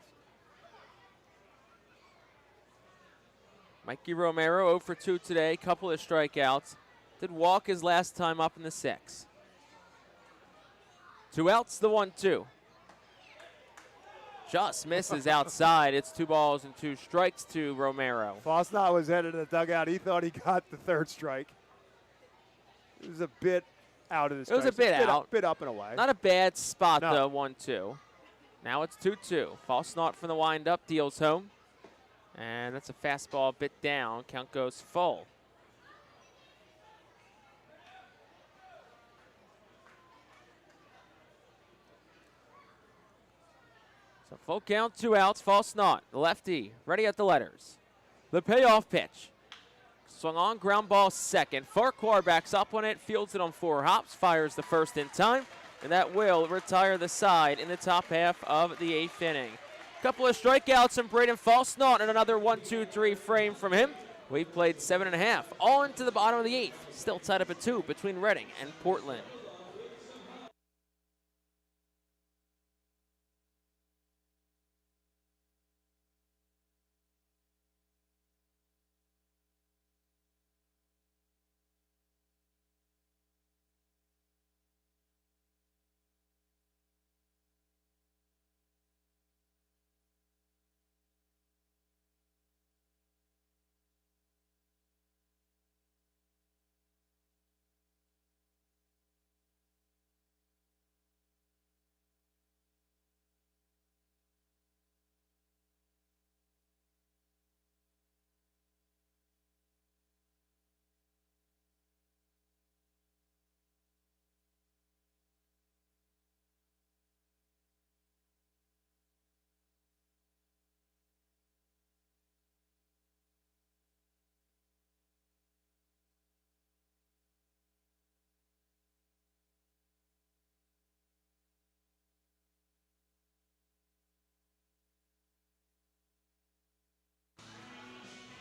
Mikey Romero 0 for 2 today, couple of strikeouts. Did walk his last time up in the 6th. 2 outs, the 1-2. Just misses outside. It's 2 balls and 2 strikes to Romero. Fosnaud was headed to the dugout. He thought he got the 3rd strike. It was a bit out of the strike. It was a bit out. Bit up and away. Not a bad spot, though, 1-2. Now it's 2-2. Fosnaud from the windup, deals home. And that's a fastball a bit down. Count goes full. So full count, 2 outs. Fosnaud, the lefty, ready at the letters. The payoff pitch. Swung on, ground ball second. Farquhar backs up on it, fields it on 4 hops, fires the first in time, and that will retire the side in the top half of the 8th inning. Couple of strikeouts from Braden Fosnaud and another 1-2-3 frame from him. We've played 7.5, all into the bottom of the 8th. Still tied up at 2 between Reading and Portland.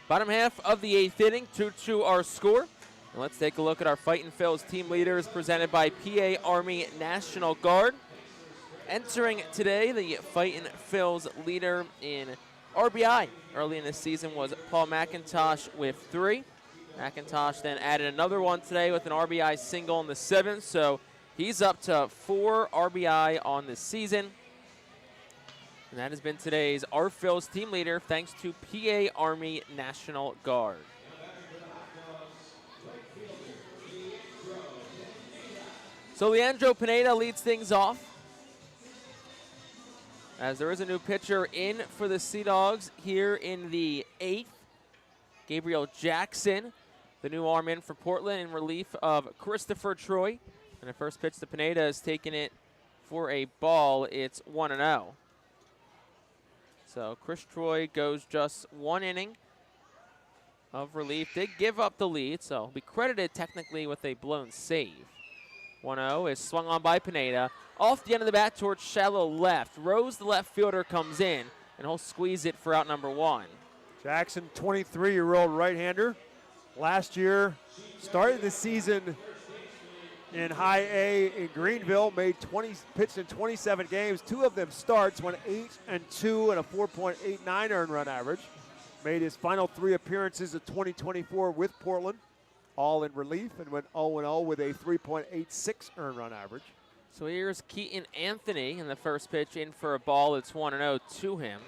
Bottom half of the 8th inning, 2-2 our score. And let's take a look at our Fightin' Phils team leaders presented by PA Army National Guard. Entering today, the Fightin' Phils leader in RBI early in the season was Paul McIntosh with 3. McIntosh then added another one today with an RBI single in the 7th, so he's up to 4 RBI on the season. And that has been today's our Phils team leader, thanks to PA Army National Guard. So Leandro Pineda leads things off, as there is a new pitcher in for the Sea Dogs here in the 8th. Gabriel Jackson, the new arm in for Portland in relief of Christopher Troy. And the first pitch to Pineda is taking it for a ball. It's 1-0. So Chris Troy goes just 1 inning of relief. Did give up the lead, so he'll be credited technically with a blown save. 1-0 is swung on by Pineda. Off the end of the bat towards shallow left. Rose, the left fielder, comes in, and he'll squeeze it for out number 1. Jackson, 23-year-old right-hander. Last year, started the season in High A in Greenville, pitched in 27 games. 2 of them starts, went 8-2 and a 4.89 earned run average. Made his final 3 appearances of 2024 with Portland, all in relief, and went 0-0 with a 3.86 earned run average. So here's Keaton Anthony in the first pitch in for a ball. It's 1-0 to him.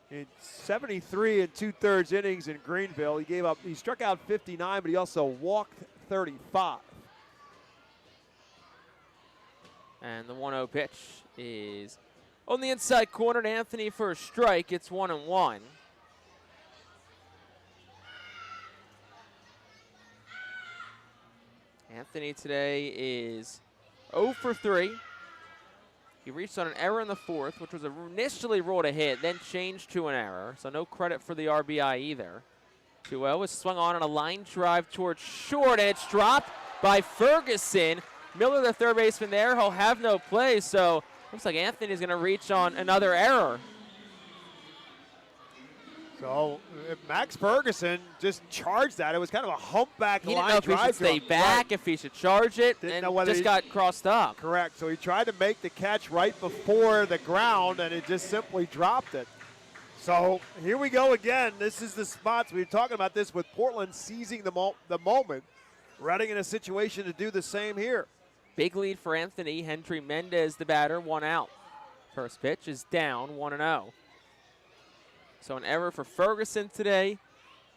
In 73 and 2/3 innings in Greenville, he struck out 59, but he also walked 35. And the 1-0 pitch is on the inside corner to Anthony for a strike. It's 1-1. Anthony today is 0 for 3. He reached on an error in the 4th, which was initially ruled a hit, then changed to an error, so no credit for the RBI either. 2-0 is swung on a line drive towards short, and it's dropped by Ferguson. Miller, the third baseman there, he'll have no play, so looks like Anthony's going to reach on another error. So Max Ferguson just charged that. It was kind of a humpback line drive. He didn't know if he should stay back, if he should charge it, and just got crossed up. Correct. So he tried to make the catch right before the ground, and it just simply dropped it. So here we go again. This is the spots. We were talking about this with Portland seizing the moment. Reading in a situation to do the same here. Big lead for Anthony. Hendry Mendez, the batter, 1 out. First pitch is down, 1-0. So an error for Ferguson today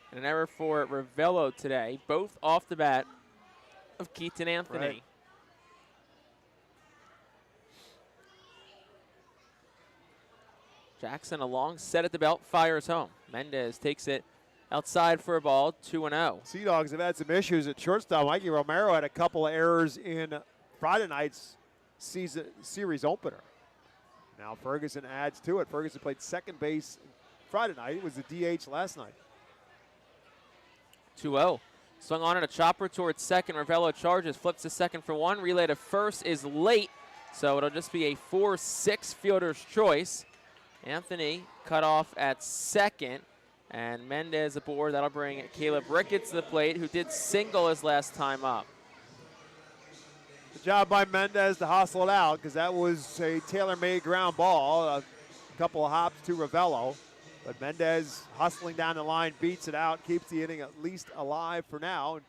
and an error for Ravello today, both off the bat of Keaton Anthony. Right. Jackson, a long set at the belt, fires home. Mendez takes it outside for a ball, 2-0. Sea Dogs have had some issues at shortstop. Mikey Romero had a couple of errors in Friday night's series opener. Now Ferguson adds to it. Ferguson played second base Friday night. It was the DH last night. 2-0. Swung on at a chopper towards second. Ravello charges, flips to second for 1. Relay to first is late, so it'll just be a 4-6 fielder's choice. Anthony cut off at second, and Mendez aboard. That'll bring Caleb Ricketts to the plate, who did single his last time up. Good job by Mendez to hustle it out, because that was a tailor-made ground ball. A couple of hops to Ravello. But Mendez hustling down the line, beats it out, keeps the inning at least alive for now. And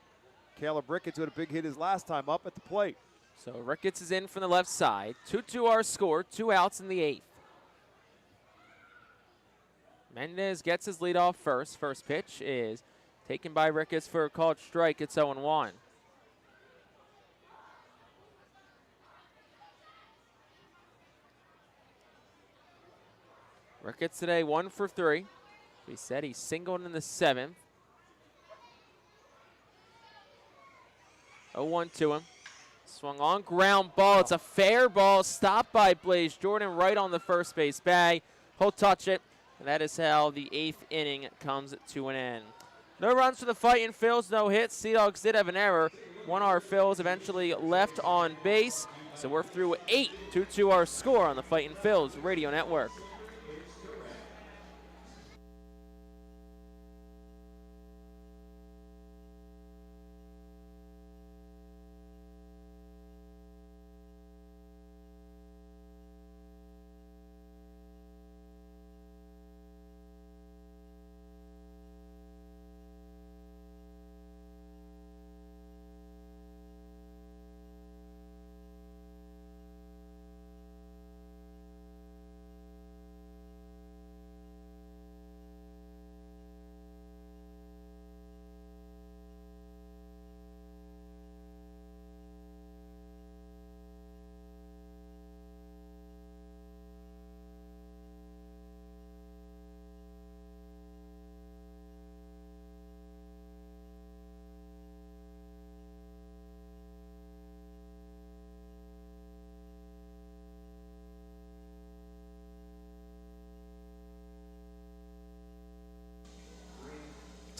Caleb Ricketts with a big hit his last time up at the plate. So Ricketts is in from the left side. 2-2 our score, 2 outs in the 8th. Mendez gets his lead off first. First pitch is taken by Ricketts for a called strike. It's 0-1. Ricketts today 1 for 3. He said he singled in the 7th. 0-1 to him. Swung on ground ball. It's a fair ball. Stopped by Blaze Jordan right on the first base bag. He'll touch it. And that is how the 8th inning comes to an end. No runs for the Fightin' Phils, no hits. Sea Dogs did have an error. One of our Phils eventually left on base. So we're through 8, 2-2 our score on the Fightin' Phils Radio Network.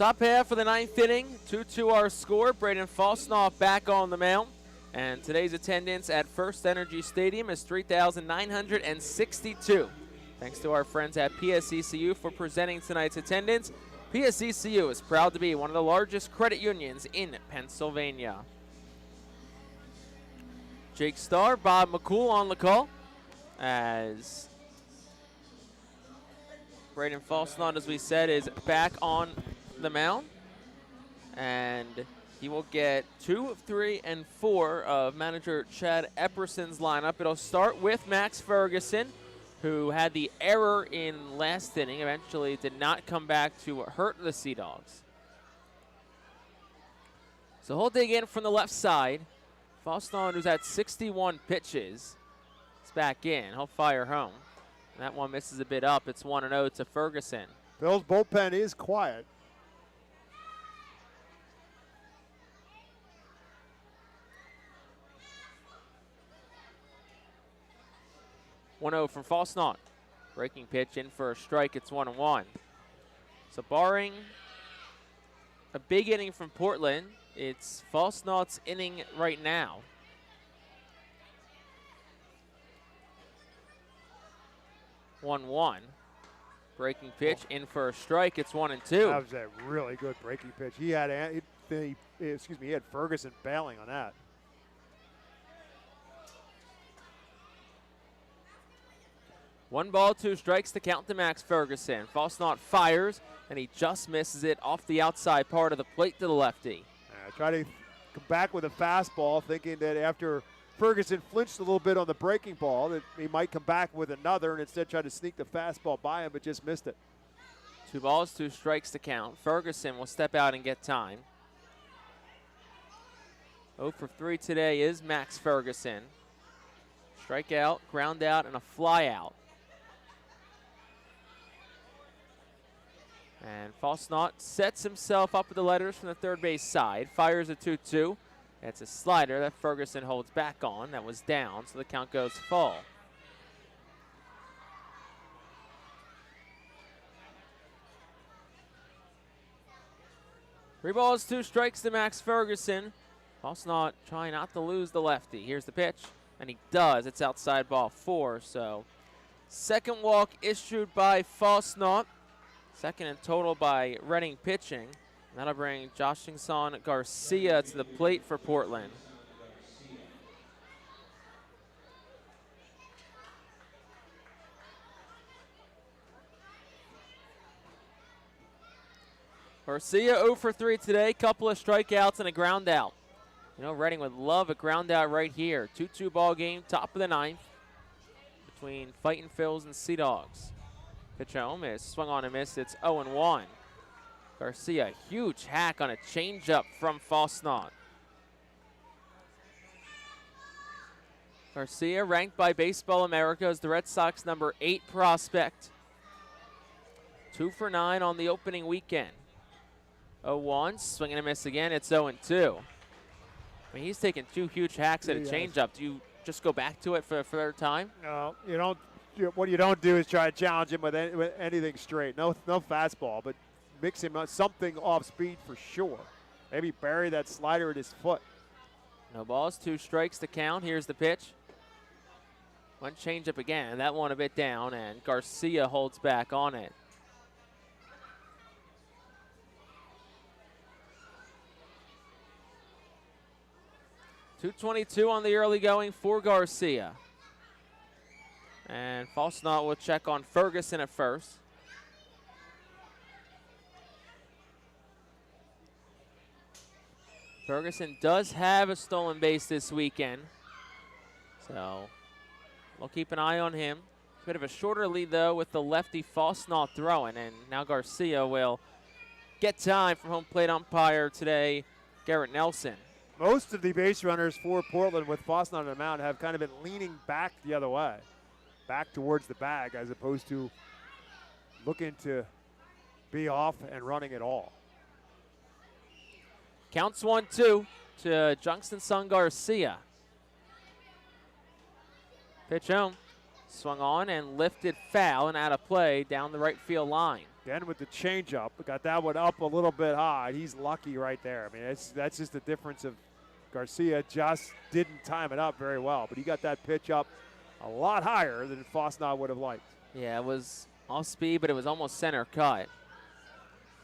Top half of the ninth inning, 2-2 our score. Braden Falsnaw back on the mound. And today's attendance at FirstEnergy Stadium is 3,962. Thanks to our friends at PSECU for presenting tonight's attendance. PSECU is proud to be one of the largest credit unions in Pennsylvania. Jake Starr, Bob McCool on the call as Braden Falsnaw, as we said, is back on the mound. And he will get 2, 3, and 4 of manager Chad Epperson's lineup. It'll start with Max Ferguson, who had the error in last inning. Eventually did not come back to hurt the Sea Dogs. So he'll dig in from the left side. Falsnaw, who's at 61 pitches, is back in. He'll fire home. And that one misses a bit up. It's 1-0 to Ferguson. Phil's bullpen is quiet. From Falsnaw. Breaking pitch in for a strike. It's 1-1. So barring a big inning from Portland, it's Falsnaw's inning right now. Breaking pitch in for a strike. It's 1-2. That was a really good breaking pitch. He had Ferguson bailing on that. One ball, 2 strikes to count to Max Ferguson. Falsnaw fires, and he just misses it off the outside part of the plate to the lefty. Try to come back with a fastball, thinking that after Ferguson flinched a little bit on the breaking ball, that he might come back with another, and instead try to sneak the fastball by him, but just missed it. 2 balls, 2 strikes to count. Ferguson will step out and get time. 0 for 3 today is Max Ferguson. Strikeout, ground out, and a fly out. And Falsnaw sets himself up with the letters from the third base side. Fires a 2-2. It's a slider that Ferguson holds back on. That was down, so the count goes full. Three balls, 2 strikes to Max Ferguson. Falsnaw trying not to lose the lefty. Here's the pitch, and he does. It's outside ball 4, so second walk issued by Falsnaw. Second in total by Reading pitching. And that'll bring Joshingson Garcia to the plate for Portland. Garcia 0 for 3 today. Couple of strikeouts and a ground out. You know, Reading would love a ground out right here. 2-2 ball game, top of the ninth between Fightin Phils and Sea Dogs. Pitch home is swung on and missed. It's 0-1. Garcia, huge hack on a changeup from Falsnaw. Garcia, ranked by Baseball America as the Red Sox number 8 prospect. 2 for 9 on the opening weekend. 0-1, swing and a miss again. It's 0-2. I mean, he's taking 2 huge hacks at a changeup. Do you just go back to it for a third time? No, you don't. What you don't do is try to challenge him with anything straight. No fastball, but mix him up something off speed for sure. Maybe bury that slider at his foot. No balls, 2 strikes to count. Here's the pitch. One changeup again. That one a bit down, and Garcia holds back on it. .222 on the early going for Garcia. And Falsnaw will check on Ferguson at first. Ferguson does have a stolen base this weekend, so we'll keep an eye on him. Bit of a shorter lead, though, with the lefty Falsnaw throwing, and now Garcia will get time from home plate umpire today, Garrett Nelson. Most of the base runners for Portland with Falsnaw on the mound have kind of been leaning back the other way, back towards the bag, as opposed to looking to be off and running at all. Counts 1-2 to Joshingson Garcia. Pitch home, swung on and lifted foul and out of play down the right field line. Again with the changeup, got that one up a little bit high. He's lucky right there. I mean, that's just the difference of Garcia just didn't time it up very well, but he got that pitch up a lot higher than Fosnaugh would have liked. Yeah, it was off speed, but it was almost center cut.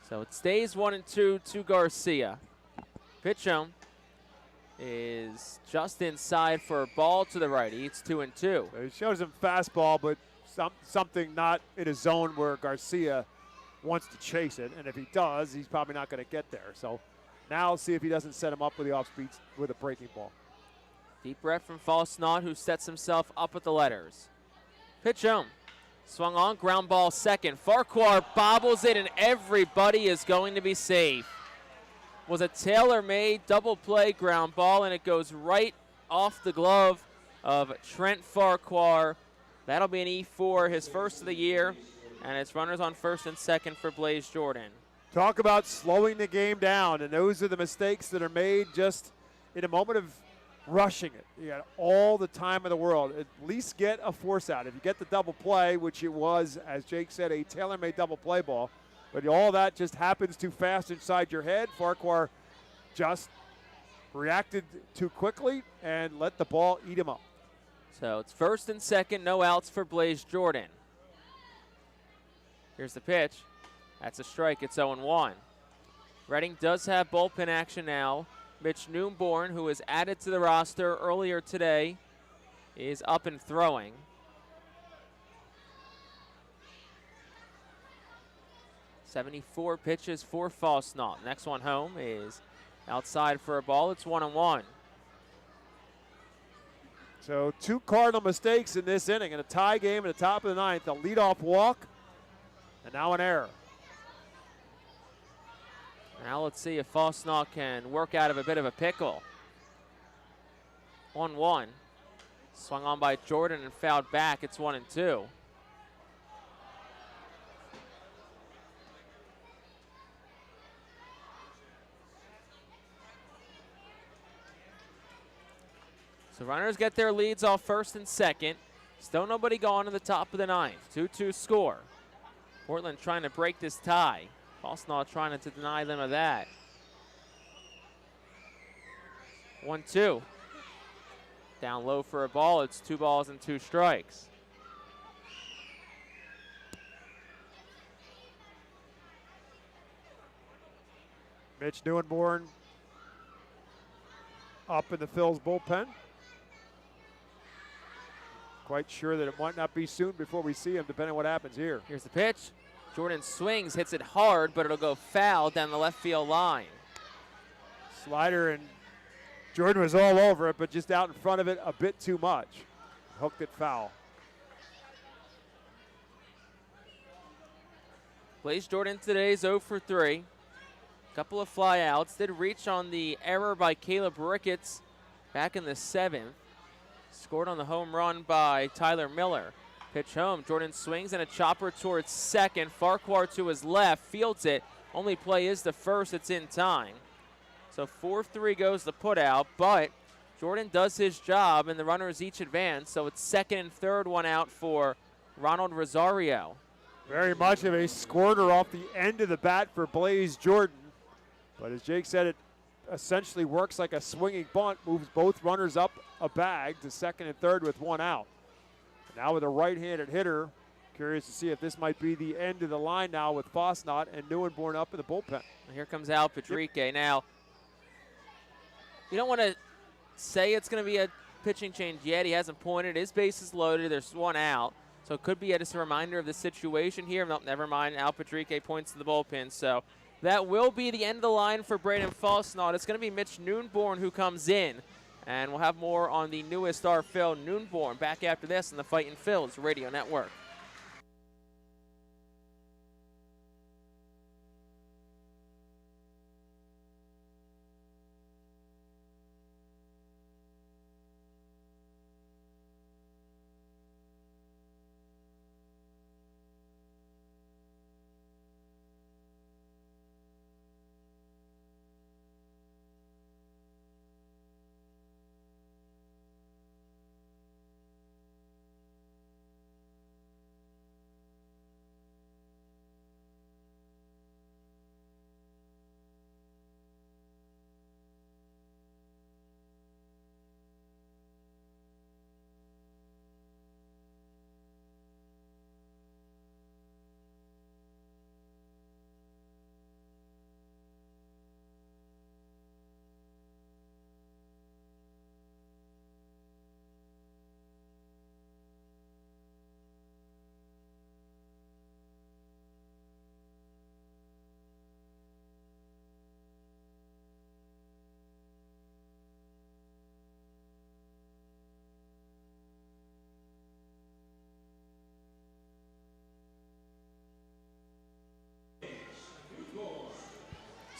So it stays 1-2 to Garcia. Pitch home is just inside for a ball to the righty. It's 2-2. So he shows him fastball, but something not in a zone where Garcia wants to chase it, and if he does, he's probably not going to get there. So now see if he doesn't set him up with the off-speed with a breaking ball. Deep breath from Fosnaugh, who sets himself up with the letters. Pitch home. Swung on, ground ball second. Farquhar bobbles it, and everybody is going to be safe. Was a tailor-made double play ground ball, and it goes right off the glove of Trent Farquhar. That'll be an E4, his first of the year, and it's runners on first and second for Blaze Jordan. Talk about slowing the game down, and those are the mistakes that are made just in a moment of rushing it. You got all the time in the world. At least get a force out. If you get the double play, which it was, as Jake said, a tailor-made double play ball, but all that just happens too fast inside your head. Farquhar just reacted too quickly and let the ball eat him up. So it's first and second, no outs for Blaze Jordan. Here's the pitch. That's a strike. It's 0-1. Reading does have bullpen action now. Mitch Newborn, who was added to the roster earlier today, is up and throwing. .74 pitches for Fosnaugh. Next one home is outside for a ball. It's 1-1. So 2 Cardinal mistakes in this inning, in a tie game at the top of the ninth. A leadoff walk, and now an error. Now let's see if Fosnaugh can work out of a bit of a pickle. 1-1. Swung on by Jordan and fouled back. It's 1-2. So runners get their leads off first and second. Still nobody gone to the top of the ninth. 2-2 score. Portland trying to break this tie. Fosnaugh trying to deny them of that. 1-2. Down low for a ball. It's 2 balls and 2 strikes. Mitch Newborn up in the Phil's bullpen. Quite sure that it might not be soon before we see him, depending on what happens here. Here's the pitch. Jordan swings, hits it hard, but it'll go foul down the left field line. Slider, and Jordan was all over it, but just out in front of it a bit too much. Hooked it foul. Blaze Jordan today is 0 for 3. Couple of flyouts. Did reach on the error by Caleb Ricketts back in the 7th. Scored on the home run by Tyler Miller. Pitch home. Jordan swings and a chopper towards second. Farquhar to his left. Fields it. Only play is the first. It's in time. So 4-3 goes the put out, but Jordan does his job and the runners each advance. So it's second and third, one out for Ronald Rosario. Very much of a squirter off the end of the bat for Blaze Jordan. But as Jake said, it essentially works like a swinging bunt, moves both runners up a bag to second and third with 1 out. Now with a right-handed hitter, curious to see if this might be the end of the line now with Fosnaugh and Newborn up in the bullpen. Here comes Al Patrique. Yep. Now, you don't want to say it's going to be a pitching change yet. He hasn't pointed. His base is loaded. There's 1 out. So it could be just a reminder of the situation here. No, never mind. Al Patrique points to the bullpen. So that will be the end of the line for Braden Fosnaugh. It's going to be Mitch Newborn who comes in. And we'll have more on the newest star, Phil Newborn, back after this on the Fightin' Phil's Radio Network.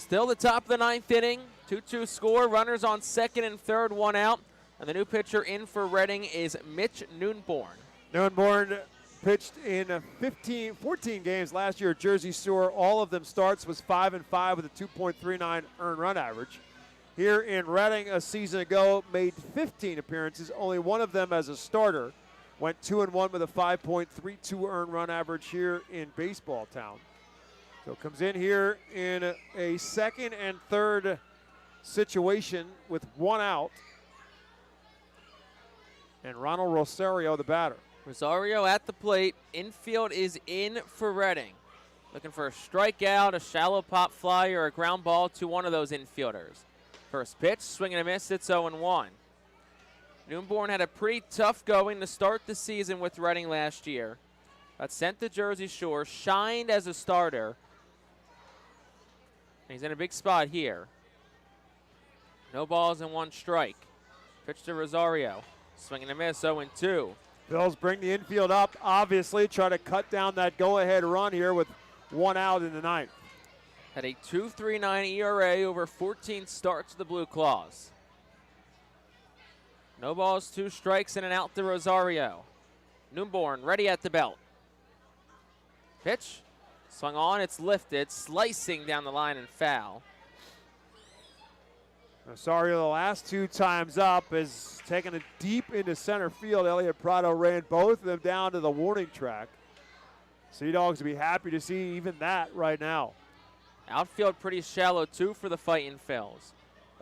Still the top of the ninth inning. 2-2 score. Runners on second and third, one out. And the new pitcher in for Reading is Mitch Noonborn. Noonborn pitched in 14 games last year at Jersey Shore. All of them starts, was 5-5 with a 2.39 earned run average. Here in Reading a season ago, made 15 appearances, only one of them as a starter. Went 2-1 with a 5.32 earned run average here in Baseball Town. So comes in here in a second and third situation with one out. And Ronald Rosario, the batter. Rosario at the plate. Infield is in for Reading. Looking for a strikeout, a shallow pop fly, or a ground ball to one of those infielders. First pitch, swing and a miss, it's 0-1. Noonborn had a pretty tough going to start the season with Reading last year. Got sent to Jersey Shore, shined as a starter. He's in a big spot here. No balls and one strike. Pitch to Rosario. Swing and a miss, 0-2. Phils bring the infield up, obviously, try to cut down that go-ahead run here with one out in the ninth. Had a 2.39 ERA over 14 starts to the Blue Claws. No balls, two strikes, and an out to Rosario. Noonborn ready at the belt. Pitch. Swung on, it's lifted, slicing down the line and foul. Rosario, the last two times up, is taking it deep into center field. Elliot Prado ran both of them down to the warning track. Sea Dogs will be happy to see even that right now. Outfield pretty shallow, too, for the Fightin' Phils.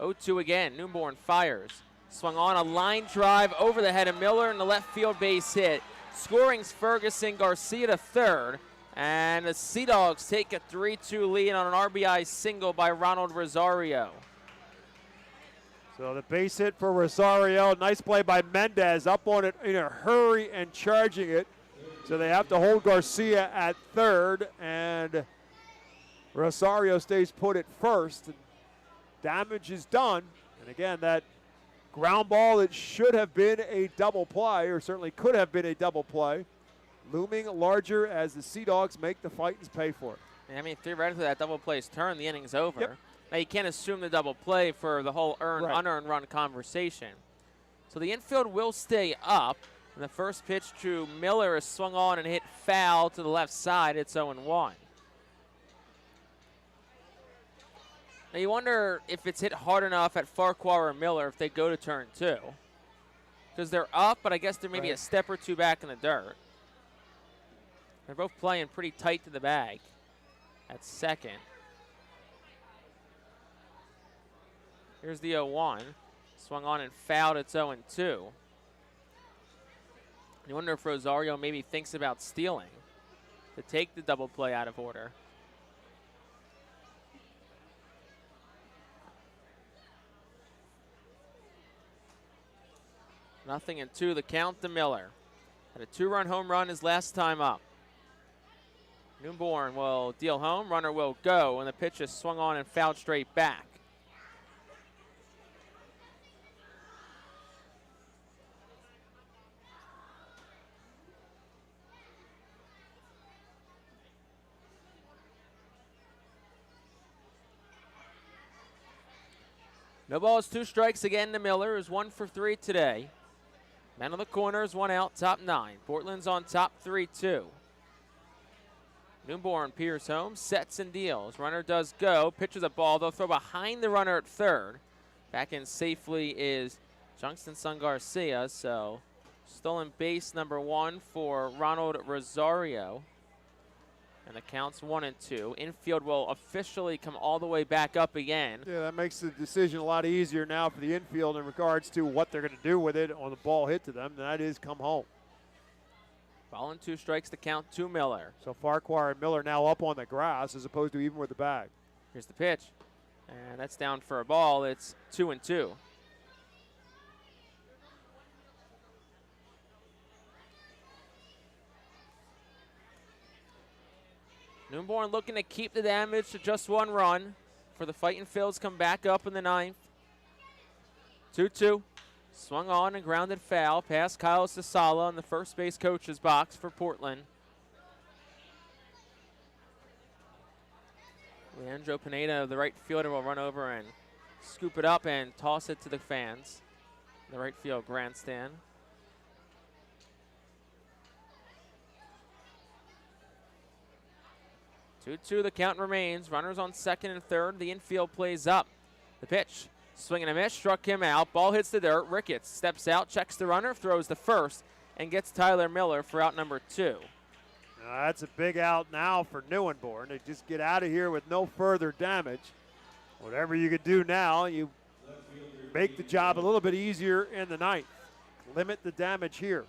0-2 again. Noonborn fires. Swung on a line drive over the head of Miller and the left field base hit. Scoring's Ferguson, Garcia to third. And the Sea Dogs take a 3-2 lead on an RBI single by Ronald Rosario. So the base hit for Rosario. Nice play by Mendez, up on it in a hurry and charging it. So they have to hold Garcia at third, and Rosario stays put at first. Damage is done. And again, that ground ball that should have been a double play, or certainly could have been a double play, looming larger as the Sea Dogs make the Fightins pay for it. I mean, theoretically, that double play's turn, the inning's over. Yep. Now, you can't assume the double play for the whole earned, unearned run conversation. So the infield will stay up. And the first pitch to Miller is swung on and hit foul to the left side. It's 0-1. Now, you wonder if it's hit hard enough at Farquhar or Miller if they go to turn two. Because they're up, but I guess they're maybe a step or two back in the dirt. They're both playing pretty tight to the bag at second. Here's the 0-1. Swung on and fouled. It's 0-2. You wonder if Rosario maybe thinks about stealing to take the double play out of order. Nothing and two, the count to Miller. Had a two-run home run his last time up. Noonborn will deal home, runner will go, and the pitch is swung on and fouled straight back. No balls, two strikes again to Miller, who's 1 for 3 today. Man on the corners, one out, top 9. Portland's on top 3-2. Noonborn peers home, sets and deals. Runner does go, pitches a ball. They'll throw behind the runner at third. Back in safely is Junkston Sun Garcia, so stolen base number 1 for Ronald Rosario. And the count's 1-2. Infield will officially come all the way back up again. Yeah, that makes the decision a lot easier now for the infield in regards to what they're going to do with it on the ball hit to them, and that is come home. Ball and 2 strikes to count to Miller. So Farquhar and Miller now up on the grass as opposed to even with the bag. Here's the pitch. And that's down for a ball. It's 2-2. Noonborn looking to keep the damage to just 1 run for the Fightin' Phils come back up in the 9th. 2-2. Swung on and grounded foul past Kyle Sasala in the first base coach's box for Portland. Leandro Pineda, the right fielder, will run over and scoop it up and toss it to the fans. The right field grandstand. Two-two, the count remains. Runners on second and third. The infield plays up. The pitch, swing and a miss, struck him out. Ball hits the dirt. Ricketts steps out, checks the runner, throws the first, and gets Tyler Miller for out number 2. That's a big out now for Neuenborn. They just get out of here with no further damage. Whatever you could do now, you make the job a little bit easier in the ninth. Limit the damage here.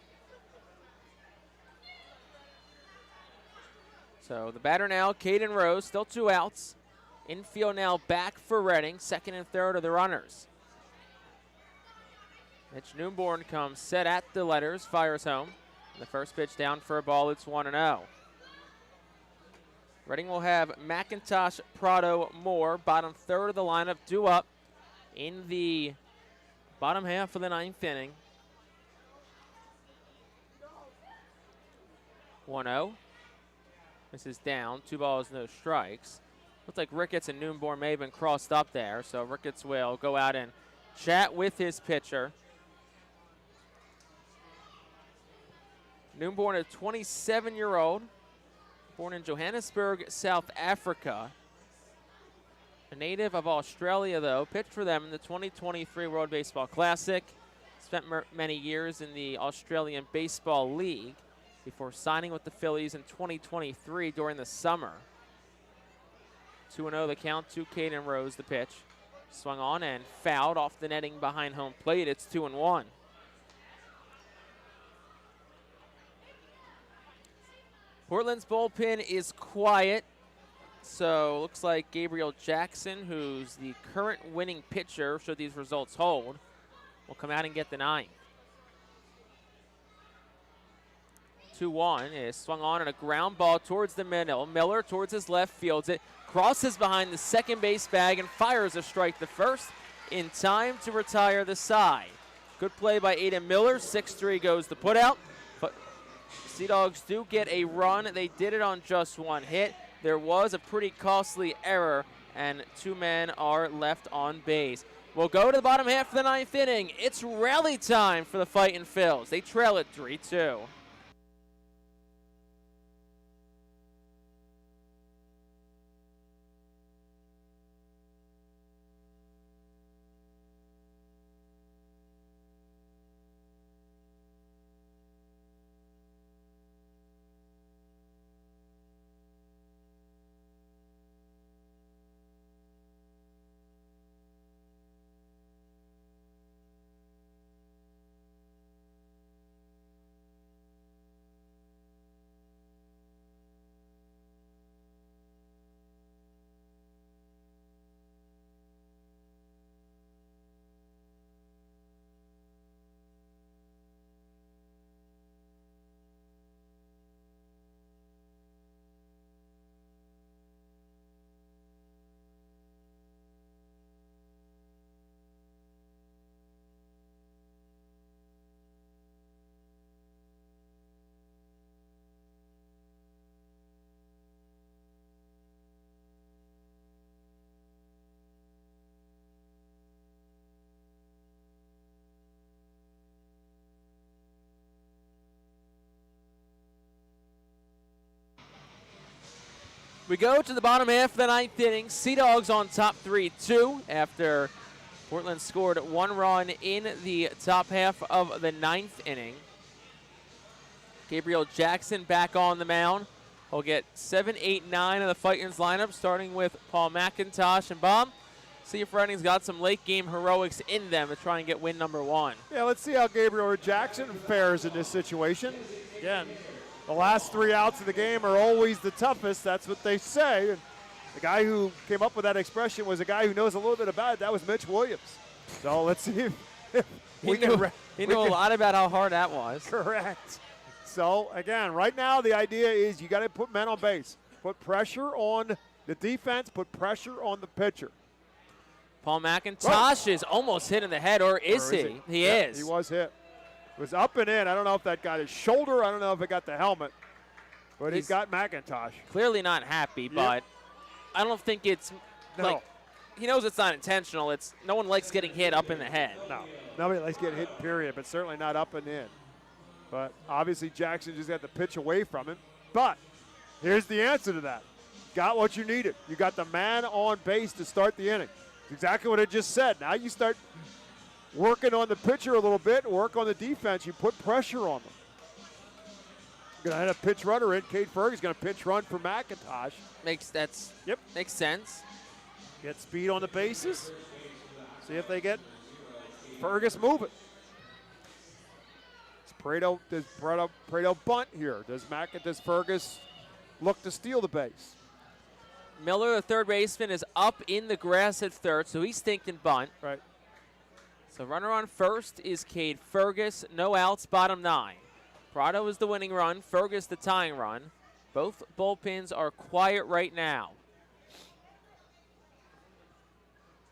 So the batter now, Caden Rose, still 2 outs. Infield now back for Reading. Second and third are the runners. Mitch Neuenborn comes set at the letters, fires home. And the first pitch down for a ball, it's 1-0. Reading will have McIntosh, Prado, Moore, bottom third of the lineup, due up in the bottom half of the ninth inning. 1-0. This is down, 2 balls, no strikes. Looks like Ricketts and Neuenborn may have been crossed up there, so Ricketts will go out and chat with his pitcher. Neuenborn, a 27-year-old, born in Johannesburg, South Africa. A native of Australia, though, pitched for them in the 2023 World Baseball Classic. Spent many years in the Australian Baseball League before signing with the Phillies in 2023 during the summer. 2-0 the count to Caden Rose, the pitch. Swung on and fouled off the netting behind home plate. It's 2-1. Portland's bullpen is quiet, so looks like Gabriel Jackson, who's the current winning pitcher, should these results hold, will come out and get the ninth. 2-1 is swung on and a ground ball towards the middle. Miller towards his left, fields it, crosses behind the second base bag and fires a strike to first in time to retire the side. Good play by Aiden Miller. 6-3 goes the putout. But Sea Dogs do get a run. They did it on just one hit. There was a pretty costly error, and 2 men are left on base. We'll go to the bottom half of the ninth inning. It's rally time for the Fightin' Phils. They trail it 3-2. We go to the bottom half of the ninth inning. Sea Dogs on top 3-2 after Portland scored 1 run in the top half of the ninth inning. Gabriel Jackson back on the mound. He'll get 7, 8, 9 of the Fightin's lineup, starting with Paul McIntosh. And Bob, see if Reading's got some late game heroics in them to try and get win number 1. Yeah, let's see how Gabriel Jackson fares in this situation. Again, the last 3 outs of the game are always the toughest. That's what they say. And the guy who came up with that expression was a guy who knows a little bit about it. That was Mitch Williams. So let's see if he knew a lot about how hard that was. Correct. So, again, right now the idea is you got to put men on base. Put pressure on the defense. Put pressure on the pitcher. Paul McIntosh is almost hit in the head, or is he? He is. He was hit. It was up and in. I don't know if that got his shoulder. I don't know if it got the helmet. But he's got McIntosh. Clearly not happy, but I don't think it's No. he knows it's not intentional. It's no one likes getting hit up in the head. No. Nobody likes getting hit, period, but certainly not up and in. But obviously Jackson just got the pitch away from him. But here's the answer to that. Got what you needed. You got the man on base to start the inning. It's exactly what I just said. Now you start working on the pitcher a little bit, work on the defense. You put pressure on them. Going to have a pitch runner in. Cade Ferguson's going to pitch run for McIntosh. Makes sense. Get speed on the bases. See if they get Fergus moving. Does Prado bunt here? Does Fergus look to steal the base? Miller, the third baseman, is up in the grass at third, so he's thinking bunt. Right. So runner on first is Cade Fergus. No outs, bottom 9. Prado is the winning run, Fergus the tying run. Both bullpens are quiet right now.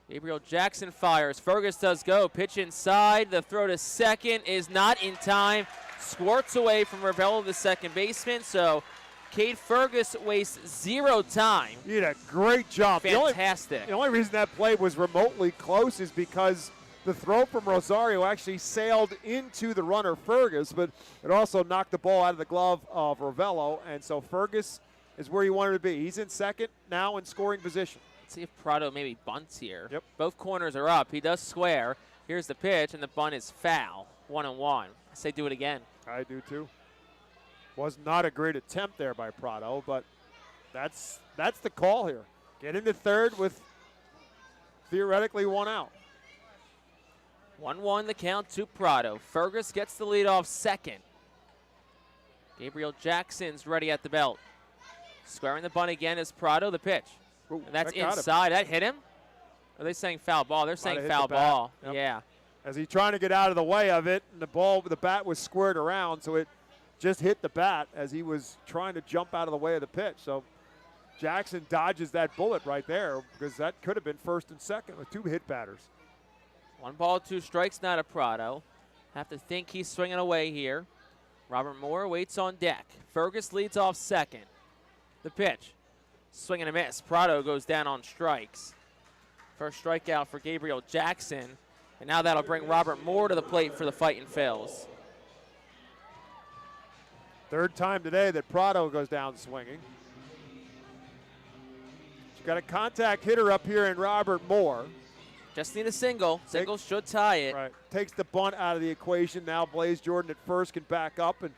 Gabriel Jackson fires. Fergus does go. Pitch inside. The throw to second is not in time. Squirts away from Ravello, the second baseman. So Cade Fergus wastes 0 time. He did a great job. Fantastic. The only reason that play was remotely close is because the throw from Rosario actually sailed into the runner Fergus, but it also knocked the ball out of the glove of Ravello, and so Fergus is where you want him to be. He's in second now in scoring position. Let's see if Prado maybe bunts here. Yep. Both corners are up. He does square. Here's the pitch, and the bunt is foul. 1-1. I say do it again. I do too. Was not a great attempt there by Prado, but that's the call here. Get into third with theoretically 1 out. 1-1 the count to Prado. Fergus gets the lead off second. Gabriel Jackson's ready at the belt. Squaring the bunt again is Prado, the pitch. Ooh, And that's that inside. That hit him? Are they saying foul ball? They're saying foul ball. Yep. Yeah. As he's trying to get out of the way of it, and the bat was squared around, so it just hit the bat as he was trying to jump out of the way of the pitch. So Jackson dodges that bullet right there because that could have been first and second with 2 hit batters. 1 ball, 2 strikes, not a Prado. Have to think he's swinging away here. Robert Moore waits on deck. Fergus leads off second. The pitch. Swing and a miss. Prado goes down on strikes. First strikeout for Gabriel Jackson. And now that'll bring Robert Moore to the plate for the Fightin' Phils. Third time today that Prado goes down swinging. You've got a contact hitter up here in Robert Moore. Just need a single. Single should tie it. Right. Takes the bunt out of the equation. Now Blaze Jordan at first can back up, and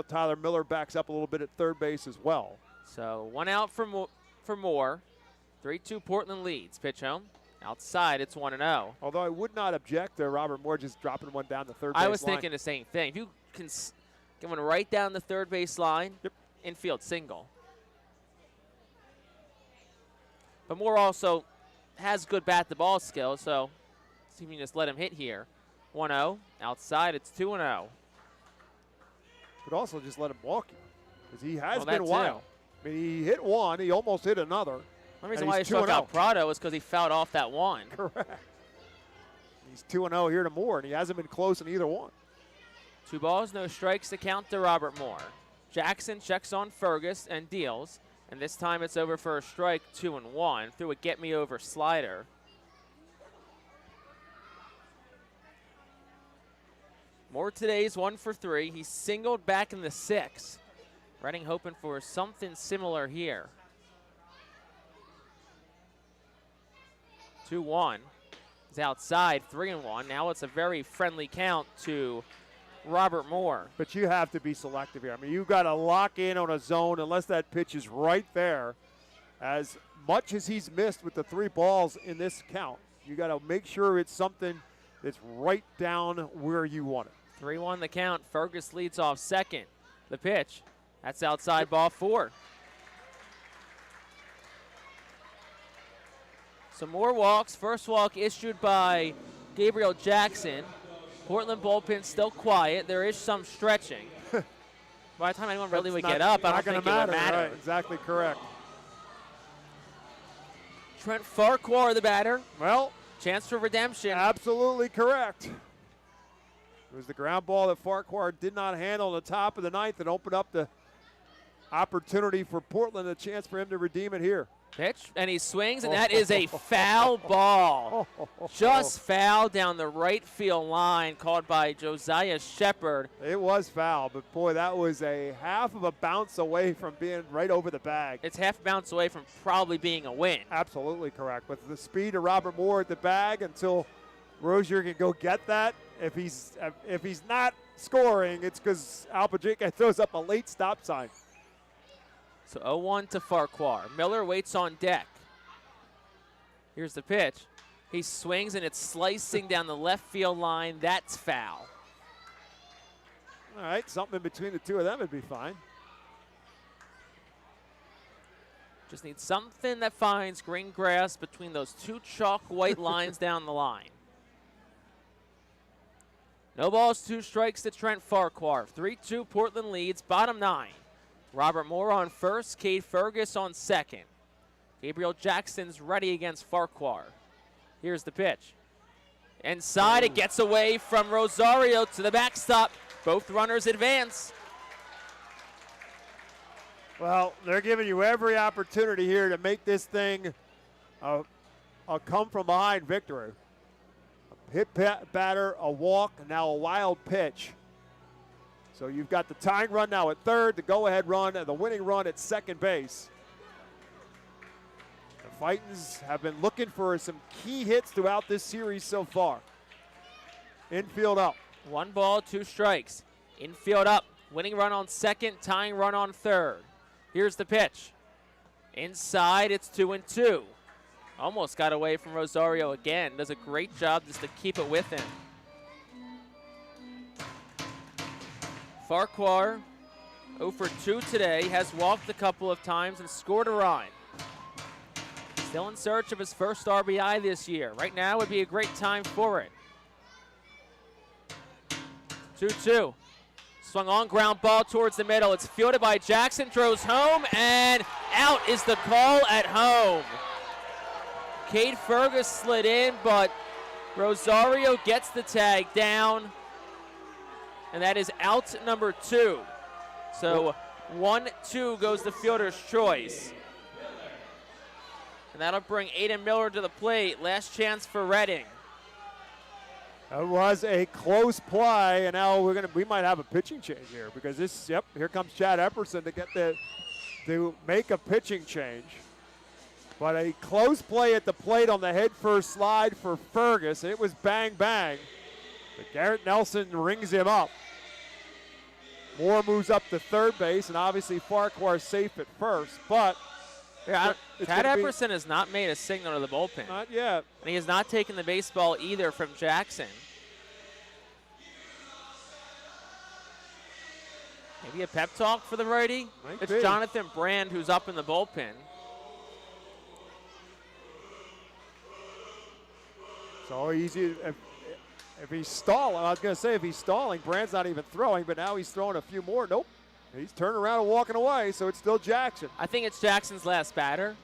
Tyler Miller backs up a little bit at third base as well. So 1 out for Moore. 3-2 Portland leads. Pitch home. Outside, it's 1-0. Although I would not object to Robert Moore just dropping one down the third base I was line. thinking the same thing. If you can get one right down the third base line, yep. Infield single. But Moore also has good bat-to-ball skill, so see if you can just let him hit here. 1-0. Outside, it's 2-0. But also just let him walk you, because he has Well, been wild. I mean, he hit one. He almost hit another. The reason why he struck out Prado is because he fouled off that one. Correct. He's 2-0 here to Moore, and he hasn't been close in either one. 2 balls, no strikes to count to Robert Moore. Jackson checks on Fergus and deals. And this time it's over for a strike, 2-1. Threw a get-me-over slider. Moore today's 1 for 3. He singled back in the 6th. Redding hoping for something similar here. 2-1. He's outside, 3-1. Now it's a very friendly count to Robert Moore. But you have to be selective here. I mean, you've got to lock in on a zone unless that pitch is right there. As much as he's missed with the 3 balls in this count, you got to make sure it's something that's right down where you want it. 3-1 the count. Fergus leads off second. The pitch. That's outside, ball 4. Some more walks. First walk issued by Gabriel Jackson. Portland bullpen still quiet. There is some stretching. By the time anyone really would get up, I don't think it would matter. Right, exactly correct. Trent Farquhar, the batter. Well, chance for redemption. Absolutely correct. It was the ground ball that Farquhar did not handle at the top of the 9th and opened up the opportunity for Portland, a chance for him to redeem it here. Pitch, and he swings, and that is a foul ball. Just foul down the right field line, called by Josiah Shepard. It was foul, but boy, that was a half of a bounce away from being right over the bag. It's half bounce away from probably being a win. Absolutely correct. With the speed of Robert Moore at the bag until Rozier can go get that. If he's not scoring, it's because Al Padrique throws up a late stop sign. So 0-1 to Farquhar. Miller waits on deck. Here's the pitch. He swings, and it's slicing down the left field line. That's foul. All right, something in between the two of them would be fine. Just need something that finds green grass between those two chalk white lines down the line. No balls, 2 strikes to Trent Farquhar. 3-2 Portland leads, bottom 9. Robert Moore on first, Cade Fergus on second. Gabriel Jackson's ready against Farquhar. Here's the pitch. Inside, it gets away from Rosario to the backstop. Both runners advance. Well, they're giving you every opportunity here to make this thing a come-from-behind victory. A hit batter, a walk, and now a wild pitch. So you've got the tying run now at third, the go-ahead run, and the winning run at second base. The Fightins have been looking for some key hits throughout this series so far. Infield up. 1 ball, 2 strikes. Infield up. Winning run on second, tying run on third. Here's the pitch. Inside, it's 2-2. Almost got away from Rosario again. Does a great job just to keep it with him. Farquhar, 0 for 2 today, has walked a couple of times and scored a run. Still in search of his first RBI this year. Right now would be a great time for it. 2-2. Swung on, ground ball towards the middle. It's fielded by Jackson, throws home, and out is the call at home. Cade Fergus slid in, but Rosario gets the tag down. And that is out number 2. So 1-2 goes the fielder's choice. And that'll bring Aiden Miller to the plate. Last chance for Reading. That was a close play, and now we might have a pitching change here because here comes Chad Epperson to make a pitching change. But a close play at the plate on the head first slide for Fergus. It was bang bang. But Garrett Nelson rings him up. Moore moves up to third base, and obviously Farquhar is safe at first. But Chad Epperson has not made a signal to the bullpen. Not yet. And he has not taken the baseball either from Jackson. Maybe a pep talk for the righty? It's Jonathan Brand who's up in the bullpen. So easy. If he's stalling, I was going to say if he's stalling, Brand's not even throwing, but now he's throwing a few more. Nope. He's turning around and walking away, so it's still Jackson. I think it's Jackson's last batter.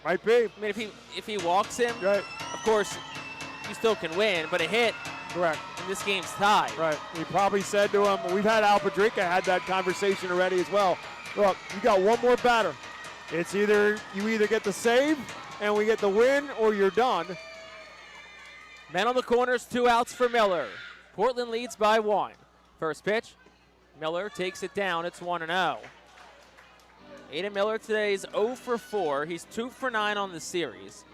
Might be. I mean, if he walks him, right, of course, you still can win, but a hit. Correct. And this game's tied. Right. He probably said to him, we've had Al Padrique had that conversation already as well. Look, you got one more batter. It's you either get the save and we get the win or you're done. Men on the corners, 2 outs for Miller. Portland leads by 1. First pitch, Miller takes it down. It's 1-0. Aiden Miller today is 0 for 4. He's 2 for 9 on the series.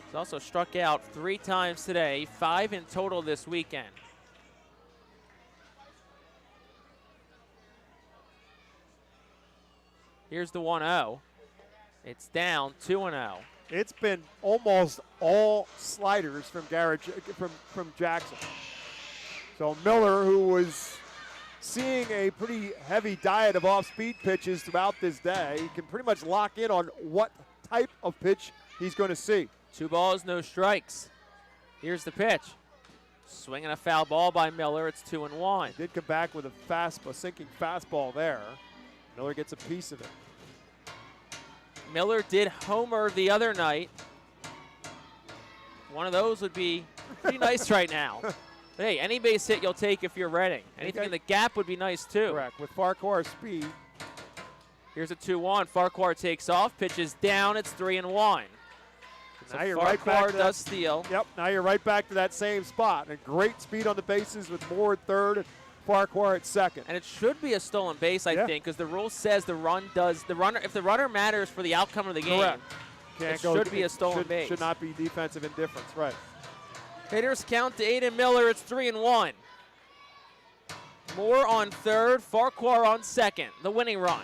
He's also struck out 3 times today, 5 in total this weekend. Here's the 1-0. It's down 2-0. It's been almost all sliders from from Jackson. So Miller, who was seeing a pretty heavy diet of off-speed pitches throughout this day, he can pretty much lock in on what type of pitch he's going to see. 2 balls, no strikes. Here's the pitch. Swinging a foul ball by Miller. It's 2-1. Did come back with a sinking fastball there. Miller gets a piece of it. Miller did homer the other night. One of those would be pretty nice right now. But hey, any base hit you'll take if you're Reading. Anything in the gap would be nice too. Correct. With Farquhar's speed. Here's a 2-1. Farquhar takes off, pitches down. It's 3-1. So now you're Farquhar right back to does steal. Yep, now you're right back to that same spot. And great speed on the bases with Moore at third and Farquhar at second. And it should be a stolen base, I think, because the rule says if the runner matters for the outcome of the game, Correct. should be a stolen base. Should not be defensive indifference, right. Hitters count to Aiden Miller. It's 3-1. Moore on third, Farquhar on second. The winning run.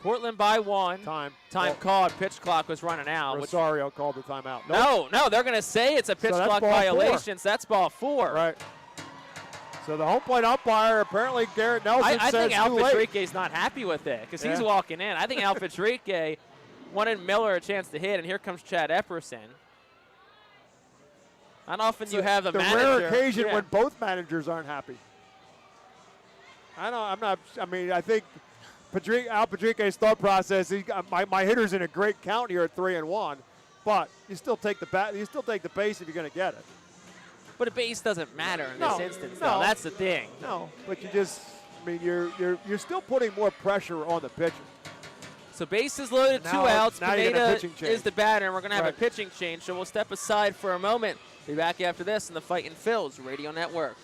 Portland by 1. Time called. Pitch clock was running out. Rosario called the timeout. Nope. No, they're going to say it's a pitch clock violation. So that's ball 4. Right. So the home plate umpire, apparently Garrett Nelson I says think Al too late. Fitrique's not happy with it because he's walking in. I think Al Fitrique wanted Miller a chance to hit, and here comes Chad Epperson. Not often you have a manager. The rare occasion when both managers aren't happy. I think Al Patrique's thought process, my hitter's in a great count here at 3-1, but you still take the base if you're going to get it. But a base doesn't matter in this instance, though. No. That's the thing. No, but you're still putting more pressure on the pitcher. So bases loaded, 2 outs. Pineda is the batter, and we're going to have a pitching change. So we'll step aside for a moment. Be back after this on the Fightin' Phils Radio Network.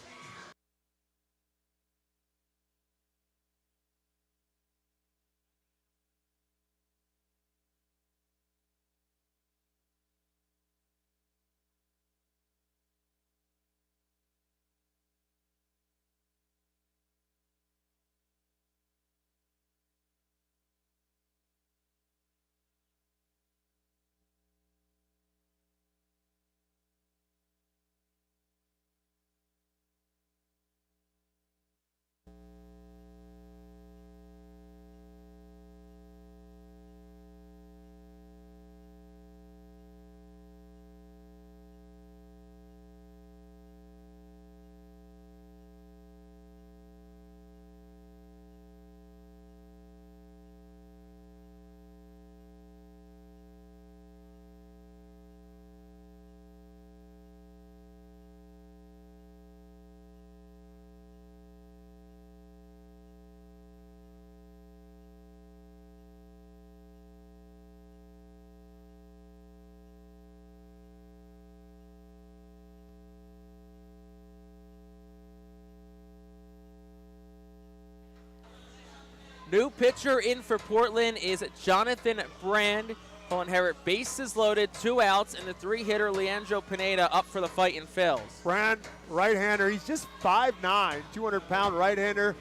New pitcher in for Portland is Jonathan Brand. He'll inherit bases loaded, 2 outs, and the 3-hitter Leandro Pineda up for the Fightin' Phils. Brand, right-hander. He's just 5'9", 200-pound right-hander.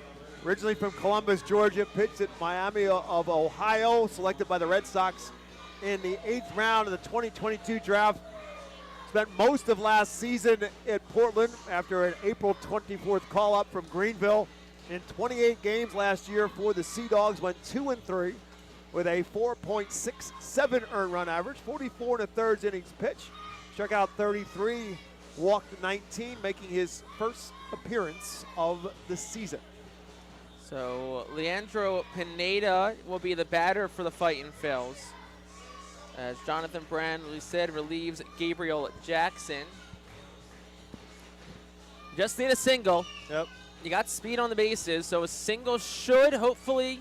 Originally from Columbus, Georgia, pitched at Miami of Ohio, selected by the Red Sox in the 8th round of the 2022 draft. Spent most of last season at Portland after an April 24th call-up from Greenville. In 28 games last year for the Sea Dogs, went 2-3 with a 4.67 earned run average, 44 1/3 innings pitched, struck out 33, walked 19, making his first appearance of the season. So Leandro Pineda will be the batter for the Fightin' Phils, as Jonathan Brand, we said, relieves Gabriel Jackson. Just need a single. Yep. You got speed on the bases, so a single should hopefully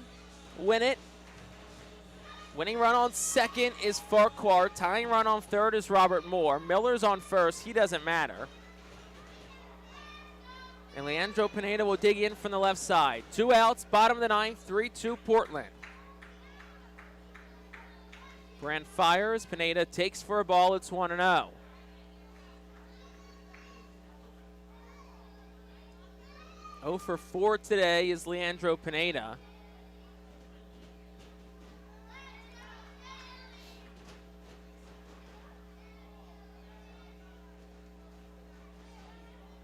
win it. Winning run on second is Farquhar. Tying run on third is Robert Moore. Miller's on first. He doesn't matter. And Leandro Pineda will dig in from the left side. 2 outs, bottom of the 9th, 3-2 Portland. Brand fires. Pineda takes for a ball. It's 1-0. Oh for 4 today is Leandro Pineda.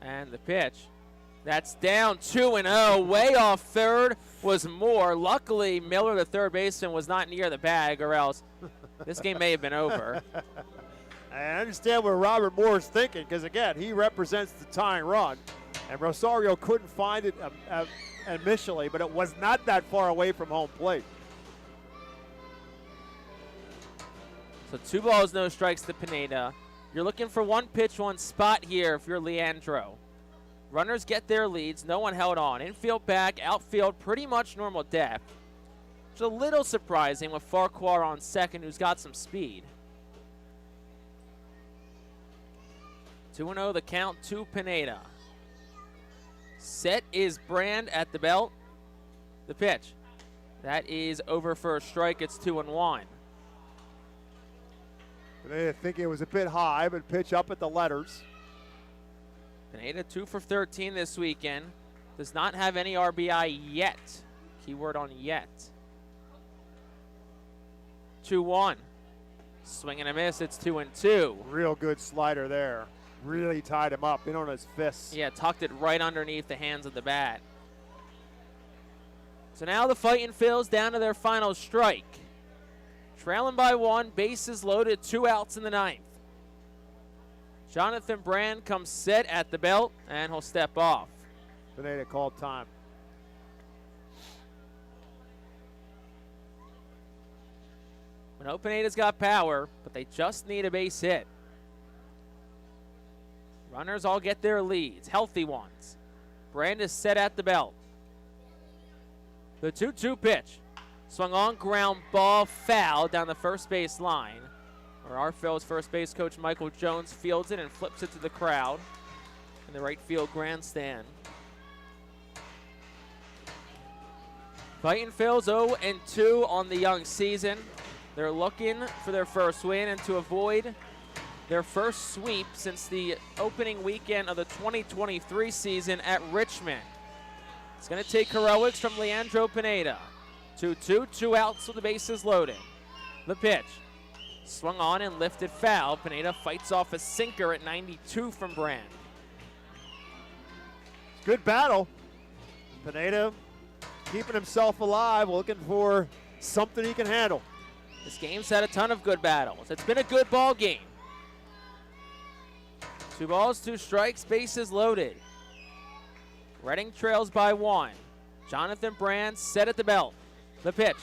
And the pitch. That's down 2-0. Way off third was Moore. Luckily, Miller, the third baseman, was not near the bag, or else this game may have been over. I understand what Robert Moore is thinking, because, again, he represents the tying run. And Rosario couldn't find it initially, but it was not that far away from home plate. So 2 balls, no strikes to Pineda. You're looking for 1 pitch, 1 spot here if you're Leandro. Runners get their leads. No one held on. Infield back, outfield, pretty much normal depth. Which is a little surprising with Farquhar on second, who's got some speed. 2-0 the count to Pineda. Set is Brand at the belt. The pitch. That is over for a strike. It's 2-1. Pineda thinking it was a bit high, but pitch up at the letters. Pineda 2 for 13 this weekend. Does not have any RBI yet. Keyword on yet. 2-1. Swing and a miss. It's 2-2. Real good slider there. Really tied him up in on his fists. Yeah, tucked it right underneath the hands of the bat. So now the Fightin' Phils down to their final strike. Trailing by 1, bases loaded, 2 outs in the 9th. Jonathan Brand comes set at the belt, and he'll step off. Pineda called time. We know Pineda's got power, but they just need a base hit. Runners all get their leads, healthy ones. Brand is set at the belt. The 2-2 pitch. Swung on, ground ball, foul down the first base line, where our Phil's first base coach Michael Jones fields it and flips it to the crowd in the right field grandstand. Fightin' Phils 0-2 on the young season. They're looking for their first win and to avoid their first sweep since the opening weekend of the 2023 season at Richmond. It's going to take heroics from Leandro Pineda. 2-2, 2 outs with the bases loaded. The pitch. Swung on and lifted foul. Pineda fights off a sinker at 92 from Brand. Good battle. Pineda keeping himself alive, looking for something he can handle. This game's had a ton of good battles. It's been a good ball game. 2 balls, 2 strikes, bases loaded. Reading trails by 1. Jonathan Brand set at the belt. The pitch.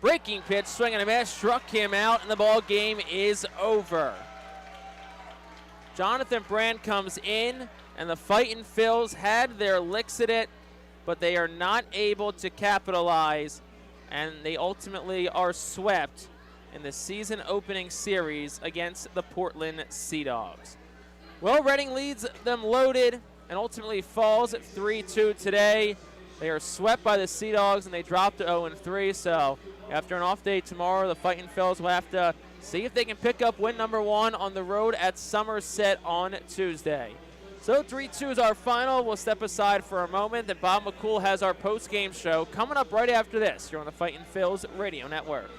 Breaking pitch, swing and a miss, struck him out, and the ball game is over. Jonathan Brand comes in, and the Fightin' Phils had their licks at it, but they are not able to capitalize, and they ultimately are swept in the season opening series against the Portland Sea Dogs. Well, Reading leads them loaded and ultimately falls at 3-2 today. They are swept by the Sea Dogs and they drop to 0-3. So after an off day tomorrow, the Fightin' Phils will have to see if they can pick up win number 1 on the road at Somerset on Tuesday. So 3-2 is our final. We'll step aside for a moment. Then Bob McCool has our post-game show coming up right after this here on the Fightin' Phils Radio Network.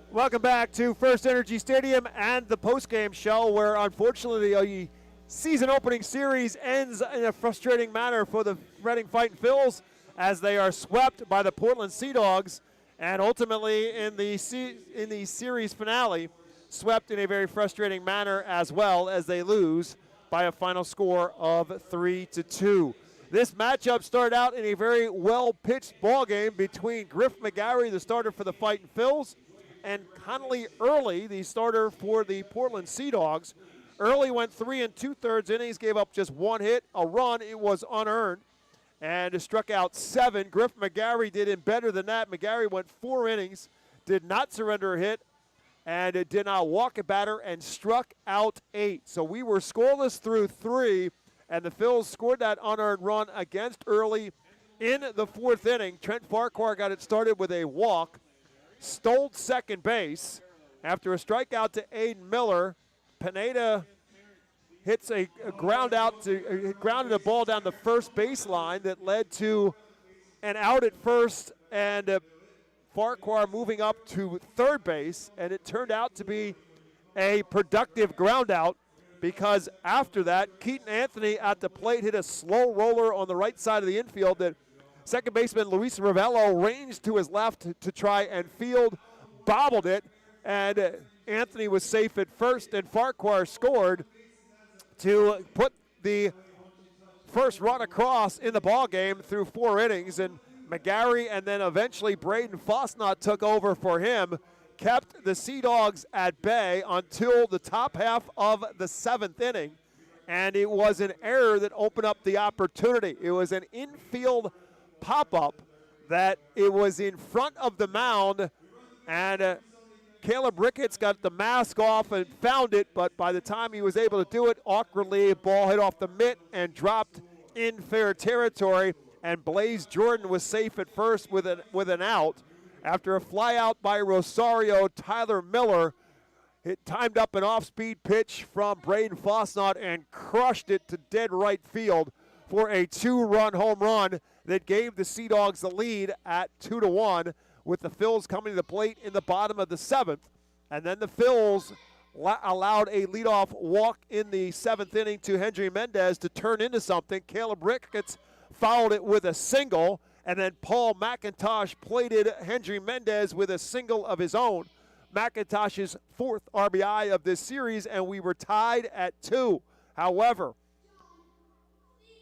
Welcome back to FirstEnergy Stadium and the postgame show, where unfortunately the season opening series ends in a frustrating manner for the Reading Fightin' Phils as they are swept by the Portland Sea Dogs, and ultimately in the series finale, swept in a very frustrating manner as well as they lose by a final score of 3-2. This matchup started out in a very well-pitched ball game between Griff McGarry, the starter for the Fightin' Phils, and Connolly Early, the starter for the Portland Sea Dogs. Early went 3 2/3 innings, gave up just 1 hit, a run. It was unearned, and struck out 7. Griff McGarry did it better than that. McGarry went 4 innings, did not surrender a hit, and it did not walk a batter, and struck out 8. So we were scoreless through 3, and the Phils scored that unearned run against Early in the 4th inning. Trent Farquhar got it started with a walk, stole second base. After a strikeout to Aiden Miller, Pineda hits a ground out grounded a ball down the first baseline that led to an out at first, and Farquhar moving up to third base, and it turned out to be a productive ground out because after that, Keaton Anthony at the plate hit a slow roller on the right side of the infield that second baseman Luis Ravello ranged to his left to try and field, bobbled it, and Anthony was safe at first, and Farquhar scored to put the first run across in the ball game through 4 innings. And McGarry and then eventually Braden Fosnot took over for him, kept the Sea Dogs at bay until the top half of the 7th inning. And it was an error that opened up the opportunity. It was an infield pop-up that it was in front of the mound, and Caleb Ricketts got the mask off and found it, but by the time he was able to do it, awkwardly, ball hit off the mitt and dropped in fair territory, and Blaze Jordan was safe at first with an out. After a flyout by Rosario, Tyler Miller timed up an off-speed pitch from Braden Fosnot and crushed it to dead right field for a 2-run home run that gave the Sea Dogs the lead at 2-1, with the Phils coming to the plate in the bottom of the 7th. And then the Phils allowed a leadoff walk in the 7th inning to Hendry Mendez to turn into something. Caleb Ricketts fouled it with a single, and then Paul McIntosh plated Hendry Mendez with a single of his own. McIntosh's 4th RBI of this series, and we were tied at 2. However,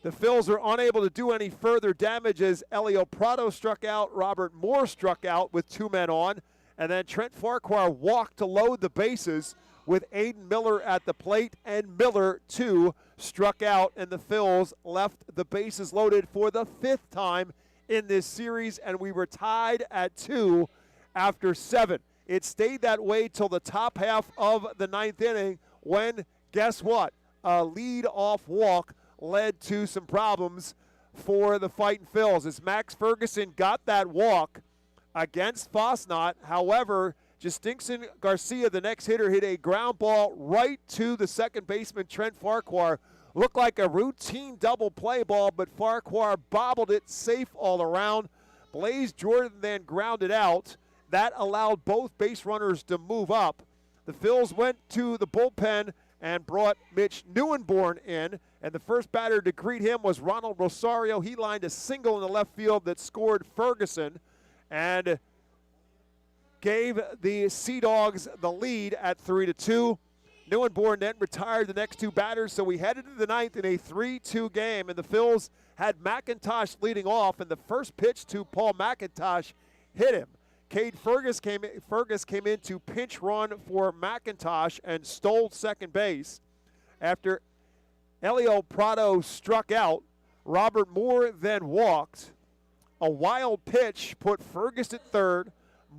the Phils were unable to do any further damage as Elio Prado struck out, Robert Moore struck out with 2 men on, and then Trent Farquhar walked to load the bases with Aiden Miller at the plate, and Miller, too, struck out, and the Phils left the bases loaded for the 5th time in this series, and we were tied at 2 after 7. It stayed that way till the top half of the 9th inning when, guess what, a lead-off walk led to some problems for the Fightin' Phils as Max Ferguson got that walk against Fosnot. However, Justinson Garcia, the next hitter, hit a ground ball right to the second baseman, Trent Farquhar. Looked like a routine double play ball, but Farquhar bobbled it safe all around. Blaze Jordan then grounded out. That allowed both base runners to move up. The Phils went to the bullpen and brought Mitch Neuenborn in, and the first batter to greet him was Ronald Rosario. He lined a single in the left field that scored Ferguson and gave the Sea Dogs the lead at 3-2. Neuenborn then retired the next 2 batters, so we headed to the 9th in a 3-2 game, and the Phils had McIntosh leading off, and the first pitch to Paul McIntosh hit him. Cade Fergus came in to pinch run for McIntosh and stole second base. After Elio Prado struck out, Robert Moore then walked. A wild pitch put Fergus at third,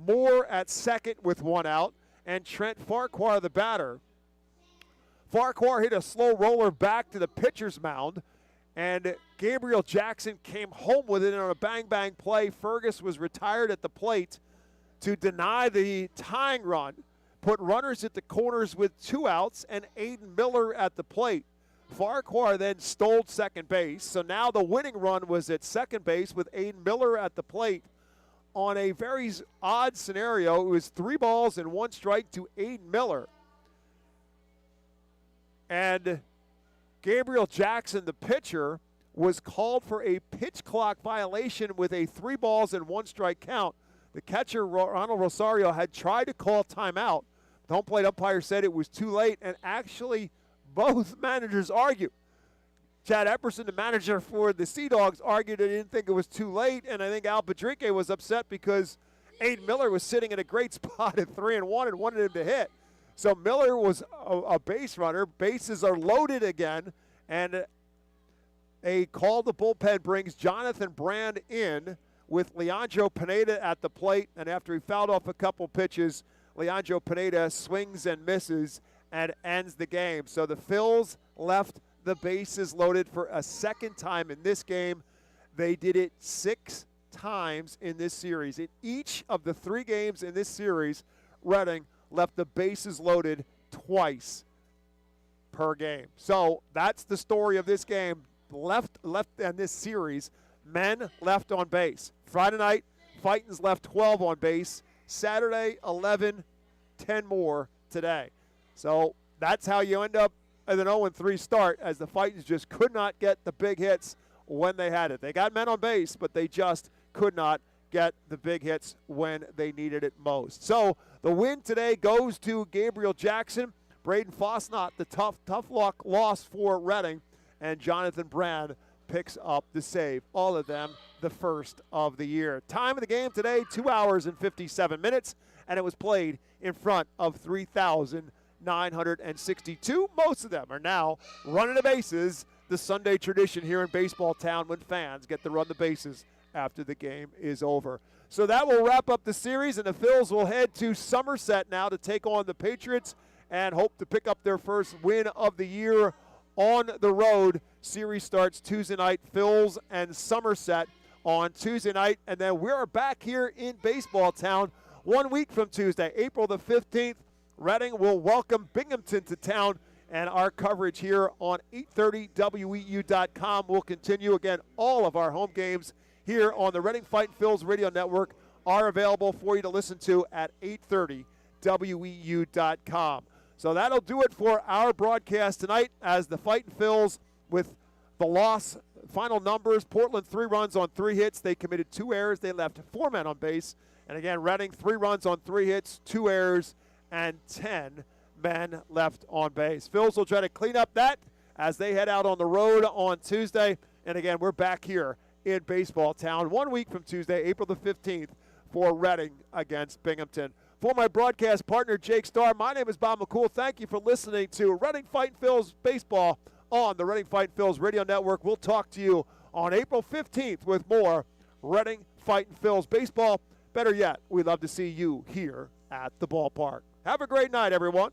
Moore at second with 1 out, and Trent Farquhar the batter. Farquhar hit a slow roller back to the pitcher's mound, and Gabriel Jackson came home with it on a bang-bang play. Fergus was retired at the plate to deny the tying run, put runners at the corners with 2 outs, and Aiden Miller at the plate. Farquhar then stole second base, so now the winning run was at second base with Aiden Miller at the plate. On a very odd scenario, it was 3 balls and 1 strike to Aiden Miller. And Gabriel Jackson, the pitcher, was called for a pitch clock violation with a 3 balls and 1 strike count. The catcher, Ronald Rosario, had tried to call timeout. The home plate umpire said it was too late, and actually both managers argued. Chad Epperson, the manager for the Sea Dogs, argued that he didn't think it was too late, and I think Al Padrique was upset because Aiden Miller was sitting in a great spot at 3-1 and wanted him to hit. So Miller was a base runner. Bases are loaded again, and a call to bullpen brings Jonathan Brand in with Leandro Pineda at the plate, and after he fouled off a couple pitches, Leandro Pineda swings and misses and ends the game. So the Phils left the bases loaded for a second time in this game. They did it 6 times in this series. In each of the 3 games in this series, Reading left the bases loaded twice per game. So that's the story of this game. Left in this series, men left on base. Friday night, Fightin's left 12 on base. Saturday, 11, 10 more today. So that's how you end up with an 0-3 start, as the Fightins just could not get the big hits when they had it. They got men on base, but they just could not get the big hits when they needed it most. So the win today goes to Gabriel Jackson, Braden Fosnot, the tough luck loss for Reading, and Jonathan Brand picks up the save. All of them the first of the year. Time of the game today, 2 hours and 57 minutes, and it was played in front of 3,962. Most of them are now running the bases, the Sunday tradition here in baseball town when fans get to run the bases after the game is over. So that will wrap up the series, and the Phils will head to Somerset now to take on the Patriots and hope to pick up their first win of the year on the road. Series starts Tuesday night, Phils and Somerset on Tuesday night, and then we're back here in baseball town 1 week from Tuesday, April the 15th. Reading will welcome Binghamton to town, and our coverage here on 830WEU.com will continue. Again, all of our home games here on the Reading Fightin' Phils radio network are available for you to listen to at 830WEU.com. So that'll do it for our broadcast tonight, as the Fightin' Phils, with the loss, final numbers: Portland 3 runs on 3 hits. They committed 2 errors. They left 4 men on base. And again, Reading 3 runs on 3 hits, 2 errors, and 10 men left on base. Phils will try to clean up that as they head out on the road on Tuesday. And again, we're back here in baseball town 1 week from Tuesday, April the 15th, for Reading against Binghamton. For my broadcast partner, Jake Starr, my name is Bob McCool. Thank you for listening to Reading Fightin' Phils baseball on the Reading Fightin' Phils radio network. We'll talk to you on April 15th with more Reading Fightin' Phils baseball. Better yet, we'd love to see you here at the ballpark. Have a great night, everyone.